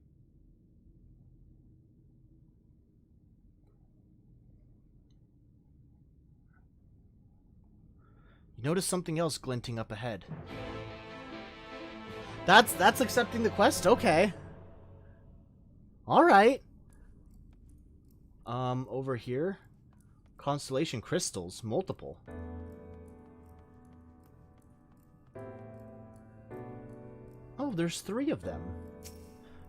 You notice something else glinting up ahead. That's accepting the quest? Okay. Alright. Over here. Constellation crystals. Multiple. Oh, there's 3 of them.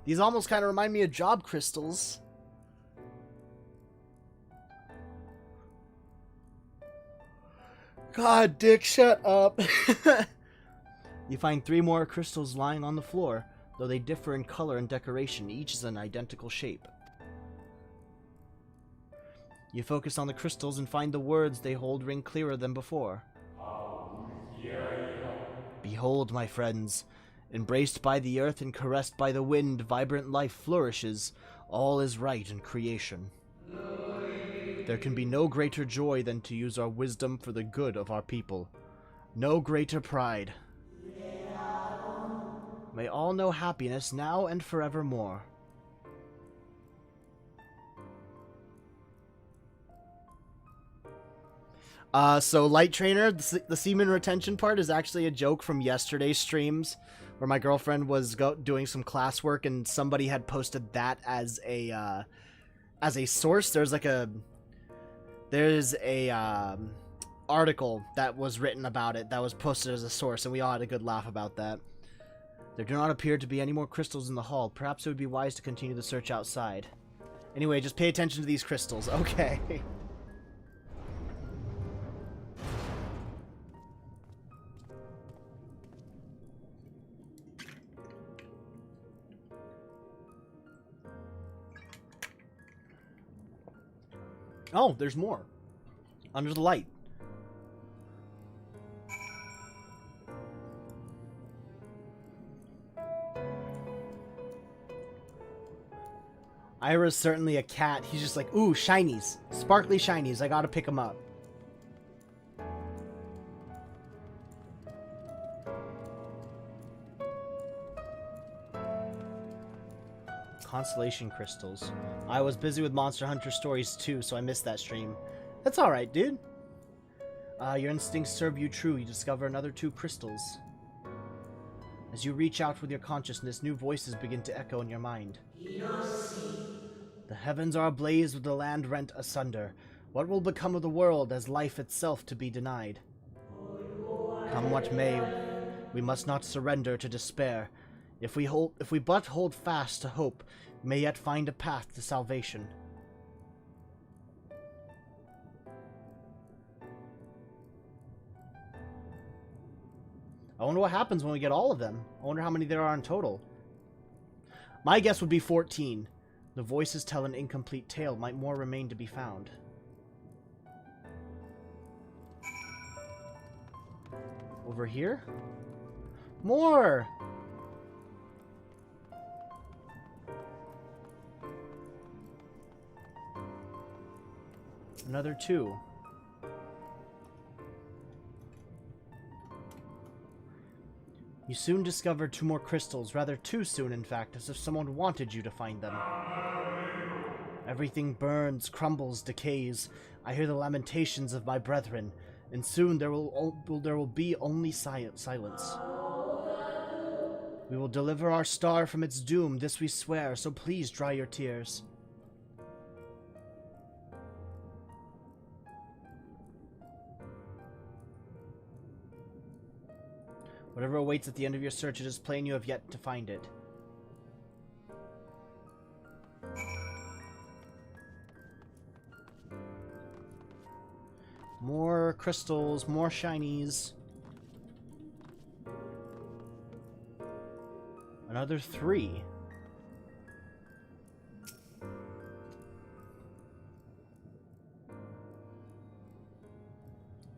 These almost kind of remind me of job crystals. God, Dick, shut up. You find 3 more crystals lying on the floor, though they differ in color and decoration. Each is an identical shape. You focus on the crystals and find the words they hold ring clearer than before. Behold, my friends, embraced by the earth and caressed by the wind, vibrant life flourishes. All is right in creation. There can be no greater joy than to use our wisdom for the good of our people. No greater pride. May all know happiness now and forevermore. So Light Trainer, the semen retention part is actually a joke from yesterday's streams, where my girlfriend was doing some classwork and somebody had posted that as a source. There's a article that was written about it that was posted as a source, and we all had a good laugh about that. There do not appear to be any more crystals in the hall. Perhaps it would be wise to continue the search outside. Anyway, just pay attention to these crystals. Okay. Oh, there's more. Under the light. Ira's certainly a cat. He's just like, ooh, shinies. Sparkly shinies. I gotta pick them up. Constellation crystals. I was busy with Monster Hunter stories too, so I missed that stream. That's alright, dude. Your instincts serve you true. You discover another 2 crystals. As you reach out with your consciousness, new voices begin to echo in your mind. The heavens are ablaze with the land rent asunder. What will become of the world as life itself to be denied? Come what may, we must not surrender to despair. If we but hold fast to hope, we may yet find a path to salvation. I wonder what happens when we get all of them. I wonder how many there are in total. My guess would be 14. The voices tell an incomplete tale. Might more remain to be found. Over here? More! Another 2. You soon discover 2 more crystals, rather too soon in fact, as if someone wanted you to find them. Everything burns, crumbles, decays. I hear the lamentations of my brethren, and soon there will be only silence. We will deliver our star from its doom, this we swear, so please dry your tears. Whatever awaits at the end of your search, it is plain you have yet to find it. More more crystals, more shinies. Another 3.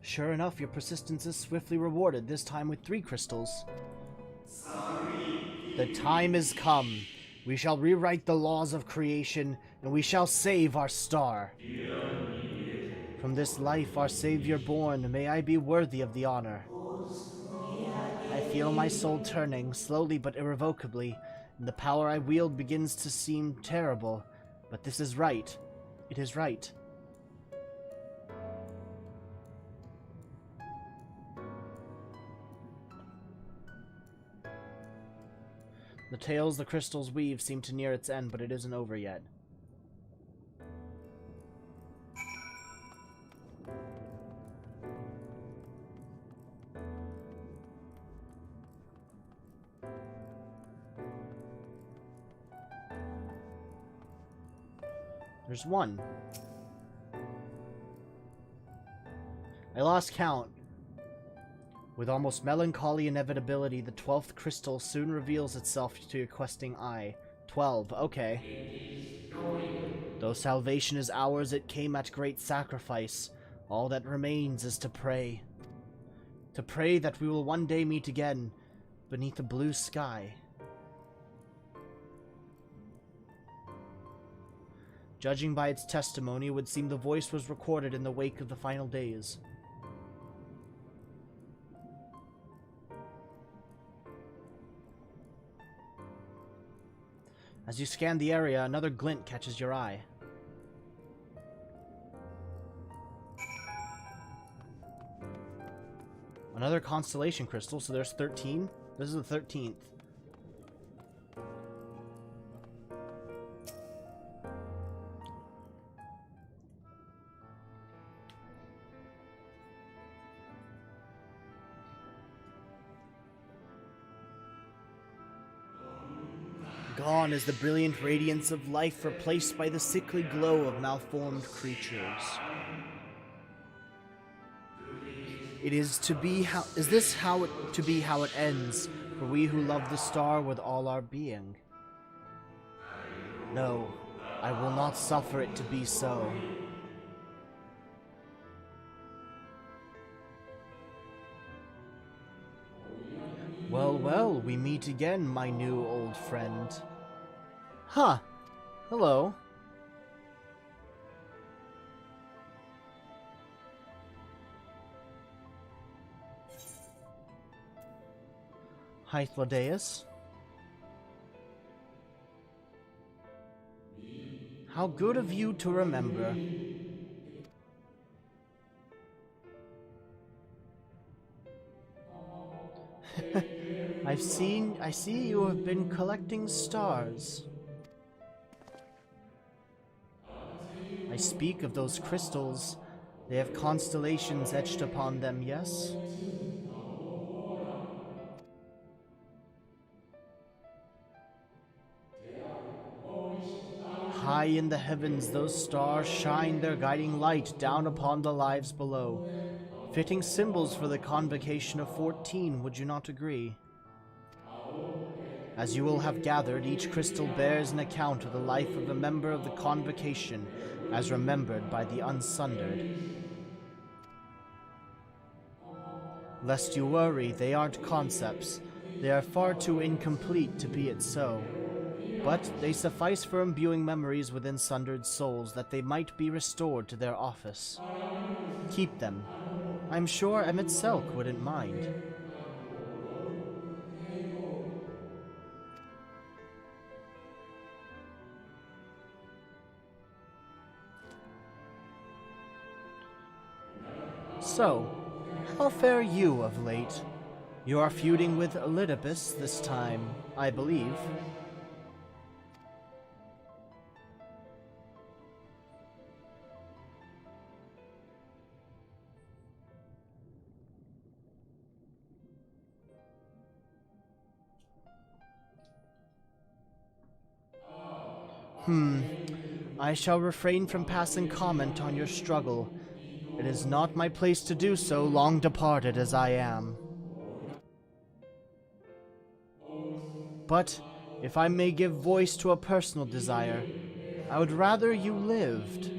Sure enough, your persistence is swiftly rewarded, this time with 3 crystals. The time is come. We shall rewrite the laws of creation, and we shall save our star. From this life our savior born, may I be worthy of the honor. I feel my soul turning, slowly but irrevocably, and the power I wield begins to seem terrible. But this is right. It is right. The tales the crystals weave seem to near its end, but it isn't over yet. There's 1. I lost count. With almost melancholy inevitability, the 12th crystal soon reveals itself to your questing eye. 12, okay. Though salvation is ours, it came at great sacrifice. All that remains is to pray. To pray that we will one day meet again, beneath a blue sky. Judging by its testimony, it would seem the voice was recorded in the wake of the final days. As you scan the area, another glint catches your eye. Another constellation crystal, so there's 13. This is the 13th. Gone is the brilliant radiance of life, replaced by the sickly glow of malformed creatures. Is this how it ends, for we who love the star with all our being? No, I will not suffer it to be so. Well, well, we meet again, my new old friend. Huh. Hello. Hythlodeus. How good of you to remember. I see you have been collecting stars. I speak of those crystals. They have constellations etched upon them, yes? High in the heavens, those stars shine their guiding light down upon the lives below. Fitting symbols for the convocation of 14, would you not agree? As you will have gathered, each crystal bears an account of the life of a member of the convocation, as remembered by the Unsundered. Lest you worry, they aren't concepts. They are far too incomplete to be it so. But they suffice for imbuing memories within sundered souls, that they might be restored to their office. Keep them. I'm sure Emmett Selk wouldn't mind. So, how fare you of late? You are feuding with Elidibus this time, I believe. I shall refrain from passing comment on your struggle. It is not my place to do so, long departed as I am. But, if I may give voice to a personal desire, I would rather you lived.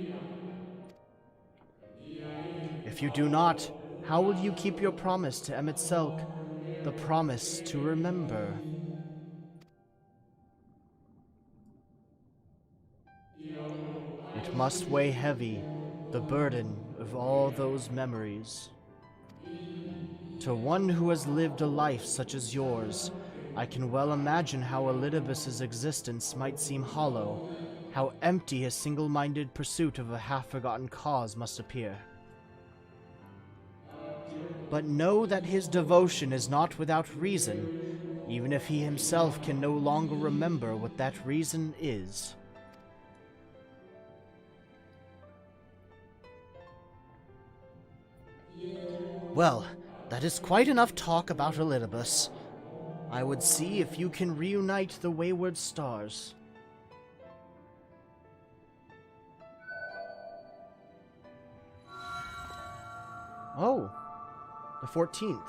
If you do not, how will you keep your promise to Emmett Selk, the promise to remember? It must weigh heavy, the burden of all those memories. To one who has lived a life such as yours, I can well imagine how Elidibus's existence might seem hollow, how empty his single-minded pursuit of a half-forgotten cause must appear. But know that his devotion is not without reason, even if he himself can no longer remember what that reason is. Well, that is quite enough talk about Elidibus. I would see if you can reunite the wayward stars. Oh, the 14th.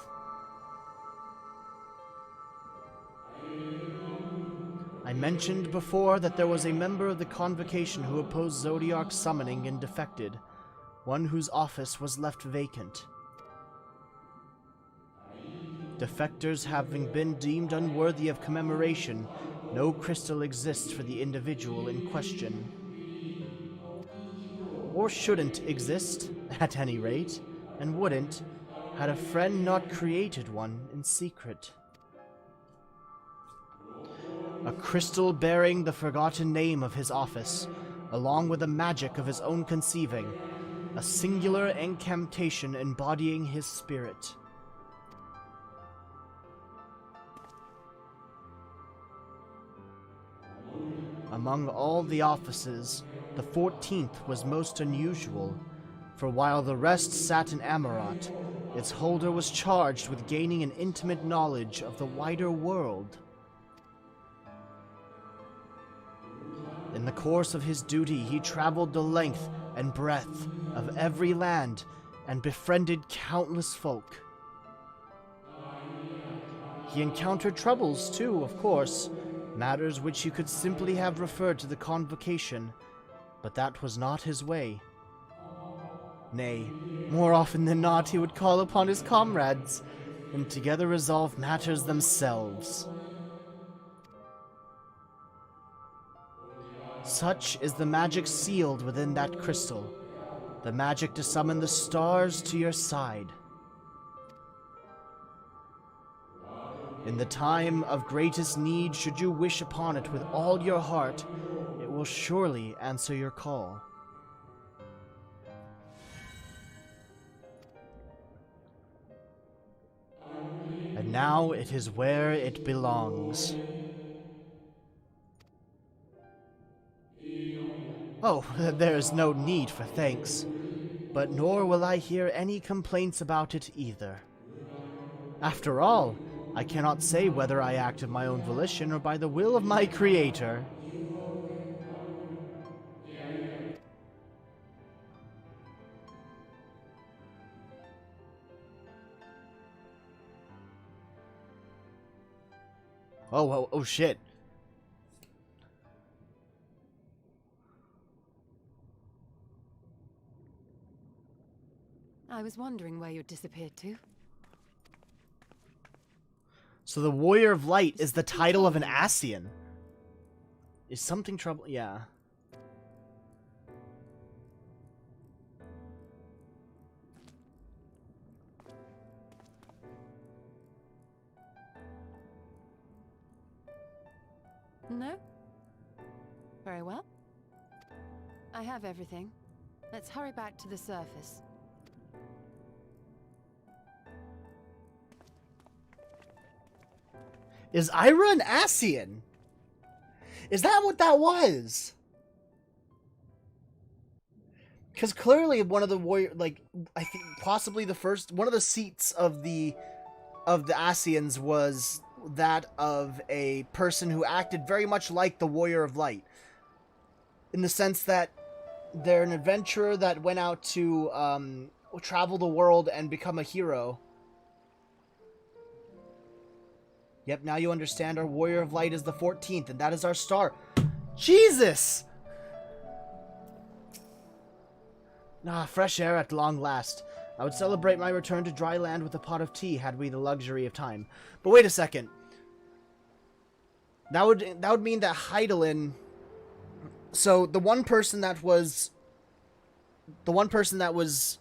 I mentioned before that there was a member of the Convocation who opposed Zodiark's summoning and defected, one whose office was left vacant. Defectors having been deemed unworthy of commemoration, no crystal exists for the individual in question. Or shouldn't exist, at any rate, and wouldn't, had a friend not created one in secret. A crystal bearing the forgotten name of his office, along with a magic of his own conceiving, a singular incantation embodying his spirit. Among all the offices, the 14th was most unusual, for while the rest sat in Amerot, its holder was charged with gaining an intimate knowledge of the wider world. In the course of his duty, he traveled the length and breadth of every land and befriended countless folk. He encountered troubles too, of course, matters which he could simply have referred to the Convocation, but that was not his way. Nay, more often than not he would call upon his comrades, and together resolve matters themselves. Such is the magic sealed within that crystal, the magic to summon the stars to your side. In the time of greatest need, should you wish upon it with all your heart, it will surely answer your call. And now it is where it belongs. Oh, there is no need for thanks, but nor will I hear any complaints about it either. After all, I cannot say whether I act of my own volition or by the will of my creator. Oh, shit. I was wondering where you disappeared to. So the Warrior of Light is the title of an Ascian. Is something trouble? Yeah. No? Very well. I have everything. Let's hurry back to the surface. Is Ira an Ascian? Is that what that was? Because clearly one of the warrior, like, I think possibly the first, one of the seats of the Ascians was that of a person who acted very much like the Warrior of Light. In the sense that they're an adventurer that went out to travel the world and become a hero. Yep, now you understand our Warrior of Light is the 14th, and that is our star. Jesus! Ah, fresh air at long last. I would celebrate my return to dry land with a pot of tea had we the luxury of time. But wait a second. That would mean that Hydaelyn... So, the one person that was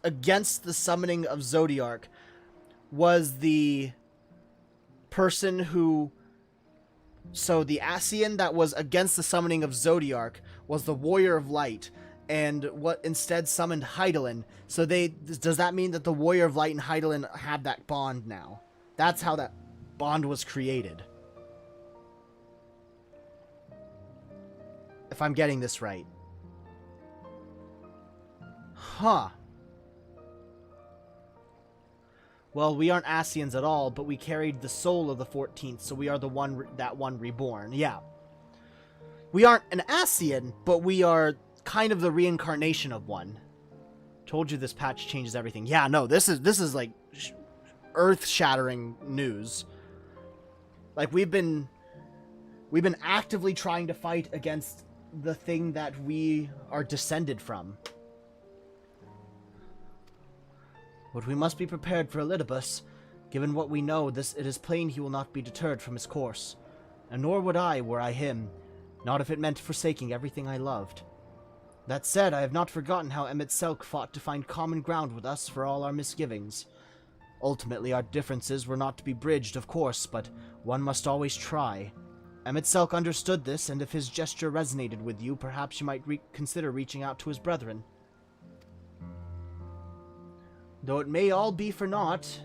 against the summoning of Zodiark was the person who... So, the Ascian that was against the summoning of Zodiark was the Warrior of Light, and what instead summoned Hydaelyn. So does that mean that the Warrior of Light and Hydaelyn have that bond now? That's how that bond was created. If I'm getting this right. Huh. Well, we aren't Ascians at all, but we carried the soul of the 14th, so we are the one reborn. Yeah. We aren't an Ascian, but we are kind of the reincarnation of one. Told you this patch changes everything. Yeah, no, this is like earth-shattering news. Like we've been actively trying to fight against the thing that we are descended from. But we must be prepared for Elidibus. Given what we know, it is plain he will not be deterred from his course. And nor would I, were I him. Not if it meant forsaking everything I loved. That said, I have not forgotten how Emet-Selch fought to find common ground with us for all our misgivings. Ultimately, our differences were not to be bridged, of course, but one must always try. Emet-Selch understood this, and if his gesture resonated with you, perhaps you might consider reaching out to his brethren. Though it may all be for naught,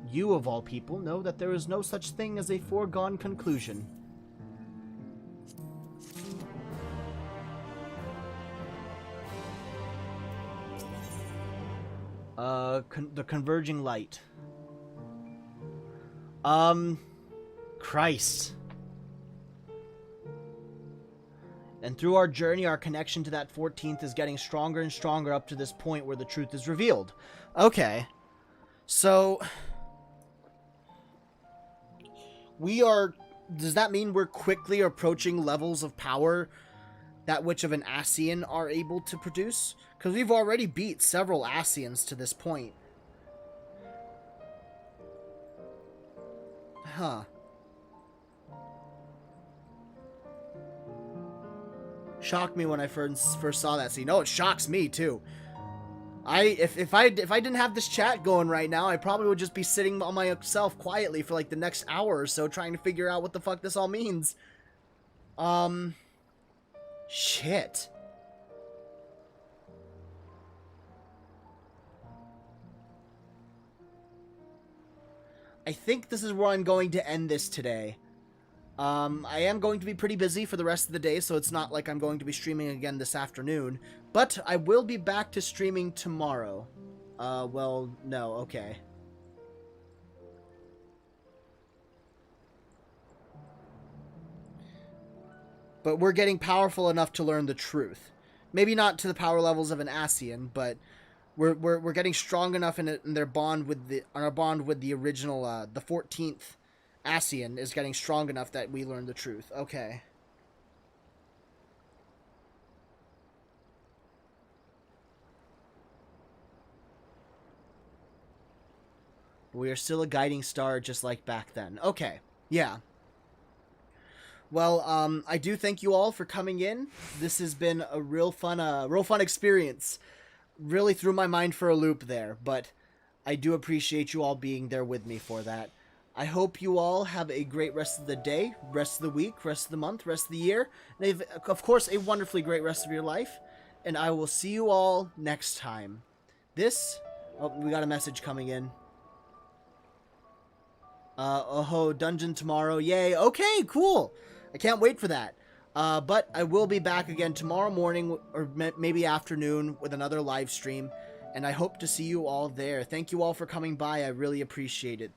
you, of all people, know that there is no such thing as a foregone conclusion. The Converging Light. Christ. And through our journey, our connection to that 14th is getting stronger and stronger up to this point where the truth is revealed. Okay. So... Does that mean we're quickly approaching levels of power that which of an Ascian are able to produce? Because we've already beat several Ascians to this point. Huh. Shocked me when I first saw that scene. Oh, it shocks me too. If I didn't have this chat going right now, I probably would just be sitting on myself quietly for like the next hour or so trying to figure out what the fuck this all means. Shit. I think this is where I'm going to end this today. I am going to be pretty busy for the rest of the day, so it's not like I'm going to be streaming again this afternoon. But I will be back to streaming tomorrow. Well, no, okay. But we're getting powerful enough to learn the truth. Maybe not to the power levels of an Ascian, but we're getting strong enough in their bond with our bond with the original the 14th Ascian is getting strong enough that we learn the truth. Okay. We are still a guiding star just like back then. Okay. Yeah. Well, I do thank you all for coming in. This has been a real fun experience. Really threw my mind for a loop there, but I do appreciate you all being there with me for that. I hope you all have a great rest of the day, rest of the week, rest of the month, rest of the year, and of course a wonderfully great rest of your life, and I will see you all next time. Oh, we got a message coming in. Dungeon tomorrow, yay, okay, cool! I can't wait for that. But I will be back again tomorrow morning, or maybe afternoon, with another live stream, and I hope to see you all there. Thank you all for coming by, I really appreciate it.